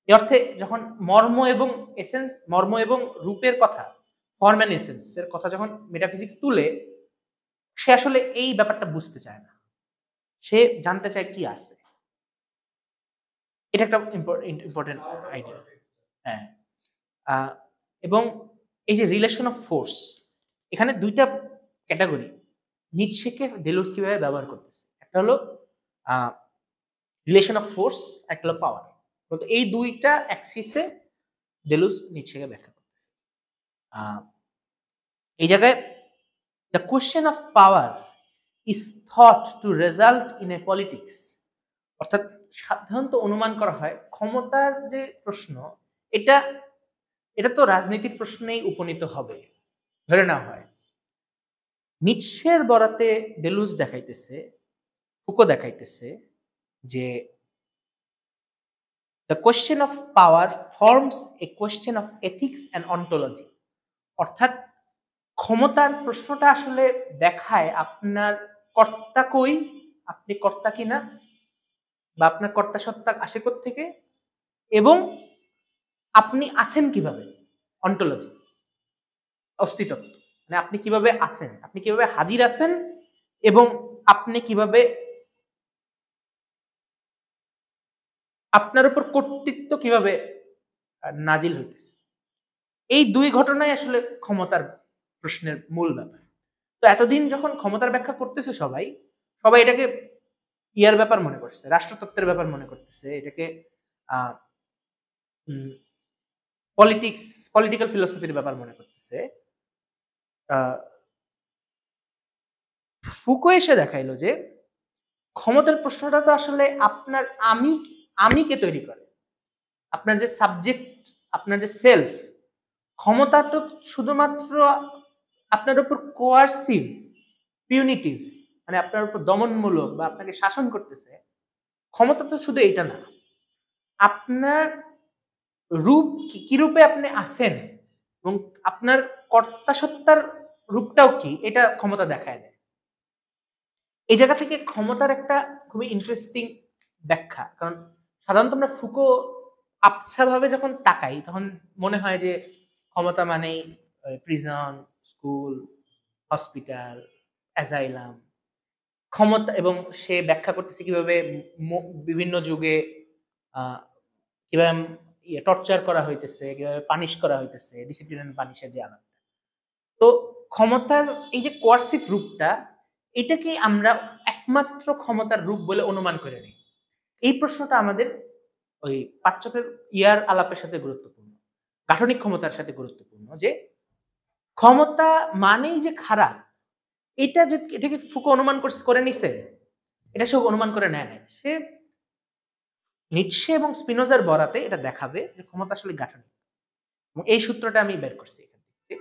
এই অর্থে যখন মর্ম এবং এসেন্স, মর্ম এবং রূপের কথা, ফর্ম অ্যান্ড এসেন্স এর কথা যখন মেটাফিজিক্স তুলে, সে আসলে এই ব্যাপারটা বুঝতে চায় না, সে জানতে চায় কি আছে। এটা একটা ইম্পর্টেন্ট আইডিয়া। হ্যাঁ, এবং এই যে রিলেশন অফ ফোর্স, এখানে দুইটা ক্যাটাগরি নিৎসেকে ডেলোজ কিভাবে ব্যবহার করতেছে, একটা হলো রিলেশন অফ ফোর্স, একটা হলো পাওয়ার। বলতে এই দুইটা অ্যাক্সিসে ডেলোজ নিৎসেকে ব্যাখ্যা করতেছে। এই জায়গায় the question of power is thought to result in a politics, অর্থাৎ সাধারণত অনুমান করা হয় ক্ষমতার যে প্রশ্ন এটা তো রাজনীতির প্রশ্নেই উপনীত হবে ধরে নেওয়া হয়। নিৎসের বরাতে ডেলুজ দেখাইতেছে, ফুকো দেখাইতেছে যে the question of power forms a question of ethics and ontology, অর্থাৎ ক্ষমতার প্রশ্নটা আসলে দেখায় আপনার কর্তা কই, আপনি কর্তা কিনা, বা আপনার কর্তা সত্তা আসে থেকে, এবং আপনি আছেন কিভাবে, অন্টোলজি, অস্তিত্ব, মানে আপনি কিভাবে আছেন, আপনি কিভাবে হাজির আছেন, এবং আপনি কিভাবে আপনার উপর কর্তৃত্ব কিভাবে নাজিল হইতেছে। এই দুই ঘটনাই আসলে ক্ষমতার প্রশ্নের মূল ব্যাপার। তো এতদিন যখন ক্ষমতার ব্যাখ্যা করতেছে সবাই এটাকে ইয়ার ব্যাপার মনে করছে, রাষ্ট্রতত্ত্বের ব্যাপার মনে করতেছে, এটাকে পলিটিক্যাল ফিলোসফির ব্যাপার মনে করতেছে। ফুকো এসে দেখাইলো যে ক্ষমতার প্রশ্নটা তো আসলে আপনার আমিকে তৈরি করে, আপনার যে সাবজেক্ট, আপনার যে সেলফ, ক্ষমতা তো শুধুমাত্র আপনার উপর কোয়ার্সিভ, পিউনিটিভ, মানে আপনার উপর দমনমূলক বা আপনাকে শাসন করতেছে, ক্ষমতা তো শুধু এটা না, আপনার রূপ কি রূপে আপনি আছেন এবং আপনার কর্তাসত্তার রূপটাও কি, এটা ক্ষমতা দেখায় দেয়। এই জায়গা থেকে ক্ষমতার একটা খুবই ইন্টারেস্টিং ব্যাখ্যা, কারণ সাধারণত আমরা ফুকো আবছাভাবে যখন তাকাই তখন মনে হয় যে ক্ষমতা মানেই প্রিজন, স্কুল, হসপিটাল, অ্যাজাইলাম, ক্ষমতা, এবং সে ব্যাখ্যা করতেছে কিভাবে বিভিন্ন যুগে আহ, কিভাবে টর্চার করা হইতেছে, কিভাবে পানিশ করা হইতেছে, ডিসিপ্লিন এন্ড পানিশের যে আলাদা। তো ক্ষমতার এই যে কোয়ার্সিভ রূপটা, এটাকে আমরা একমাত্র ক্ষমতার রূপ বলে অনুমান করে নিই। এই প্রশ্নটা আমাদের ওই পাঠ্যকের ইয়ার আলাপের সাথে গুরুত্বপূর্ণ, গাঠনিক ক্ষমতার সাথে গুরুত্বপূর্ণ, যে ক্ষমতা মানেই যে খারাপ, এটাকে ফুকো অনুমান করে নিছে, এটা সে অনুমান করে নেয় নাই। সে নিটশে এবং স্পিনোজার বরাতে এটা দেখাবে যে ক্ষমতা আসলে গাঠনিক, এবং এই সূত্রটা আমি বের করছি এখান থেকে।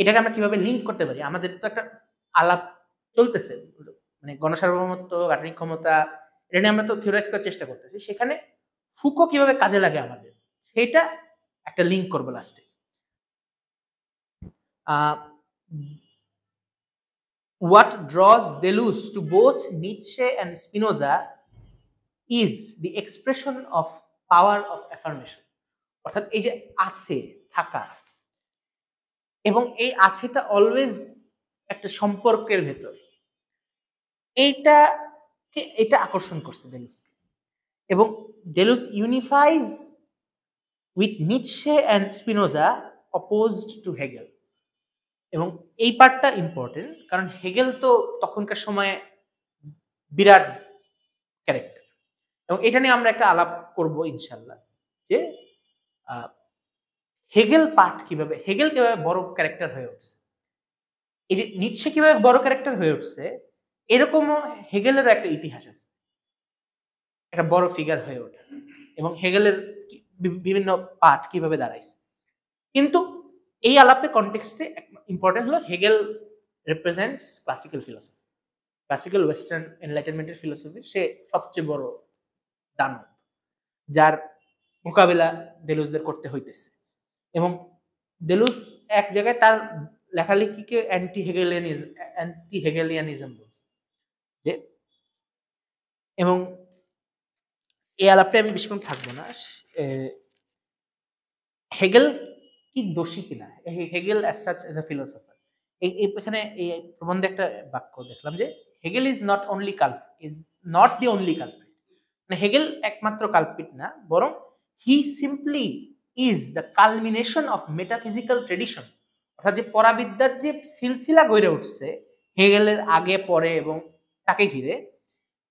এটাকে আমরা কিভাবে লিঙ্ক করতে পারি, আমাদের তো একটা আলাপ চলতেছে, মানে গণসার্বভৌমত্ব, গাঠনিক ক্ষমতা, এটা নিয়ে আমরা তো থিওরাইজ করার চেষ্টা করতেছি, সেখানে ফুকো কিভাবে কাজে লাগে আমাদের, সেটা একটা লিঙ্ক করবো লাস্টে। What draws Deleuze to both Nietzsche and Spinoza is the expression of power of affirmation, অর্থাৎ এই যে আছে, থাকা, এবং এই আছেটা অলওয়েজ একটা সম্পর্কের ভেতর, এটা আকর্ষণ করছে ডেলুজকে। এবং Deleuze unifies with Nietzsche and Spinoza opposed to Hegel. এবং এই পার্টটা ইম্পর্টেন্ট, কারণ হেগেল তো তখনকার সময়ে বিরাট ক্যারেক্টার, এবং এটা নিয়ে আমরা একটা আলাপ করব ইনশাল্লাহ, যে হেগেল কিভাবে বড় ক্যারেক্টার হয়ে উঠছে। এই যে নিটশে কিভাবে বড় ক্যারেক্টার হয়ে উঠছে, এরকমও হেগেলেরও একটা ইতিহাস আছে, একটা বড় ফিগার হয়ে ওঠে, এবং হেগেলের বিভিন্ন পাঠ কিভাবে দাঁড়াইছে। কিন্তু এই আলাপে কনটেক্সটে ইম্পর্টেন্ট হলো Hegel represents classical philosophy, classical western এনলাইটেনমেন্টের ফিলোসফি। সে সবচেয়ে বড় দানব, যার মোকাবিলা দেলুজদের করতে হইতেছে। এবং দেলুজ এক জায়গায় তার লেখালেখিকে অ্যান্টি হেগেলিয়ানিজম বলছে, যে, এবং এই আলাপটা আমি বেশিক্ষণ থাকবো না। হেগেল কি দোষী কিনা, Hegel as such as a philosopher, এখানে এই প্রবন্ধে একটা বাক্য দেখলাম যে Hegel is not the only culprit, মানে হেগেল একমাত্র কালপ্রিট না, বরং he simply is the culmination of metaphysical tradition, অর্থাৎ যে পরাবিদ্যার যে সিলসিলা গড়ে উঠছে হেগেলের আগে পরে এবং তাকে ঘিরে,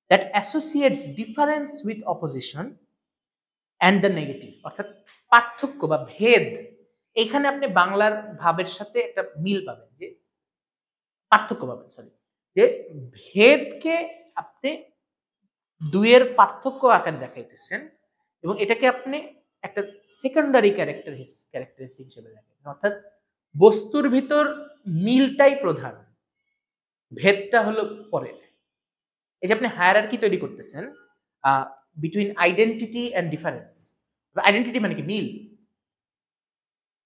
that associates difference with opposition and the negative, অর্থাৎ পার্থক্য বা ভেদ। এখানে আপনি বাংলার ভাবের সাথে একটা মিল পাবেন, যে পার্থক্য পাবেন, যে ভেদকে আপনি দুইয়ের পার্থক্য আকারে দেখাইতেছেন, এবং এটাকে আপনি একটা সেকেন্ডারি ক্যারেক্টারিস্টিক হিসেবে দেখেন, অর্থাৎ বস্তুর ভিতর মিলটাই প্রধান, ভেদটা হলো পরে। এই যে আপনি হায়ারার্কি তৈরি করতেছেন between identity and difference. Identity মানে কি, মিল,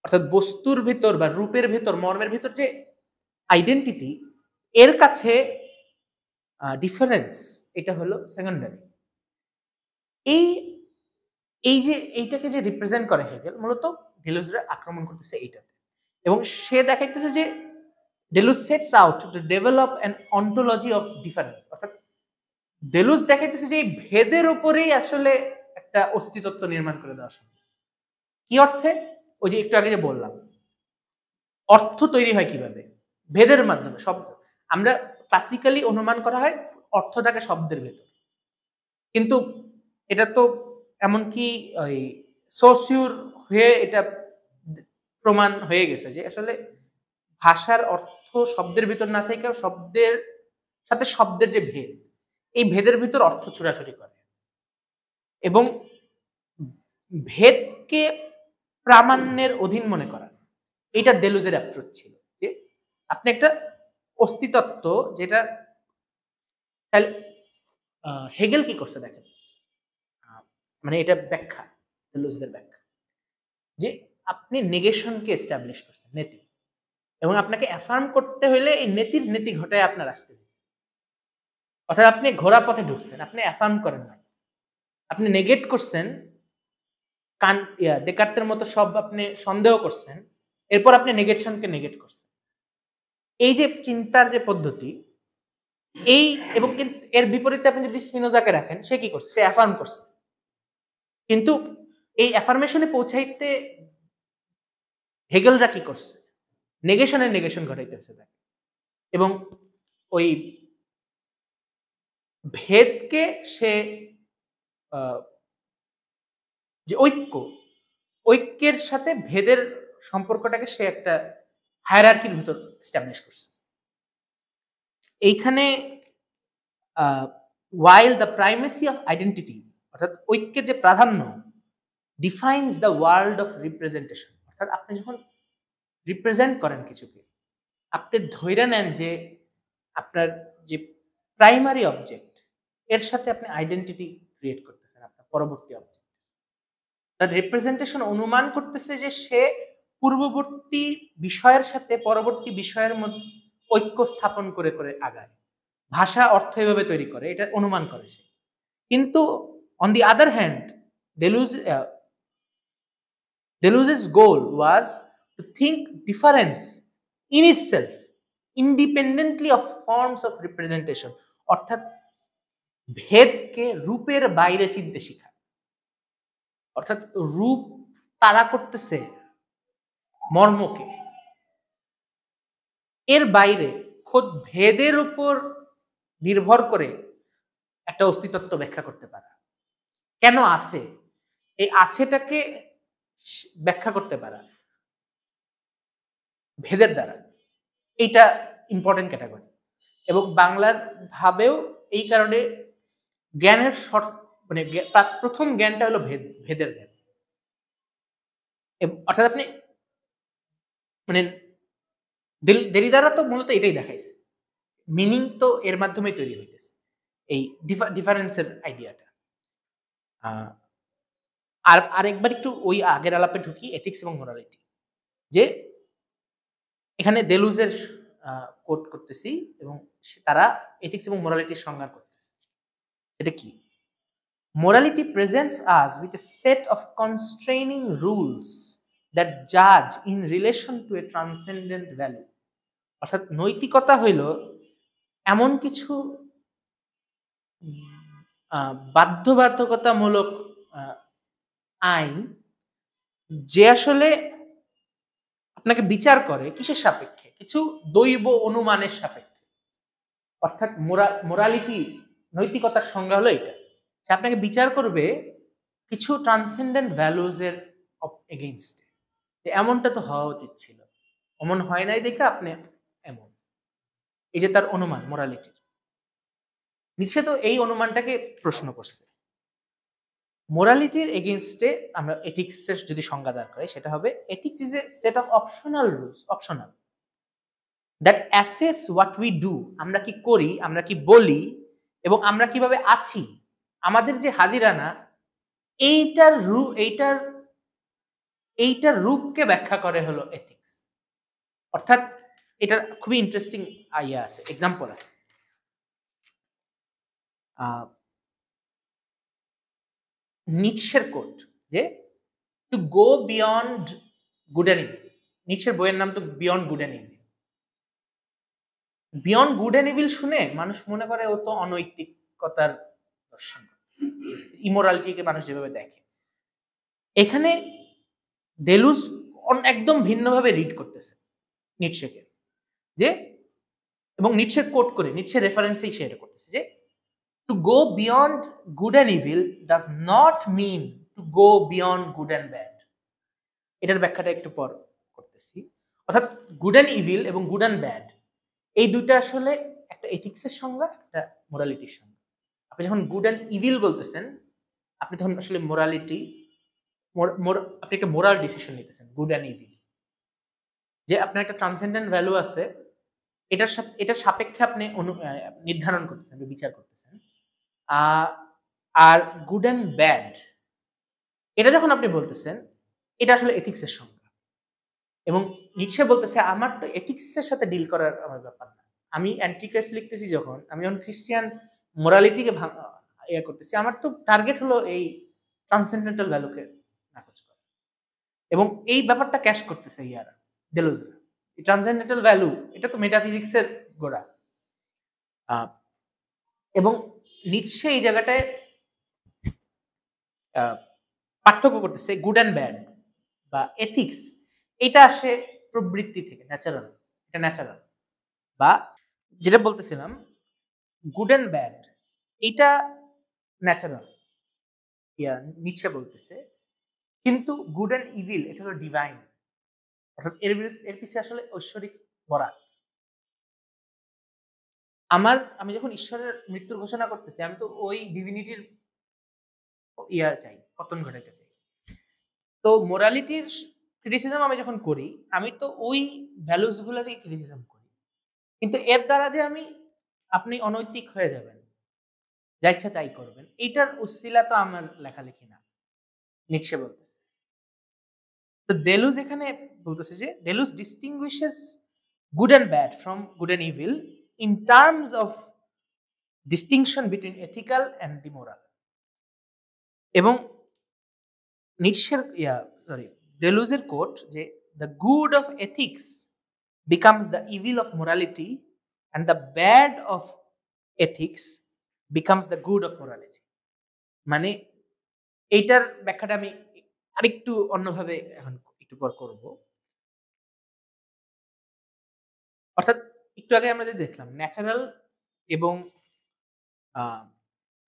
অর্থাৎ বস্তুর ভিতর বা রূপের ভিতর, মর্মের ভিতর যে আইডেন্টিটি, এর কাছে ডিফারেন্স এটা হলো সেকেন্ডারি। এই যে এইটাকে যে রিপ্রেজেন্ট করে হেগেল, মূলত ডেলুজরা আক্রমণ করতেছে এইটাতে, এবং সে দেখাইতেছে যে Deleuze sets out to develop an ontology of difference, অর্থাৎ ডেলুজ দেখাইতেছে যে এই ভেদের উপরেই আসলে একটা অস্তিত্ব নির্মাণ করে দেওয়া সম্ভব। কি অর্থে? ওই যে একটু আগে যে বললাম, অর্থ তৈরি হয় কিভাবে, ভেদের মাধ্যমে। শব্দ, আমরা ক্লাসিক্যালি অনুমান করা হয় অর্থ থাকে শব্দের ভেতর, কিন্তু এটা তো এমনকি ওই সোসিউর হয়ে এটা প্রমাণ হয়ে গেছে যে আসলে ভাষার অর্থ শব্দের ভিতর না থেকে শব্দের সাথে শব্দের যে ভেদ, এই ভেদের ভিতর অর্থ ছুড়াছুড়ি করে, এবং ভেদকে প্রামাণ্যের অধীন মনে করা, এটা ডেলুজের অ্যাপ্রোচ ছিল, যে আপনি একটা অস্তিত্ব যেটা তাহলে হেগেল কি করছে দেখেন, মানে এটা ব্যাখ্যা, ডেলুজদের ব্যাখ্যা, যে আপনি নেগেশনকে এস্টাবলিশ করছেন, নেতি, এবং আপনাকে অ্যাফার্ম করতে হইলে এই নেতির নেতি ঘটায় আপনার আসতে হয়েছে। অর্থাৎ আপনি ঘোড়া পথে ঢুকছেন, আপনি অ্যাফার্ম করেন না, আপনি নেগেট করছেন, ডেকার্তের মতো সব আপনি সন্দেহ করছেন, এরপর আপনি নেগেশনকে নেগেট করছেন। এই যে চিন্তার যে পদ্ধতি, এই এবং এর বিপরীতে আপনি যদি স্পিনোজাকে রাখেন, সে কি করছে, সে অ্যাফার্ম করছে, কিন্তু এই অ্যাফার্মেশনে পৌঁছাইতে হেগেলরা কি করছে, নেগেশনের নেগেশন ঘটাইতে হচ্ছে তাকে, এবং ওই ভেদকে সে যে ঐক্যের সাথে ভেদের সম্পর্কটাকে সে একটা হায়ারার্কির ভিতর এস্টাবলিশ করছে। এইখানে while the primacy of identity, অর্থাৎ ঐক্যের যে প্রাধান্য, defines the world of representation, অর্থাৎ আপনি যখন রিপ্রেজেন্ট করেন কিছুকে, আপনি ধইরা নেন যে আপনার যে প্রাইমারি অবজেক্ট, এর সাথে আপনি আইডেন্টিটি ক্রিয়েট করতেছেন, আপনার পরবর্তী অবজেক্ট। তার রিপ্রেজেন্টেশন অনুমান করতেছে যে সে পূর্ববর্তী বিষয়ের সাথে পরবর্তী বিষয়ের মধ্যে ঐক্য স্থাপন করে করে আগায়, ভাষা অর্থ এভাবে তৈরি করে, এটা অনুমান করে সে। কিন্তু on the other hand, Deleuze's goal was to think difference in itself, independently of forms of representation, অর্থাৎ ভেদকে রূপের বাইরে চিনতে শিখা। অর্থাৎ রূপ তাড়া করতেছে মর্মকে, এর বাইরে খোদ ভেদের উপর নির্ভর করে একটা অস্তিত্ব ব্যাখ্যা করতে পারা, কেন আছে, এই আছেটাকে ব্যাখ্যা করতে পারা ভেদের দ্বারা, এইটা ইম্পর্টেন্ট ক্যাটাগরি। এবং বাংলার ভাবেও এই কারণে জ্ঞানের মানে প্রথম জ্ঞানটা হলো ভেদের জ্ঞান। অর্থাৎ আপনি মানে দেরিদারা তো মূলত এটাই দেখাইছে, মিনিং তো এর মাধ্যমে তৈরি হইতেছে, এই ডিফারেন্সের আইডিয়াটা। আর আরেকবার একটু ওই আগের আলাপে ঢুকি, এথিক্স এবং মোরালিটি, যে এখানে দেলুজের কোট করতেছি, এবং তারা এথিক্স এবং মোরালিটির সংজ্ঞা করতেছে। এটা কি? Morality presents us with a set of constraining rules that জাজ in relation to a transcendent value. অর্থাৎ নৈতিকতা হইল এমন কিছু বাধ্যবাধকতামূলক আইন যে আসলে আপনাকে বিচার করে কিসের সাপেক্ষে, কিছু দৈব অনুমানের সাপেক্ষে। অর্থাৎ মোরালিটি, নৈতিকতার সংজ্ঞা হলো এটা, সে আপনাকে বিচার করবে কিছু ট্রান্সেন্ডেন্ট ভ্যালুজ এর এগেইনস্টে, এমনটা তো হওয়া উচিত ছিল, এমন হয় নাই দেখে আপনি এমন, এই যে তার অনুমান মোরালিটির। নিচে তো এই অনুমানটাকে প্রশ্ন করছে। মোরালিটির এগেইনস্টে আমরা এথিক্সের যদি সংজ্ঞা দাঁড় করে, সেটা হবে ethics is a set of optional rules, optional, that assess what we do, আমরা কি করি, আমরা কি বলি, এবং আমরা কিভাবে আছি, আমাদের যে হাজিরানা, এইটার রূপকে ব্যাখ্যা করে হলো এথিক্স। অর্থাৎ এটার খুবই ইন্টারেস্টিং আইয়া আছে, এক্সাম্পল আছে। নিটশের কোট, যে to go beyond good and evil, নিটশের বইয়ের নাম তো beyond good and evil. Beyond good and evil শুনে মানুষ মনে করে ও তো অনৈতিকতার দর্শন, ইমোরালিটিকে মানুষ যেভাবে দেখে। এখানে দেলুজ একদম ভিন্নভাবে রিড করতেছে নিটশেকে, যে এবং নিটশের কোট করে, নিটশের রেফারেন্সেই সে এটা করতেছে, যে to go beyond good and evil does not mean to go beyond good and bad. এটার ব্যাখ্যাটা একটু পর করতেছি। অর্থাৎ গুড অ্যান্ড ইভিল এবং গুড অ্যান্ড ব্যাড, এই দুইটা আসলে একটা এথিক্সের সংজ্ঞা, একটা মোরালিটির সংজ্ঞা। আপনি যখন গুড অ্যান্ড ইভিল বলতেছেন, আপনি তখন আসলে মোরালিটি, আপনি একটা মোরাল ডিসিশন নিতেছেন, গুড অ্যান্ড ইভিল, যে আপনার একটা ট্রান্সেন্ডেন্ট ভ্যালু আছে, এটার সাপেক্ষে আপনি নির্ধারণ করতেছেন, বিচার করতেছেন। আর গুড অ্যান্ড ব্যাড এটা যখন আপনি বলতেছেন, এটা আসলে এথিক্সের সংজ্ঞা। এবং নিশ্চয় বলতেছে আমার তো এথিক্সের সাথে ডিল করার আমার ব্যাপার না। আমি অ্যান্টিক্রাইস্ট লিখতেছি যখন, আমি যখন খ্রিস্টিয়ান মোরালিটিকে ইয়ে করতেছি, আমার তো টার্গেট হলো এই ট্রান্সেন্ডেন্টাল ভ্যালুকে নাকচ করা। এবং এই ব্যাপারটা ক্যাশ করতেছে ইয়ারা, ডেলোজরা। এই ট্রান্সেন্ডেন্টাল ভ্যালু এটা তো মেটাফিজিক্সের গোড়া। এবং নিশ্চয় এই জায়গাটায় পার্থক্য করতেছে গুড অ্যান্ড ব্যাড বা এথিক্স। এটা আসে প্রবৃত্তি থেকে, ন্যাচারাল, এটা ন্যাচারাল। বা যেটা বলতেছিলাম গুড অ্যান্ড ব্যাড এটা ন্যাচারাল, ইয়া নিচ্ছে বলতেছে। কিন্তু গুড অ্যান্ড ইভিল এটা হলো ডিভাইন, অর্থাৎ এর পিছিয়ে আসলে ঐশ্বরিক বরাত। আমি যখন ঈশ্বরের মৃত্যুর ঘোষণা করতেছি, আমি তো ওই ডিভিনিটির চাই, পতন ঘটাইতে চাই। তো মোরালিটির ক্রিটিসিজম আমি যখন করি, আমি তো ওই ভ্যালুস গুলারই ক্রিটিসিজম করি। কিন্তু এর দ্বারা যে আপনি অনৈতিক হয়ে যাবেন, যা ইচ্ছা তাই করবেন, এইটার উসিলা তো আমার লেখালেখি না, নিচ্ছে বলতেছে। তো দেলুজ এখানে বলতেছে যে Deleuze distinguishes good and bad from good and evil in terms of distinction between ethical and the moral. এবং নিটশের দেলুজের কোট যে the good of ethics becomes the evil of morality and the bad of ethics becomes the good of morality. মানে এইটার ব্যাখ্যাটা আমি আরেকটু অন্যভাবে এখন একটু পর করব। অর্থাৎ একটু আগে আমরা যে দেখলাম ন্যাচারাল এবং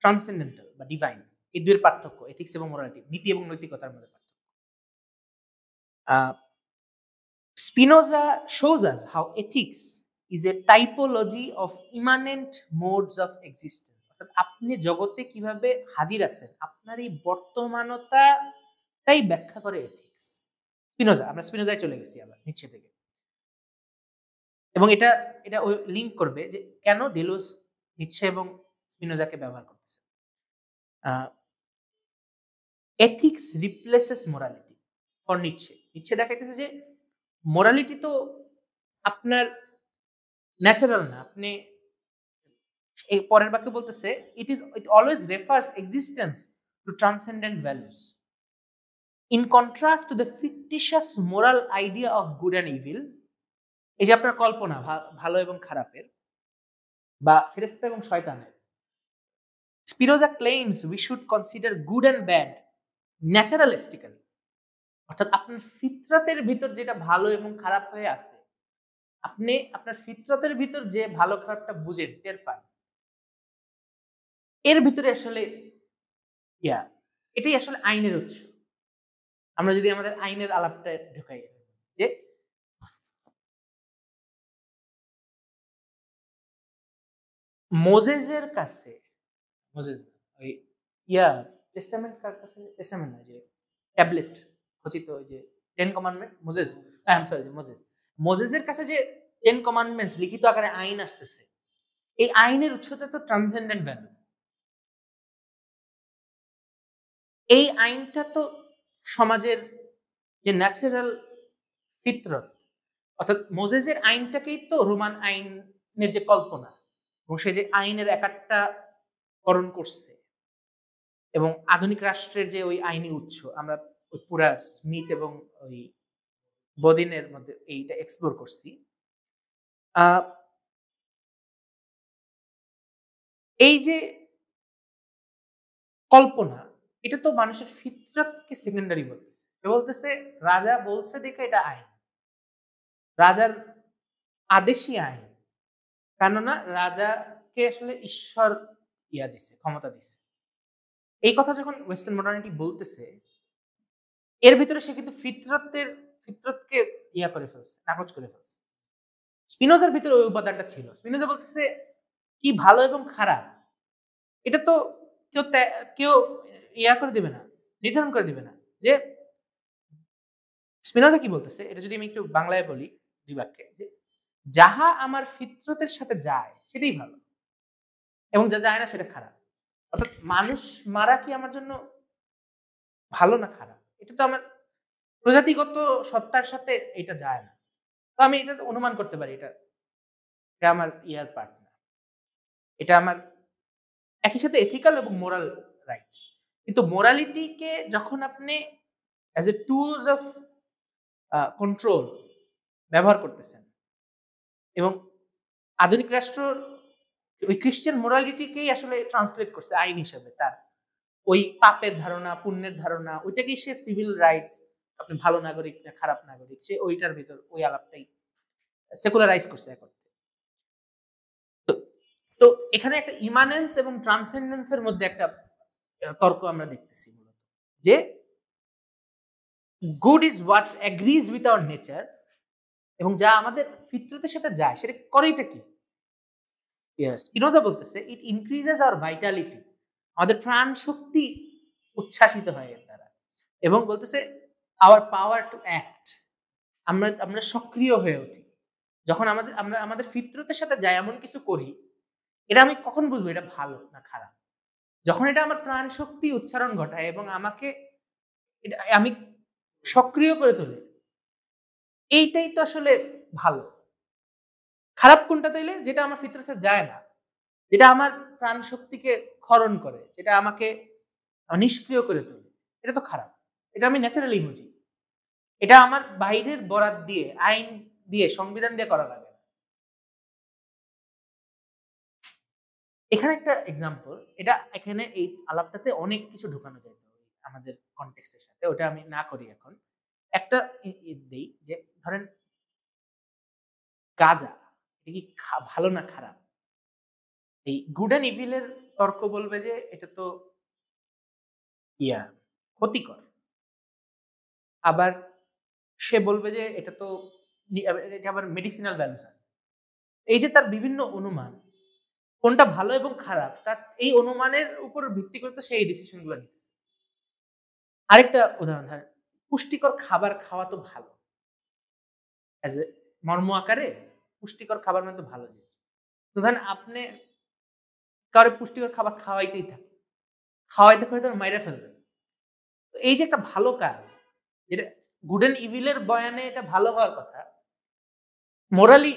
ট্রান্সেন্ডেন্টাল বা ডিভাইন, এই দুইয়ের পার্থক্য, এথিক্স এবং মোরালিটি, নীতি এবং নৈতিকতার মধ্যে পার্থক্য। Spinoza shows us how ethics is a typology of immanent modes of existence. অর্থাৎ আপনি জগতে কিভাবে হাজির আছেন, আপনার এই বর্তমানতাটাই ব্যাখ্যা করে এথিক্স। আমরা স্পিনোজায় চলে গেছি আবার নিচে থেকে। এবং এটা এটা ওই লিঙ্ক করবে যে কেন ডেলুজ নিচ্ছে এবং স্পিনোজাকে ব্যবহার করতেছে। এথিক্স রিপ্লেসেস মোরালিটি ফর নিচ্ছে দেখাইতেছে যে মোরালিটি তো আপনার ন্যাচারাল না। আপনি এই পরের বাক্যে বলতেছে it always refers existence to transcendent values in contrast to the fictitious moral idea of good and evil. এই যে আপনার কল্পনা ভালো এবং খারাপের বা ফেরেশতা এবং শয়তানের। Spinoza claims we should consider good and bad naturalistically. অর্থাৎ আপনার ফিতরতের ভিতর যেটা ভালো এবং খারাপ হয়ে আছে, আপনি আপনার ফিতরতের ভিতর যে ভালো খারাপটা বুঝেন, টের পান, এর ভিতরে আসলে এটাই আসলে আইনের উৎস। আমরা যদি আমাদের আইনের আলাপটা ঢুকাই যে মোজেসের কাছে, মোজেস ওই টেস্টামেন্ট কার কাছে, টেস্টামেন্ট না, যে ট্যাবলেট খচিত ওই যে 10 কমান্ডমেন্ট, মোজেসের কাছে যে 10 কমান্ডমেন্টস লিখিত আকারে আইন আসতেছে, এই আইনের উৎসটা তো ট্রান্সেন্ডেন্ট ভ্যালু। এই আইনটা তো সমাজের যে ন্যাচারাল ফিতরত, অর্থাৎ মোজেসের আইনটাকেই তো রোমান আইনের যে কল্পনা, এবং সে যে আইনের একটা করণ করছে, এবং আধুনিক রাষ্ট্রের যে ওই আইনি উৎস, আমরা ওই পুরা স্মিথ এবং ওই বদিনের মধ্যে এইটা এক্সপ্লোর করছি। এই যে কল্পনা, এটা তো মানুষের ফিতরতকে সেকেন্ডারি বলতেছে। বলতেছে রাজা বলছে দেখে এটা আইন, রাজার আদেশই আইন, কেননা রাজাকে আসলে ঈশ্বর দিছে, ক্ষমতা দিছে। এই কথা যখন ওয়েস্টার্ন মডার্নিটি বলতেছে, এর ভিতরে সে কিন্তু ফিতরতকে করে ফেলছে, নাকচ করে ফেলছে। স্পিনোজার ভিতরে ওই উপাদানটা ছিল। স্পিনোজা বলতেছে কি ভালো এবং খারাপ, এটা তো কেউ করে দিবে না, নির্ধারণ করে দিবে না। যে স্পিনোজা কি বলতেছে, এটা যদি আমি একটু বাংলায় বলি দুই বাক্যে, যে যাহা আমার ফিতরতের সাথে যায় সেটাই ভালো, এবং যা যায় না সেটা খারাপ। অর্থাৎ মানুষ মারা কি আমার জন্য ভালো না খারাপ, এটা তো আমার প্রজাতিগত সত্তার সাথে এটা যায় না। তো আমি এটা অনুমান করতে পারি এটা এটা আমার ইয়ার পার্ট না, এটা আমার একই সাথে এথিক্যাল এবং মোরাল রাইটস। কিন্তু মোরালিটিকে যখন আপনি as a tools of control ব্যবহার করতেছেন, এবং আধুনিক রাষ্ট্র ওই খ্রিস্টান মোরালিটিকেই আসলে ট্রান্সলেট করছে আইন হিসেবে, তার ওই পাপের ধারণা, পুণ্যের ধারণা, ওইটাকেই সে সিভিল রাইটস, আপনি ভালো নাগরিক না খারাপ নাগরিক, সে ওইটার ভিতর ওই আলাপটাই সেকুলারাইজ করছে এখন। তো তো এখানে একটা ইমানেন্স এবং ট্রান্সেন্ডেন্সের মধ্যে একটা তর্ক আমরা দেখতেছি মূলত, যে good is what agrees with our nature, এবং যা আমাদের ফিতরতের সাথে যায় সেটা করে এটা কি? স্পিনোজা বলতেছে ইট ইনক্রিজেস আওয়ার ভাইটালিটি, আমাদের প্রাণ শক্তি উচ্ছ্বাসিত হয় এর দ্বারা, এবং বলতেছে আওয়ার পাওয়ার টু অ্যাক্ট, আমরা আমরা সক্রিয় হয়ে উঠি যখন আমরা আমাদের ফিতরতের সাথে যায় এমন কিছু করি। এটা আমি কখন বুঝবো এটা ভালো না খারাপ? যখন এটা আমার প্রাণ শক্তি উচ্চারণ ঘটায় এবং আমাকে আমি সক্রিয় করে তোলে, এইটাই তো আসলে ভালো। খারাপ কোনটা তাইলে? যেটা আমার ফিতরতে যায় না, যেটা আমার প্রাণ শক্তিকে ক্ষরণ করে, যেটা আমাকে নিষ্ক্রিয় করে তোলে, এটা তো খারাপ। এটা আমি ন্যাচারালি বুঝি। এটা আমার বাইরের বরাত দিয়ে, আইন দিয়ে, সংবিধান দিয়ে করা লাগে না। এখানে একটা এক্সাম্পল, এটা এখানে এই আলাপটাতে অনেক কিছু ঢুকানো যায় আমাদের কনটেক্সটের সাথে, ওটা আমি না করি এখন। একটা দেই যে ধরেন গাঁজা, এটা কি ভালো না খারাপ? এই গুড অ্যান্ড ইভিলের তর্ক বলবে যে এটা তো ক্ষতিকর। আবার সে বলবে যে এটা তো এটা আবার মেডিসিনাল ভ্যালুস আছে। এই যে তার বিভিন্ন অনুমান, কোনটা ভালো এবং খারাপ, তার এই অনুমানের উপর ভিত্তি করে তো সেই ডিসিশন গুলো নিতে। আরেকটা উদাহরণ ধরেন, পুষ্টিকর খাবার খাওয়া তো ভালো, অ্যাজ এ মর্ম আকারে পুষ্টিকর খাবার মানে তো ভালো জিনিস। তো ধরেন আপনি কারো পুষ্টিকর খাবার খাওয়াইতেই থাকে, খাওয়াইতে খাওয়াইতে মাইরে ফেলবেন। তো এই যে একটা ভালো কাজ, যেটা গুড অ্যান্ড ইভিলের বয়ানে এটা ভালো হওয়ার কথা, মোরালি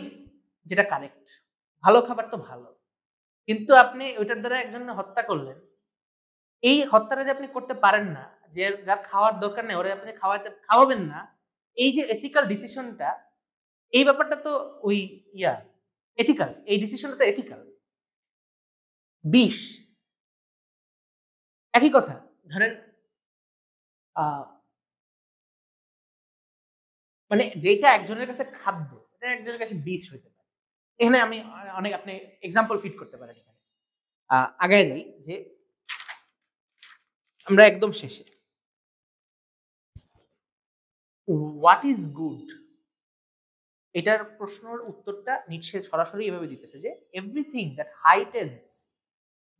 যেটা কারেক্ট, ভালো খাবার তো ভালো, কিন্তু আপনি ওইটার দ্বারা একজন হত্যা করলেন। এই হত্যাটা যে আপনি করতে পারেন না, যে যার খাওয়ার দরকার নেই ওরে আপনি খাওয়াবেন না, এই যে এথিক্যাল ডিসিশনটা, এই ব্যাপারটা তো ওই এথিক্যাল, এই ডিসিশনটা তো এথিক্যাল। বিষ একই কথা। ধরেন মানে যেটা একজনের কাছে খাদ্য, এটা একজনের কাছে বিষ হইতে পারে। এখানে আমি অনেক আপনি এক্সাম্পল ফিট করতে পারেন এখানে। আগায় যাই যে আমরা একদম শেষে, হোয়াট ইজ গুড, এটার প্রশ্নের উত্তরটা নিচ্ছে সরাসরি এভাবে দিতেছে যে everything that heightens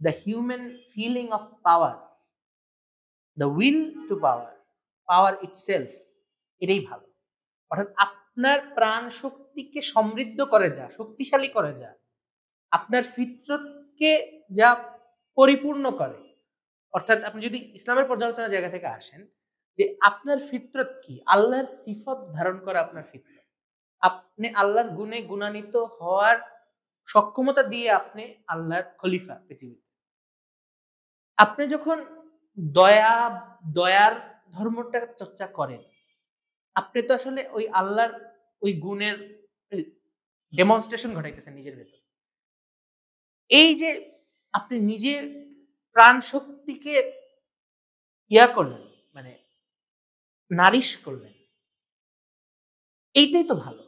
the human feeling of power, the will to power, power itself, এটাই ভালো। অর্থাৎ আপনার প্রাণ শক্তিকে সমৃদ্ধ করে যা, শক্তিশালী করে যা, আপনার ফিতরতকে যা পরিপূর্ণ করে। অর্থাৎ আপনি যদি ইসলামের পর্যালোচনার জায়গা থেকে আসেন, যে আপনার ফিতরত কি? আল্লাহর সিফত ধারণ করা আপনার ফিতরত। আপনি আল্লাহর গুণে গুণান্বিত হওয়ার সক্ষমতা দিয়ে আপনি আল্লাহর খলিফা পৃথিবীতে। আপনি যখন দয়ার ধর্মটা চর্চা করেন, আপনি তো আসলে ওই আল্লাহর ওই গুণের ডেমনস্ট্রেশন ঘটাইতেছেন নিজের ভেতর। এই যে আপনি নিজে প্রাণ শক্তিকে করলেন, মানে নারিশ করলেন, এইটাই তো ভালো।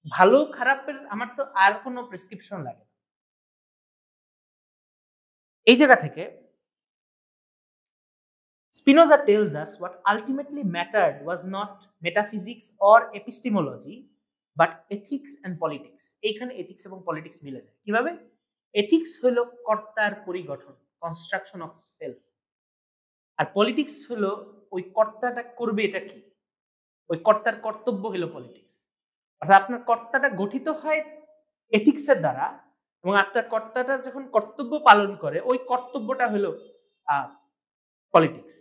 ভালো খারাপের আমার তো আর কোনো প্রেসক্রিপশন লাগে না। এই জায়গা থেকে Spinoza tells us what ultimately mattered was not metaphysics or epistemology, but ethics and politics. এইখানে ethics এবং politics মিলে যায়। কিভাবে? ethics হলো কর্তার পরিগঠন, কনস্ট্রাকশন অফ সেলফ, আর পলিটিক্স হলো ওই কর্তাটা করবে এটা কি, ওই কর্তার কর্তব্য হলো পলিটিক্স। অর্থাৎ আপনার কর্তাটা গঠিত হয় এথিক্সের দ্বারা, এবং আপনার কর্তাটা যখন কর্তব্য পালন করে ওই কর্তব্যটা হলো পলিটিক্স।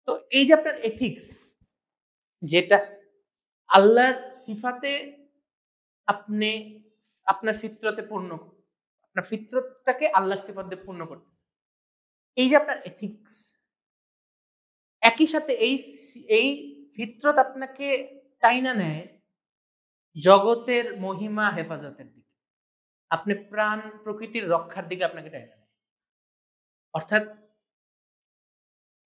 তো এই যে আপনার এথিক্স, যেটা আল্লাহর সিফাতে আপনি আপনার ফিতরতে পূর্ণ, আপনার ফিতরতটাকে আল্লাহর সিফাত দিয়ে পূর্ণ করতেছে, এই যে আপনার এথিক্স, একই সাথে এই ফিতরত আপনাকে টাইনা নেয় জগতের মহিমা হেফাজতের দিকে, আপনি প্রাণ প্রকৃতির রক্ষার দিকে আপনাকে টাইনা নেয়। অর্থাৎ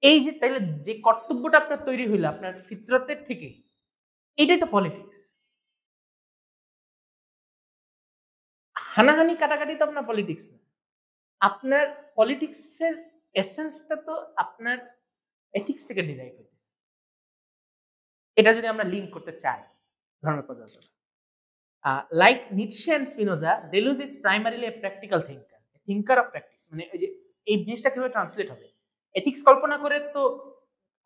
এই যে তাইলে যে কর্তব্যটা আপনার তৈরি হইলো আপনার ফিতরতের থেকে, এটাই তো পলিটিক্স। হানাহানি কাটাকাটি তো আপনার পলিটিক্স না, আপনার পলিটিক্সের এসেন্সটা তো আপনার এথিক্স থেকে ডিরাইভ হইতেছে। এটা যদি আমরা লিঙ্ক করতে চাই ধর্মের প্রচারণা, like Nietzsche and Spinoza, Deleuze is primarily a practical thinker, thinker of practice. মানে ওই যে এই জিনিসটা কিভাবে ট্রান্সলেট হবে, এথিক্স কল্পনা করে তো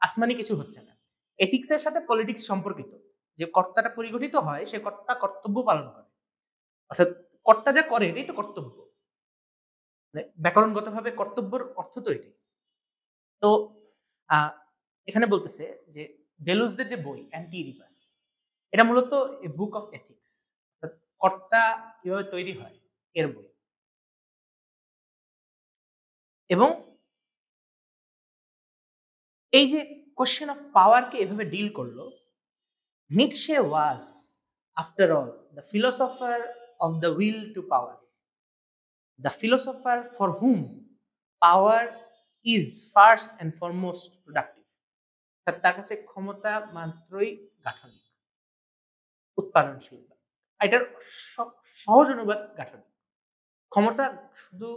আসমানি কিছু হচ্ছে না, এথিক্সের সাথে পলিটিক্স সম্পর্কিত। যে কর্তাটা পরিগঠিত হয় সে কর্তা কর্তব্য পালন করে, অর্থাৎ কর্তা যা করে এটাই তো কর্তব্য, মানে ব্যাকরণগতভাবে কর্তব্যের অর্থ তো এটাই। তো এখানে বলতেছে যে ডেলুজদের যে বই অ্যান্টি-ইডিপাস, এটা মূলত এ বুক অফ এথিক্স, কর্তা কিভাবে তৈরি হয় এর বই। এবং এই যে কোশ্চেন অফ পাওয়ারকে এভাবে ডিল করলো, Nietzsche was after all the philosopher of the will to power, the philosopher for whom power is first and foremost productive. তার কাছে ক্ষমতা মাত্রই গাঠনিক, উৎপাদনশীল। এটার সহজ অনুবাদ গাঠনিক। ক্ষমতা শুধু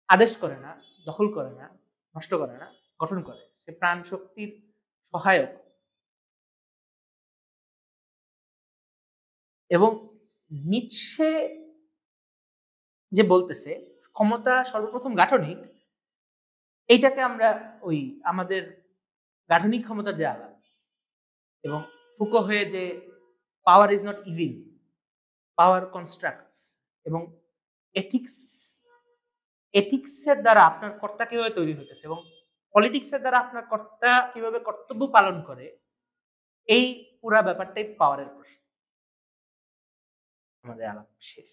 আদেশ করে না, দখল করে না, নষ্ট করে না, গঠন করে, সে প্রাণ শক্তির সহায়ক। এবং নিটশে যে বলতেছে ক্ষমতা সর্বপ্রথম গাঠনিক, এইটাকে আমরা ওই আমাদের গাঠনিক ক্ষমতার যে আলাপ, এবং ফুকো হয়ে যে পাওয়ার ইজ নট ইভিল, পাওয়ার কনস্ট্রাক্টস, এবং এথিক্সের দ্বারা আপনার কর্তা কিভাবে তৈরি হইতেছে, এবং পলিটিক্সের দ্বারা আপনার কর্তা কিভাবে কর্তব্য পালন করে, এই পুরা ব্যাপারটাই পাওয়ারের প্রশ্ন। আমাদের আলাপ শেষ।